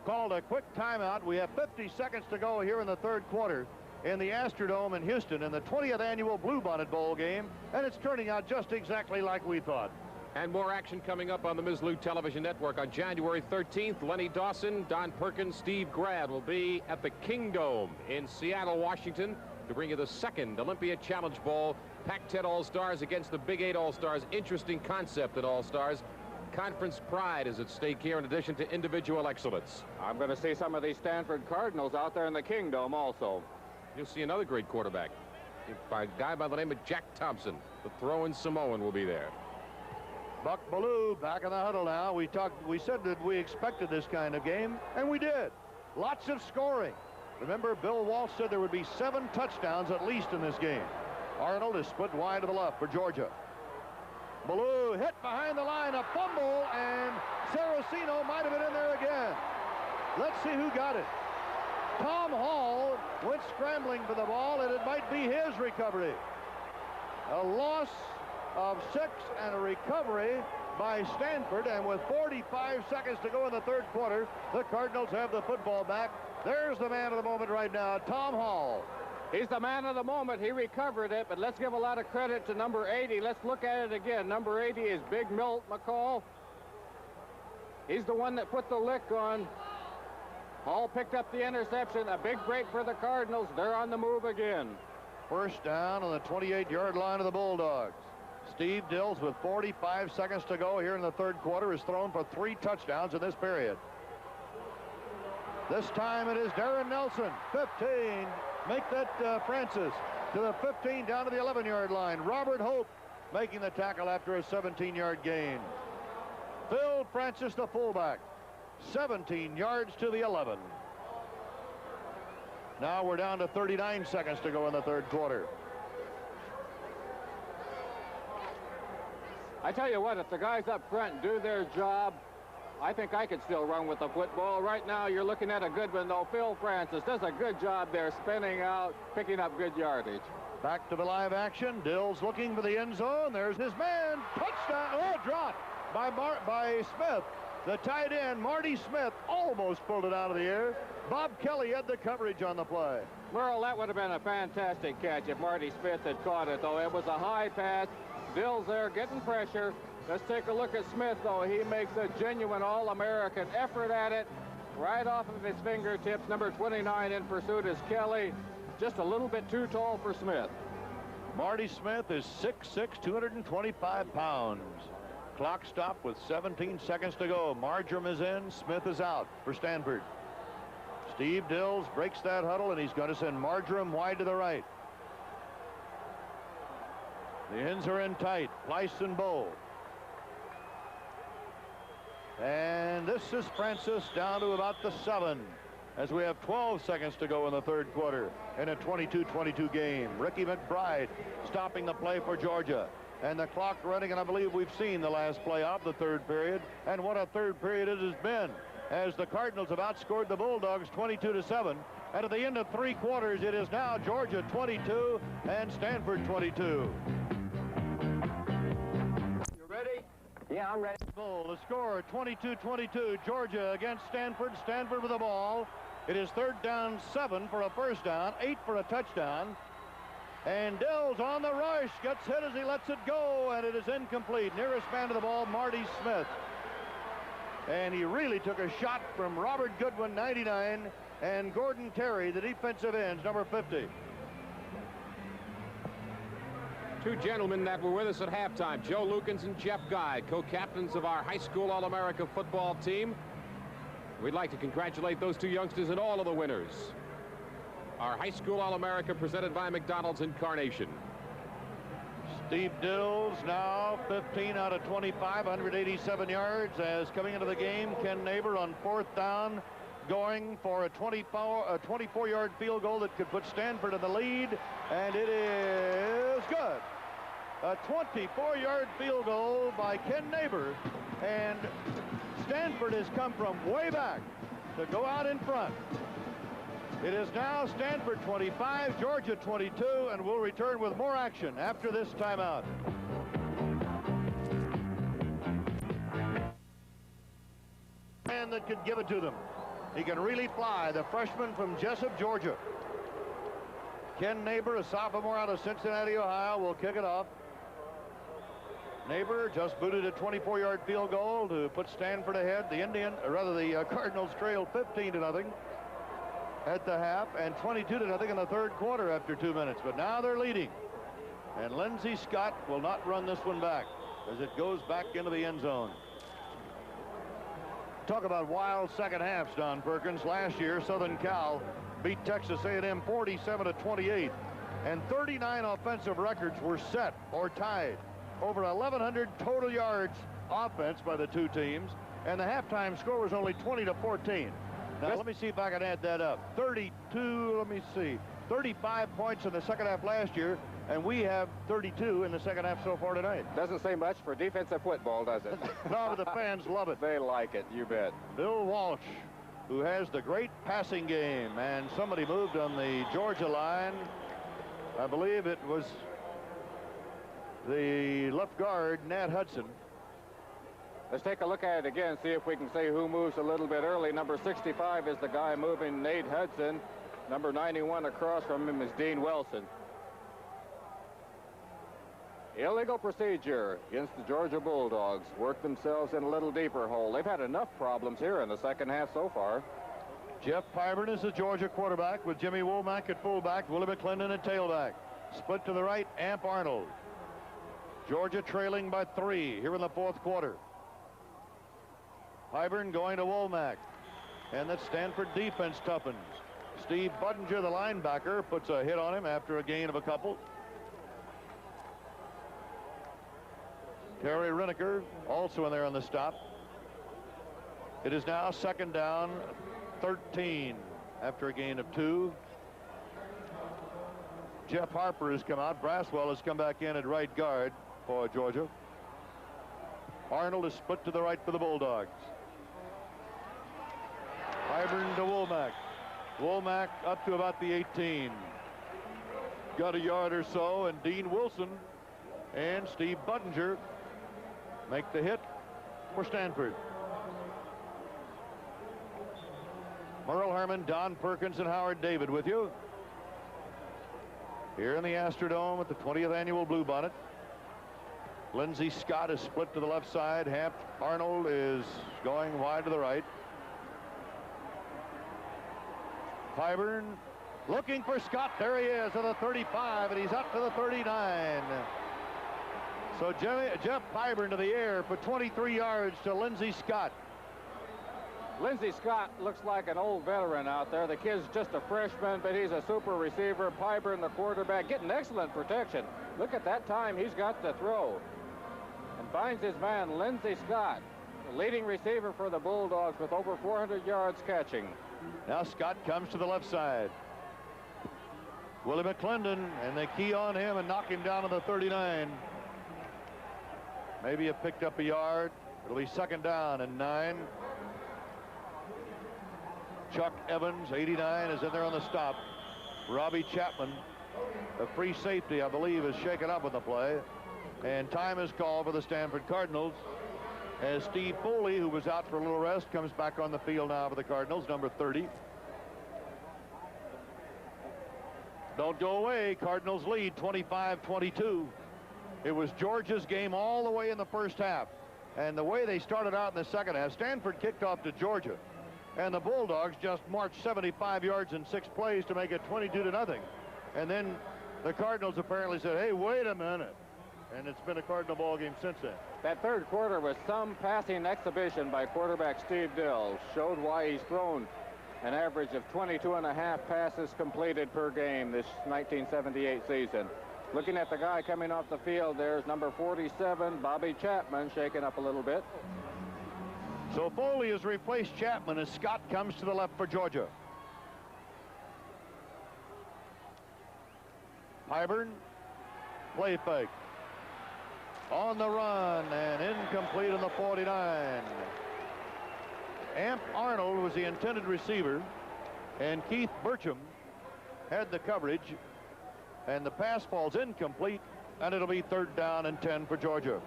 called a quick timeout. We have 50 seconds to go here in the third quarter in the Astrodome in Houston in the 20th annual Bluebonnet Bowl game, and it's turning out just exactly like we thought. And more action coming up on the Ms. Lou Television Network on January 13th. Lenny Dawson, Don Perkins, Steve Grad will be at the Kingdome in Seattle, Washington to bring you the second Olympia Challenge Bowl. Pac-10 All-Stars against the Big 8 All-Stars. Interesting concept at All-Stars. Conference pride is at stake here in addition to individual excellence. I'm going to see some of these Stanford Cardinals out there in the Kingdom also. You'll see another great quarterback. A guy by the name of Jack Thompson. The throwing Samoan will be there. Buck Bellew back in the huddle now. We said that we expected this kind of game, and we did. Lots of scoring. Remember, Bill Walsh said there would be 7 touchdowns at least in this game. Arnold is split wide to the left for Georgia. Bellew hit behind the line, a fumble, and Saraceno might have been in there again. Let's see who got it. Tom Hall went scrambling for the ball, and it might be his recovery. A loss of 6 and a recovery by Stanford, and with 45 seconds to go in the third quarter, the Cardinals have the football back. There's the man of the moment right now, Tom Hall. He's the man of the moment. He recovered it, but let's give a lot of credit to number 80. Let's look at it again. Number 80 is Big Milt McCall. He's the one that put the lick on. Hall picked up the interception. A big break for the Cardinals. They're on the move again. First down on the 28-yard line of the Bulldogs. Steve Dills, with 45 seconds to go here in the third quarter, is thrown for 3 touchdowns in this period. This time it is Darren Nelson, 15. Make that Francis to the 15, down to the 11-yard line. Robert Hope making the tackle after a 17-yard gain. Phil Francis, the fullback, 17 yards to the 11. Now we're down to 39 seconds to go in the third quarter. I tell you what, if the guys up front do their job, I think I could still run with the football. Right now, you're looking at a good one, though. Phil Francis does a good job there, spinning out, picking up good yardage. Back to the live action. Dills looking for the end zone. There's his man. Touchdown. Oh, dropped by Smith. The tight end, Marty Smith, almost pulled it out of the air. Bob Kelly had the coverage on the play. Merle, that would have been a fantastic catch if Marty Smith had caught it, though. It was a high pass. Dills there getting pressure. Let's take a look at Smith, though. He makes a genuine All-American effort at it. Right off of his fingertips. Number 29 in pursuit is Kelly. Just a little bit too tall for Smith. Marty Smith is 6'6", 225 pounds. Clock stopped with 17 seconds to go. Marjoram is in. Smith is out for Stanford. Steve Dills breaks that huddle, and he's going to send Marjoram wide to the right. The ends are in tight. Pleiss and Bow. And this is Francis down to about the 7 as we have 12 seconds to go in the third quarter in a 22-22 game. Ricky McBride stopping the play for Georgia. And the clock running, and I believe we've seen the last play of the third period. And what a third period it has been, as the Cardinals have outscored the Bulldogs 22-7. And at the end of 3 quarters, it is now Georgia 22 and Stanford 22. You ready? Yeah, I'm ready. The score, 22-22, Georgia against Stanford. Stanford with the ball. It is third down 7 for a first down, 8 for a touchdown. And Dills on the rush, gets hit as he lets it go, and it is incomplete. Nearest man to the ball, Marty Smith. And he really took a shot from Robert Goodwin, 99, and Gordon Terry, the defensive ends, number 50. 2 gentlemen that were with us at halftime, Joe Lukens and Jeff Guy, co-captains of our high school All-America football team. We'd like to congratulate those 2 youngsters and all of the winners. Our high school All-America presented by McDonald's in Carnation. Steve Dills now 15 out of 25, 187 yards, as coming into the game, Ken Neighbor on 4th down, going for a 24-yard field goal that could put Stanford in the lead, and it is good. A 24-yard field goal by Ken Neighbor, and Stanford has come from way back to go out in front. It is now Stanford 25, Georgia 22, and we'll return with more action after this timeout. Man that could give it to them. He can really fly, the freshman from Jessup, Georgia. Ken Neighbor, a sophomore out of Cincinnati, Ohio, will kick it off. Neighbor just booted a 24-yard field goal to put Stanford ahead. The Cardinals trailed 15-0. at the half and 22-0 in the third quarter after 2 minutes. But now they're leading. And Lindsey Scott will not run this one back as it goes back into the end zone. Talk about wild second halves, Don Perkins. Last year, Southern Cal beat Texas A&M 47-28. And 39 offensive records were set or tied. Over 1,100 total yards offense by the two teams. And the halftime score was only 20-14. Now, let me see if I can add that up. 32, let me see. 35 points in the second half last year, and we have 32 in the second half so far tonight. Doesn't say much for defensive football, does it? No, but the fans love it. They like it, you bet. Bill Walsh, who has the great passing game, and somebody moved on the Georgia line. I believe it was the left guard, Nat Hudson. Let's take a look at it again, see if we can see who moves a little bit early. Number 65 is the guy moving, Nate Hudson. Number 91 across from him is Dean Wilson. Illegal procedure against the Georgia Bulldogs. Work themselves in a little deeper hole. They've had enough problems here in the second half so far. Jeff Pyburn is the Georgia quarterback with Jimmy Womack at fullback, Willie McClendon at tailback. Split to the right, Amp Arnold. Georgia trailing by 3 here in the fourth quarter. Pyburn going to Womack. And that Stanford defense toughens. Steve Budinger, the linebacker, puts a hit on him after a gain of a couple. Terry Riniker also in there on the stop. It is now second down, 13 after a gain of 2. Jeff Harper has come out. Braswell has come back in at right guard for Georgia. Arnold is split to the right for the Bulldogs. Pyburn to Womack. Womack up to about the 18. Got a yard or so, and Dean Wilson and Steve Budinger make the hit for Stanford. Merle Herman, Don Perkins, and Howard David with you here in the Astrodome at the 20th annual Bluebonnet. Lindsey Scott is split to the left side. Hamp Arnold is going wide to the right. Pyburn looking for Scott. There he is at the 35, and he's up to the 39. So Jeff Pyburn to the air for 23 yards to Lindsey Scott. Lindsey Scott looks like an old veteran out there. The kid's just a freshman, but he's a super receiver. Pyburn, the quarterback, getting excellent protection. Look at that time he's got to throw. And finds his man, Lindsey Scott, the leading receiver for the Bulldogs with over 400 yards catching. Now Scott comes to the left side. Willie McClendon, and they key on him and knock him down to the 39. Maybe have picked up a yard. It'll be second down and 9. Chuck Evans, 89, is in there on the stop. Robbie Chapman, a free safety, I believe, is shaken up in the play. And time is called for the Stanford Cardinals as Steve Foley, who was out for a little rest, comes back on the field now for the Cardinals, number 30. Don't go away. Cardinals lead 25-22. It was Georgia's game all the way in the first half. And the way they started out in the second half, Stanford kicked off to Georgia. And the Bulldogs just marched 75 yards in 6 plays to make it 22-0. And then the Cardinals apparently said, hey, wait a minute. And it's been a Cardinal ball game since then. That third quarter was some passing exhibition by quarterback Steve Dill. Showed why he's thrown an average of 22.5 passes completed per game this 1978 season. Looking at the guy coming off the field, there's number 47, Bobby Chapman, shaken up a little bit. So Foley has replaced Chapman as Scott comes to the left for Georgia. Pyburn, play fake. On the run and incomplete on the 49. Amp Arnold was the intended receiver, and Keith Burcham had the coverage, and the pass falls incomplete, and it'll be third down and 10 for Georgia.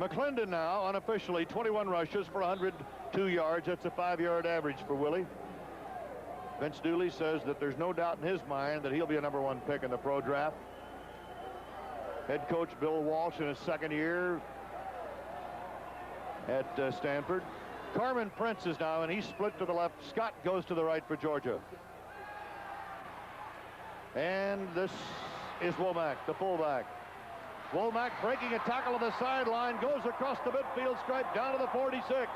McClendon now unofficially 21 rushes for 102 yards. That's a 5-yard average for Willie. Vince Dooley says that there's no doubt in his mind that he'll be a #1 pick in the pro draft. Head coach Bill Walsh in his second year at Stanford. Carmen Prince is now, and he's split to the left. Scott goes to the right for Georgia. And this is Womack, the fullback. Womack breaking a tackle on the sideline, goes across the midfield stripe down to the 46.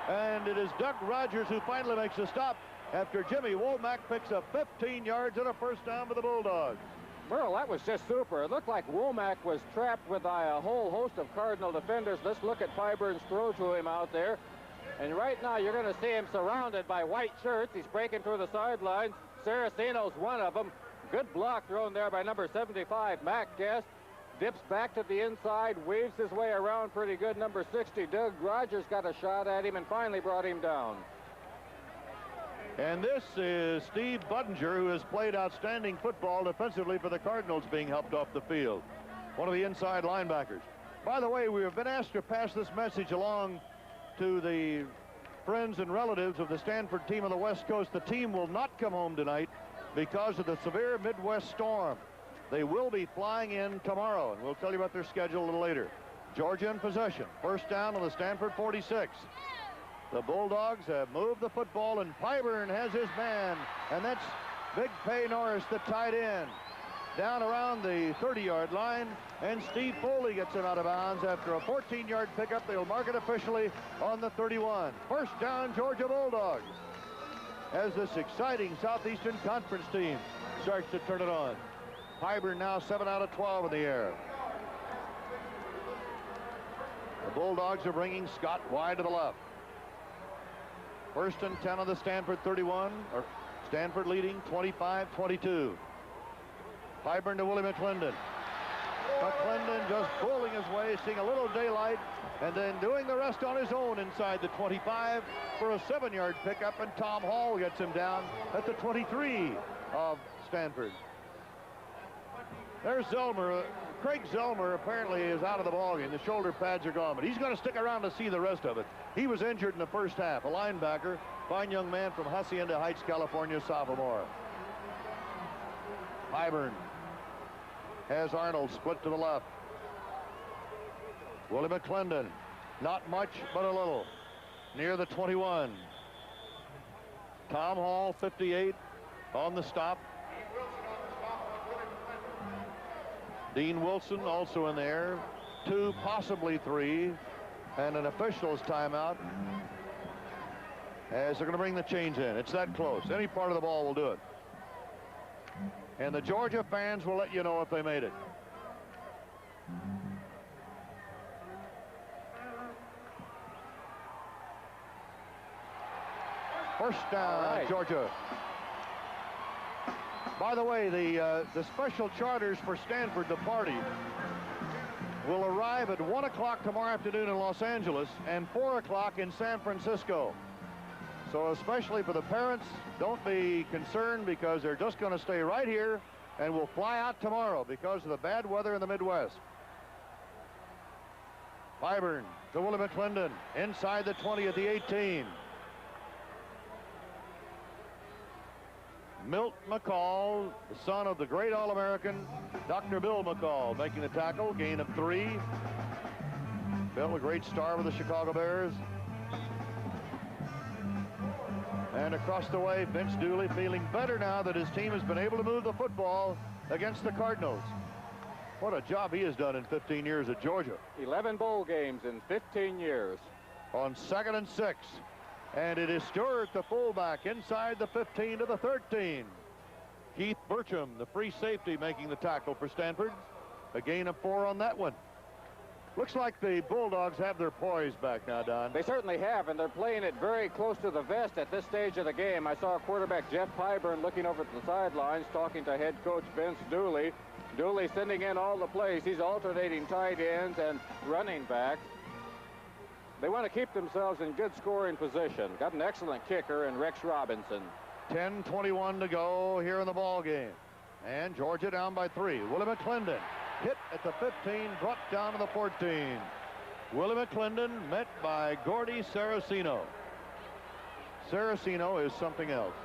And it is Doug Rogers who finally makes a stop after Jimmy Womack picks up 15 yards and a first down for the Bulldogs. Well, that was just super. It looked like Womack was trapped with a whole host of Cardinal defenders. Let's look at Pyburn's throw to him out there. And right now, you're going to see him surrounded by white shirts. He's breaking through the sidelines. Saraceno's one of them. Good block thrown there by number 75, Mac Guest. Dips back to the inside, weaves his way around pretty good. Number 60, Doug Rogers, got a shot at him and finally brought him down. And this is Steve Budinger, who has played outstanding football defensively for the Cardinals, being helped off the field. One of the inside linebackers. By the way, we have been asked to pass this message along to the friends and relatives of the Stanford team of the West Coast. The team will not come home tonight because of the severe Midwest storm. They will be flying in tomorrow, and we'll tell you about their schedule a little later. Georgia in possession. First down on the Stanford 46. The Bulldogs have moved the football, and Pyburn has his man, and that's Big Pay Norris, the tight end. Down around the 30-yard line, and Steve Foley gets it out of bounds after a 14-yard pickup. They'll mark it officially on the 31. First down, Georgia Bulldogs, as this exciting Southeastern Conference team starts to turn it on. Pyburn now 7 out of 12 in the air. The Bulldogs are bringing Scott wide to the left. First and 10 on the Stanford 31, or Stanford leading 25-22. Pyburn to Willie McClendon. McClendon just pulling his way, seeing a little daylight, and then doing the rest on his own inside the 25 for a 7-yard pickup, and Tom Hall gets him down at the 23 of Stanford. There's Zellmer. Craig Zellmer apparently is out of the ballgame. The shoulder pads are gone, but he's going to stick around to see the rest of it. He was injured in the first half. A linebacker, fine young man from Hacienda Heights, California, sophomore. Pyburn has Arnold split to the left. Willie McClendon, not much, but a little. Near the 21. Tom Hall, 58, on the stop. Dean Wilson also in there. 2, possibly 3, and an official's timeout as they're going to bring the chains in. It's that close. Any part of the ball will do it. And the Georgia fans will let you know if they made it. First down, Georgia. By the way, the special charters for Stanford, the party, will arrive at 1 o'clock tomorrow afternoon in Los Angeles and 4 o'clock in San Francisco. So especially for the parents, don't be concerned, because they're just going to stay right here and will fly out tomorrow because of the bad weather in the Midwest. Pyburn to Willie McClendon inside the 20 at the 18. Milt McCall, the son of the great All-American Dr. Bill McCall, making the tackle, gain of 3. Bill, a great star with the Chicago Bears. And across the way, Vince Dooley feeling better now that his team has been able to move the football against the Cardinals. What a job he has done in 15 years at Georgia. 11 bowl games in 15 years. On 2nd and 6. And it is Stewart, the fullback, inside the 15 to the 13. Keith Burcham, the free safety, making the tackle for Stanford. A gain of 4 on that one. Looks like the Bulldogs have their poise back now, Don. They certainly have, and they're playing it very close to the vest at this stage of the game. I saw quarterback Jeff Pyburn looking over at the sidelines, talking to head coach Vince Dooley. Dooley sending in all the plays. He's alternating tight ends and running backs. They want to keep themselves in good scoring position. Got an excellent kicker in Rex Robinson. 10:21 to go here in the ball game. And Georgia down by 3. Willie McClendon hit at the 15, brought down to the 14. Willie McClendon met by Gordy Saraceno. Saraceno is something else.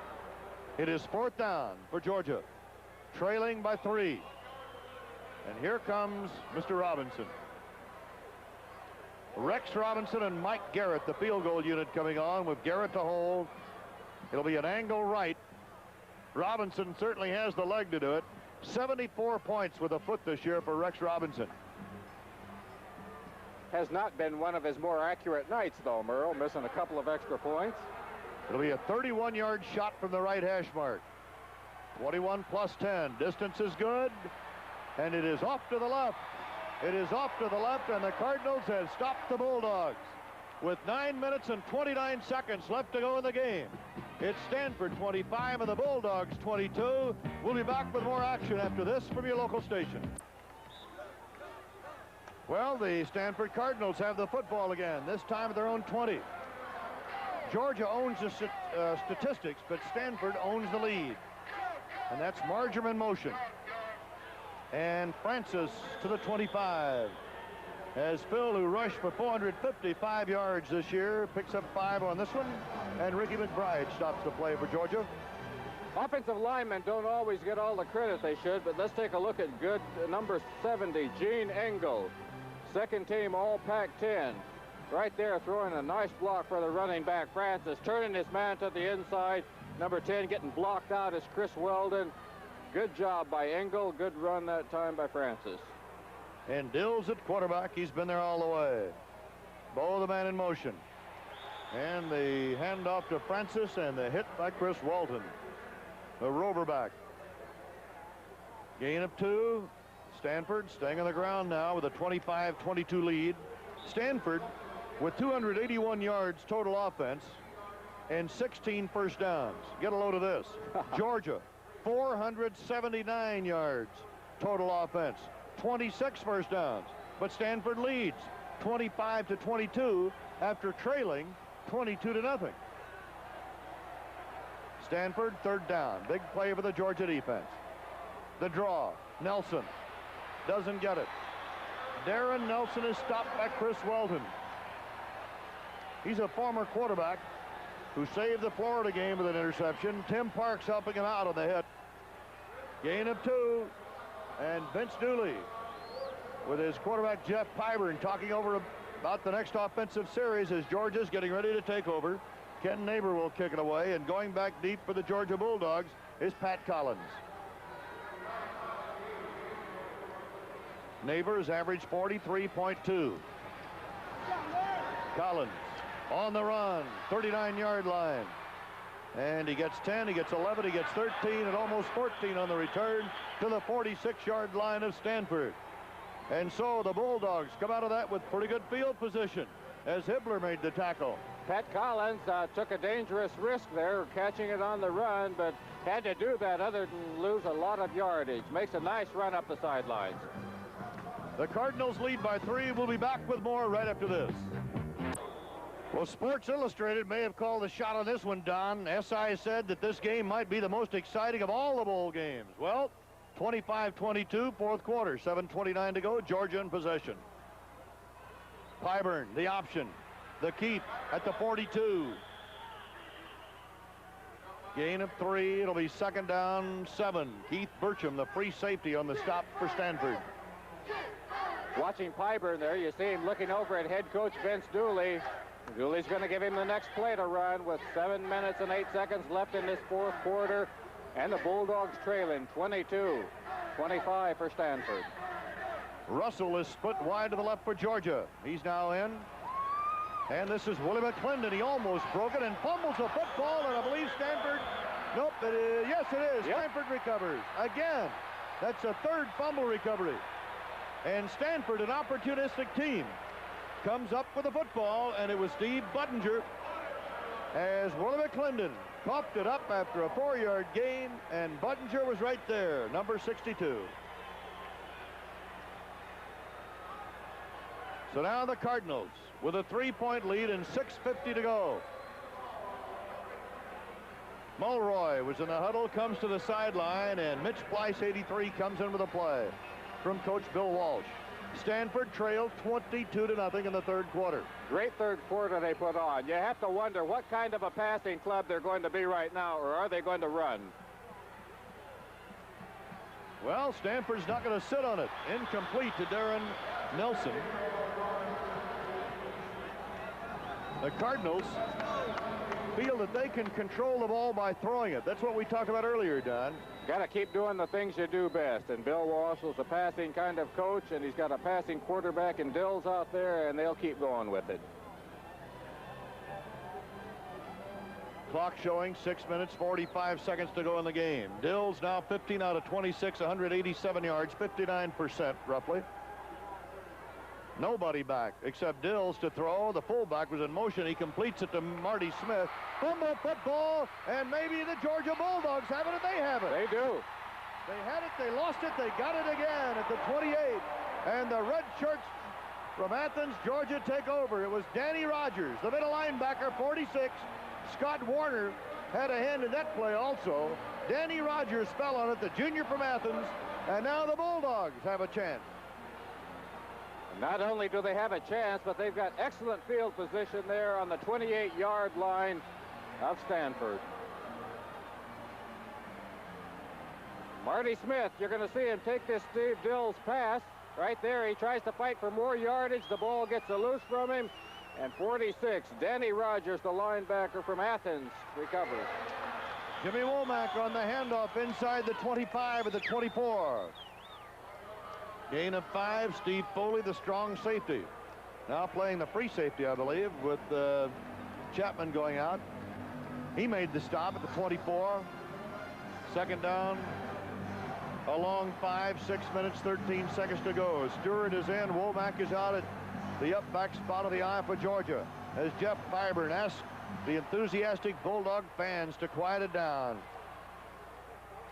It is 4th down for Georgia, trailing by 3. And here comes Mr. Robinson. Rex Robinson and Mike Garrett, the field goal unit, coming on with Garrett to hold. It'll be an angle right. Robinson certainly has the leg to do it. 74 points with a foot this year for Rex Robinson. Has not been one of his more accurate nights, though, Merle, missing a couple of extra points. It'll be a 31-yard shot from the right hash mark. 21 plus 10. Distance is good, and it is off to the left. It is off to the left, and the Cardinals have stopped the Bulldogs with 9 minutes and 29 seconds left to go in the game. It's Stanford 25 and the Bulldogs 22. We'll be back with more action after this from your local station. Well, the Stanford Cardinals have the football again, this time at their own 20. Georgia owns the statistics, but Stanford owns the lead. And that's Marjoram in motion. And Francis to the 25. As Phil, who rushed for 455 yards this year, picks up 5 on this one. And Ricky McBride stops the play for Georgia. Offensive linemen don't always get all the credit they should, but let's take a look at good number 70, Gene Engel. Second team all Pac-10. Right there throwing a nice block for the running back, Francis. Turning his man to the inside. Number 10 getting blocked out is Chris Weldon. Good job by Engel. Good run that time by Francis. And Dills at quarterback. He's been there all the way. Bo the man in motion. And the handoff to Francis and the hit by Chris Walton, the roverback. Gain of 2. Stanford staying on the ground now with a 25-22 lead. Stanford with 281 yards total offense and 16 first downs. Get a load of this. Georgia, 479 yards total offense, 26 first downs. But Stanford leads 25-22 after trailing 22-0. Stanford, third down. Big play for the Georgia defense. The draw. Nelson doesn't get it. Darren Nelson is stopped by Chris Weldon. He's a former quarterback who saved the Florida game with an interception. Tim Parks helping him out on the hit. Gain of 2. And Vince Dooley with his quarterback Jeff Pyburn talking over about the next offensive series as Georgia's getting ready to take over. Ken Neighbor will kick it away, and going back deep for the Georgia Bulldogs is Pat Collins. Neighbors averaged 43.2. Collins on the run, 39-yard line. And he gets 10, he gets 11, he gets 13, and almost 14 on the return to the 46-yard line of Stanford. And so the Bulldogs come out of that with pretty good field position as Hibbler made the tackle. Pat Collins took a dangerous risk there, catching it on the run, but had to do that other than lose a lot of yardage. Makes a nice run up the sidelines. The Cardinals lead by 3. We'll be back with more right after this. Well, Sports Illustrated may have called the shot on this one, Don. SI said that this game might be the most exciting of all the bowl games. Well, 25-22, fourth quarter, 7:29 to go, Georgia in possession. Pyburn, the option, the keep at the 42. Gain of 3, it'll be second down, 7. Keith Burcham, the free safety on the stop for Stanford. Watching Pyburn there, you see him looking over at head coach Vince Dooley. Dooley's going to give him the next play to run with 7 minutes and 8 seconds left in this fourth quarter. And the Bulldogs trailing 22-25 for Stanford. Russell is split wide to the left for Georgia. He's now in. And this is Willie McClendon. He almost broke it and fumbles the football, and I believe Stanford. Nope, yes, it is. Yep. Stanford recovers again. That's a third fumble recovery. And Stanford, an opportunistic team, comes up with the football, and it was Steve Budinger as Willie McClendon coughed it up after a 4-yard gain, and Budinger was right there, number 62. So now the Cardinals with a 3-point lead and 6:50 to go. Mulroy was in the huddle, comes to the sideline, and Mitch Pleiss, 83, comes in with a play from Coach Bill Walsh. Stanford trailed 22-0 in the third quarter. Great third quarter they put on. You have to wonder what kind of a passing club they're going to be right now, or are they going to run? Well, Stanford's not going to sit on it. Incomplete to Darren Nelson. The Cardinals feel that they can control the ball by throwing it. That's what we talked about earlier, Don. Got to keep doing the things you do best. And Bill Wassell's a passing kind of coach, and he's got a passing quarterback and Dills out there, and they'll keep going with it. Clock showing 6 minutes, 45 seconds to go in the game. Dills now 15 out of 26, 187 yards, 59% roughly. Nobody back except Dills to throw. The fullback was in motion. He completes it to Marty Smith. Fumble football, and maybe the Georgia Bulldogs have it, and they have it. They do. They had it, they lost it, they got it again at the 28. And the red shirts from Athens, Georgia take over. It was Danny Rogers, the middle linebacker, 46. Scott Warner had a hand in that play also. Danny Rogers fell on it, the junior from Athens, and now the Bulldogs have a chance. Not only do they have a chance, but they've got excellent field position there on the 28-yard line of Stanford. Marty Smith, you're going to see him take this Steve Dills pass. Right there, he tries to fight for more yardage. The ball gets loose from him. And 46, Danny Rogers, the linebacker from Athens, recovers. Jimmy Womack on the handoff inside the 25 of the 24. Gain of 5, Steve Foley, the strong safety. Now playing the free safety, I believe, with Chapman going out. He made the stop at the 24. Second down. A long 5, 6 minutes, 13 seconds to go. Stewart is in. Womack is out at the up back spot of the eye for Georgia, as Jeff Fiburn asks the enthusiastic Bulldog fans to quiet it down.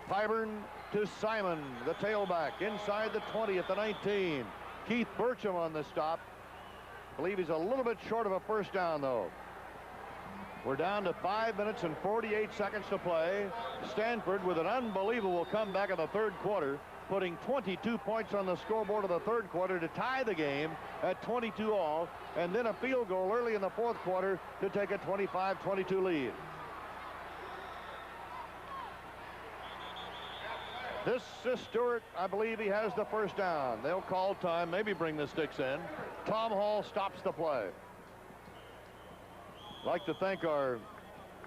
Fiburn to Simon, the tailback, inside the 20 at the 19. Keith Burcham on the stop. I believe he's a little bit short of a first down, though. We're down to 5 minutes and 48 seconds to play. Stanford with an unbelievable comeback in the third quarter, putting 22 points on the scoreboard of the third quarter to tie the game at 22 all, and then a field goal early in the fourth quarter to take a 25-22 lead. This is Stewart. I believe he has the first down. They'll call time, maybe bring the sticks in. Tom Hall stops the play. I'd like to thank our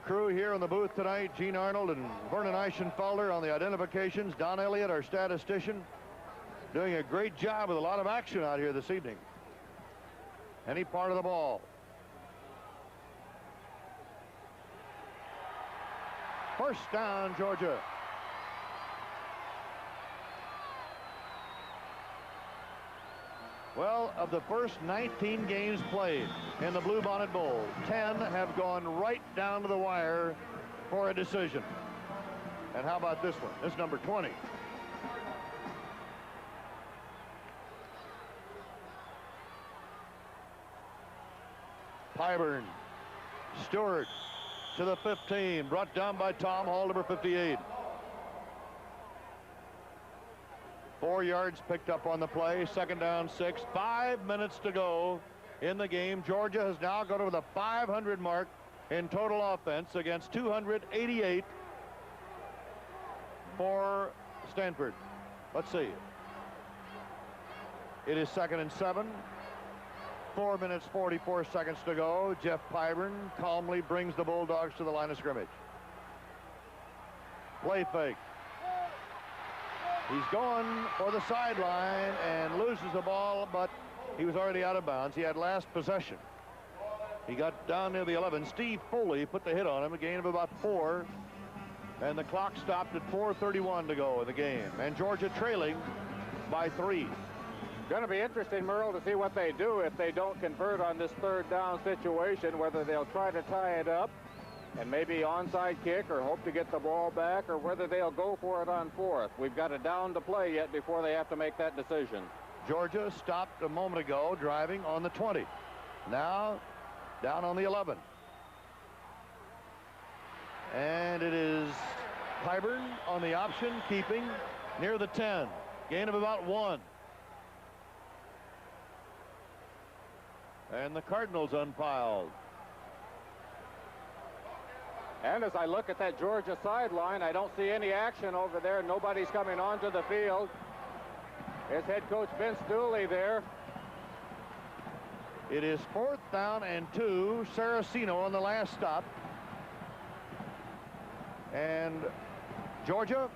crew here in the booth tonight, Gene Arnold and Vernon Eichenfelder on the identifications. Don Elliott, our statistician, doing a great job with a lot of action out here this evening. Any part of the ball. First down, Georgia. Well, of the first 19 games played in the Bluebonnet Bowl, 10 have gone right down to the wire for a decision. And how about this one? This number 20. Pyburn, Stewart to the 15, brought down by Tom Hall, number 58. 4 yards picked up on the play. Second down, 6. 5 minutes to go in the game. Georgia has now gone over the 500 mark in total offense against 288 for Stanford. Let's see. It is 2nd and 7. 4 minutes, 44 seconds to go. Jeff Pyburn calmly brings the Bulldogs to the line of scrimmage. Play fake. He's going for the sideline and loses the ball, but he was already out of bounds. He had last possession. He got down near the 11. Steve Foley put the hit on him, a gain of about 4. And the clock stopped at 4:31 to go in the game. And Georgia trailing by 3. Going to be interesting, Merle, to see what they do if they don't convert on this third down situation, whether they'll try to tie it up and maybe onside kick or hope to get the ball back, or whether they'll go for it on 4th. We've got a down to play yet before they have to make that decision. Georgia stopped a moment ago driving on the 20. Now down on the 11. And it is Pyburn on the option, keeping near the 10. Gain of about 1. And the Cardinals unpiled. And as I look at that Georgia sideline, I don't see any action over there. Nobody's coming onto the field. It's head coach Vince Dooley there. It is 4th down and 2. Saraceno on the last stop. And Georgia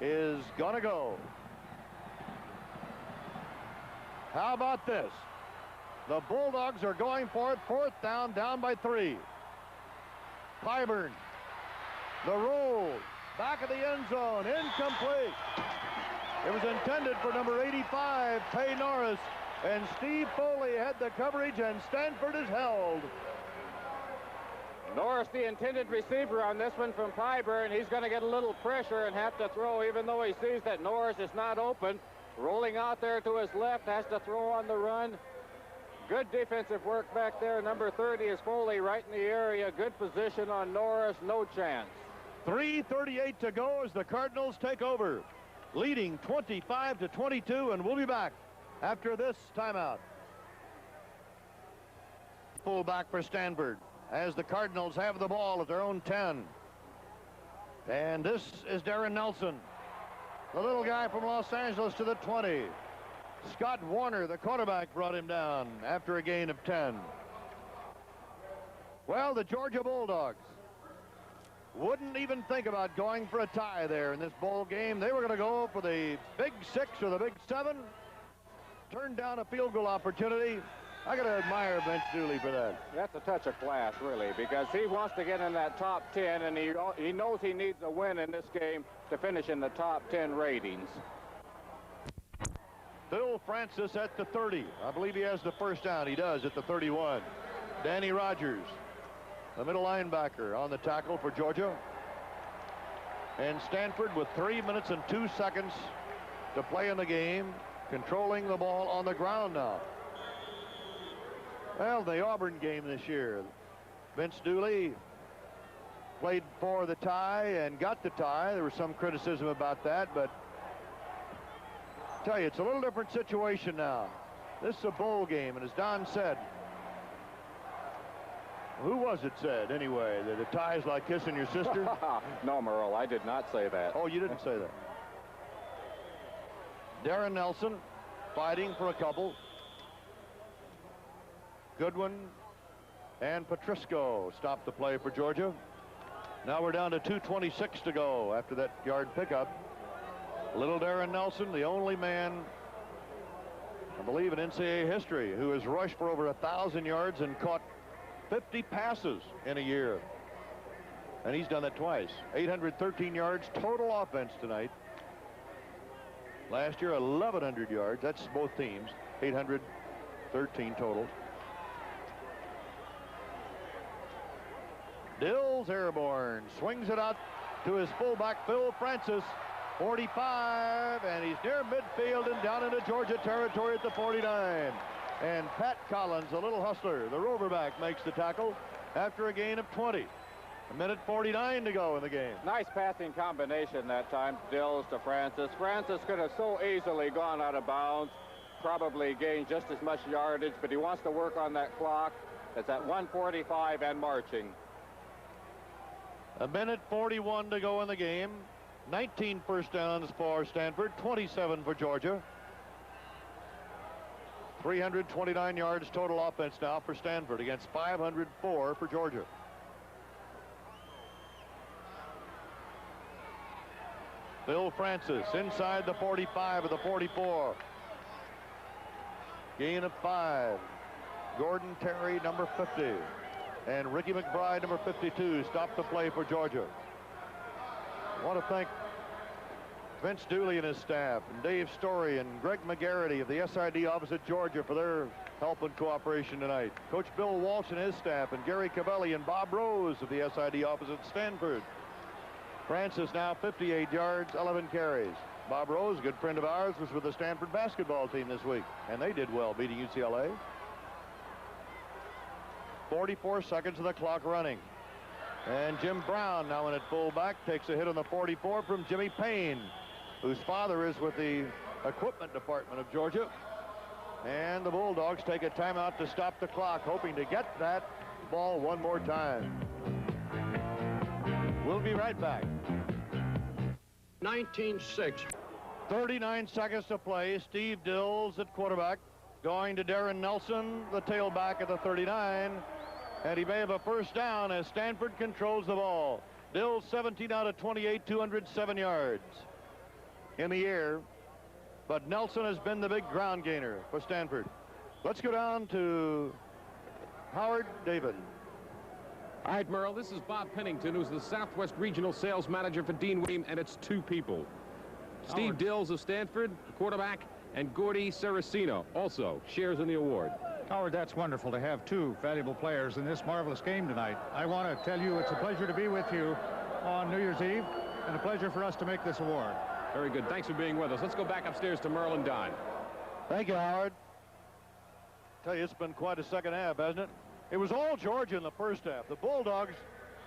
is going to go. How about this? The Bulldogs are going for it. 4th down, down by 3. Clyburn. The roll. Back of the end zone. Incomplete. It was intended for number 85, Pay Norris. And Steve Foley had the coverage, and Stanford is held. Norris, the intended receiver on this one from Clyburn. He's going to get a little pressure and have to throw, even though he sees that Norris is not open. Rolling out there to his left, has to throw on the run. Good defensive work back there. Number 30 is Foley right in the area. Good position on Norris. No chance. 3:38 to go as the Cardinals take over, leading 25-22, and we'll be back after this timeout. Fullback for Stanford as the Cardinals have the ball at their own 10. And this is Darren Nelson, the little guy from Los Angeles, to the 20. Scott Warner, the quarterback, brought him down after a gain of 10. Well, the Georgia Bulldogs wouldn't even think about going for a tie there in this bowl game. They were going to go for the Big 6 or the Big 7. Turned down a field goal opportunity. I got to admire Vince Dooley for that. That's a touch of class, really, because he wants to get in that top 10, and he knows he needs a win in this game to finish in the top 10 ratings. Bill Francis at the 30. I believe he has the first down. He does at the 31. Danny Rogers, the middle linebacker, on the tackle for Georgia. And Stanford with 3 minutes and 2 seconds to play in the game, controlling the ball on the ground now. Well, the Auburn game this year, Vince Dooley played for the tie and got the tie. There was some criticism about that, but I tell you, it's a little different situation now. This is a bowl game, and as Don said, who was it said anyway, that a tie is like kissing your sister? No, Merle, I did not say that. Oh, you didn't say that. Darren Nelson fighting for a couple. Goodwin and Patrisco stopped the play for Georgia. Now we're down to 2:26 to go after that yard pickup. Little Darren Nelson, the only man, I believe, in NCAA history who has rushed for over 1,000 yards and caught 50 passes in a year. And he's done that twice. 813 yards total offense tonight. Last year, 1,100 yards. That's both teams. 813 total. Dills airborne, swings it out to his fullback, Phil Francis, 45, and he's near midfield and down into Georgia territory at the 49. And Pat Collins, a little hustler, the roverback, makes the tackle after a gain of 20. 1:49 to go in the game. Nice passing combination that time, Dills to Francis. Francis could have so easily gone out of bounds, probably gained just as much yardage, but he wants to work on that clock. It's at 1:45 and marching. 1:41 to go in the game. 19 first downs for Stanford, 27 for Georgia. 329 yards total offense now for Stanford against 504 for Georgia. Bill Francis inside the 45 of the 44. Gain of 5. Gordon Terry, number 50. And Ricky McBride, number 52, stopped the play for Georgia. I want to thank Vince Dooley and his staff, and Dave Story and Greg McGarity of the SID office at Georgia for their help and cooperation tonight. Coach Bill Walsh and his staff, and Gary Cavelli and Bob Rose of the SID office at Stanford. Francis now 58 yards, 11 carries. Bob Rose, a good friend of ours, was with the Stanford basketball team this week, and they did well, beating UCLA. 44 seconds of the clock running. And Jim Brown, now in at fullback, takes a hit on the 44 from Jimmy Payne, whose father is with the equipment department of Georgia. And the Bulldogs take a timeout to stop the clock, hoping to get that ball one more time. We'll be right back. 19-6. 39 seconds to play. Steve Dills at quarterback, going to Darren Nelson, the tailback at the 39. And he may have a first down as Stanford controls the ball. Dills 17 out of 28, 207 yards. in the air, but Nelson has been the big ground gainer for Stanford. Let's go down to Howard David. All right, Merle, this is Bob Pennington, who's the Southwest Regional Sales Manager for Dean William, and it's two people. Steve Dills of Stanford, the quarterback, and Gordy Saraceno also shares in the award. Howard, that's wonderful to have two valuable players in this marvelous game tonight. I want to tell you it's a pleasure to be with you on New Year's Eve, and a pleasure for us to make this award. Very good. Thanks for being with us. Let's go back upstairs to Merle and Don. Thank you, Howard. Tell you, it's been quite a second half, hasn't it? It was all Georgia in the first half. The Bulldogs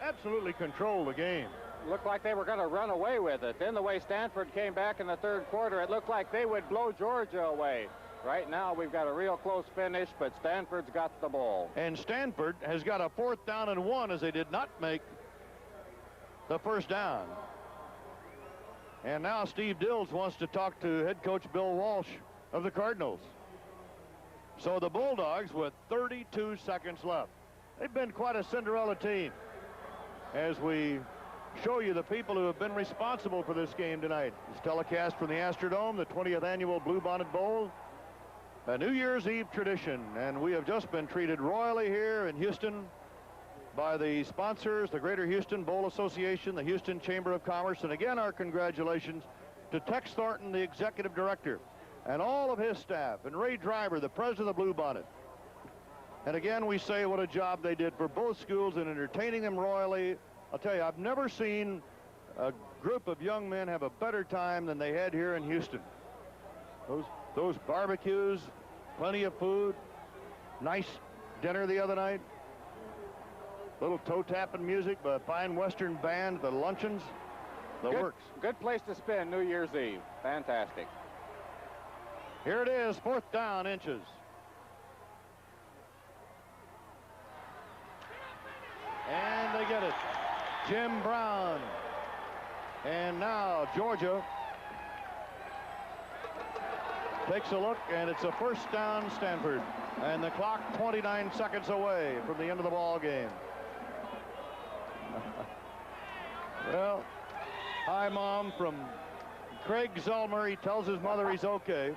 absolutely controlled the game. Looked like they were going to run away with it. Then the way Stanford came back in the third quarter, it looked like they would blow Georgia away. Right now, we've got a real close finish, but Stanford's got the ball. And Stanford has got a 4th down and 1, as they did not make the first down. And now Steve Dills wants to talk to head coach Bill Walsh of the Cardinals. So the Bulldogs with 32 seconds left. They've been quite a Cinderella team as we show you the people who have been responsible for this game tonight. It's telecast from the Astrodome, the 20th annual Bluebonnet Bowl, a New Year's Eve tradition, and we have just been treated royally here in Houston by the sponsors, the Greater Houston Bowl Association, the Houston Chamber of Commerce, and again our congratulations to Tex Thornton, the executive director, and all of his staff, and Ray Driver, the president of Bluebonnet. And again, we say what a job they did for both schools in entertaining them royally. I'll tell you, I've never seen a group of young men have a better time than they had here in Houston. Those barbecues, plenty of food, nice dinner the other night, little toe-tapping music by a fine Western band, the luncheons, the works. Good place to spend New Year's Eve. Fantastic. Here it is, 4th down, inches. And they get it. Jim Brown. And now Georgia takes a look, and it's a 1st down, Stanford. And the clock 29 seconds away from the end of the ball game. Well, hi, Mom, from Craig Zellmer. He tells his mother he's okay.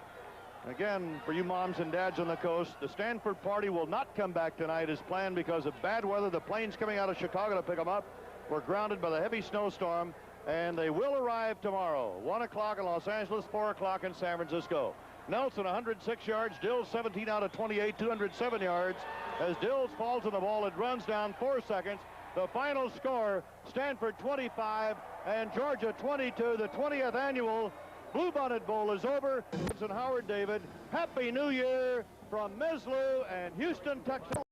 Again, for you moms and dads on the coast, the Stanford party will not come back tonight as planned because of bad weather. The planes coming out of Chicago to pick them up were grounded by the heavy snowstorm, and they will arrive tomorrow. 1 o'clock in Los Angeles, 4 o'clock in San Francisco. Nelson, 106 yards. Dills, 17 out of 28, 207 yards. As Dills falls on the ball, it runs down 4 seconds. The final score, Stanford 25 and Georgia 22. The 20th annual Bluebonnet Bowl is over. And Howard David, Happy New Year from Ms. Lou and Houston, Texas.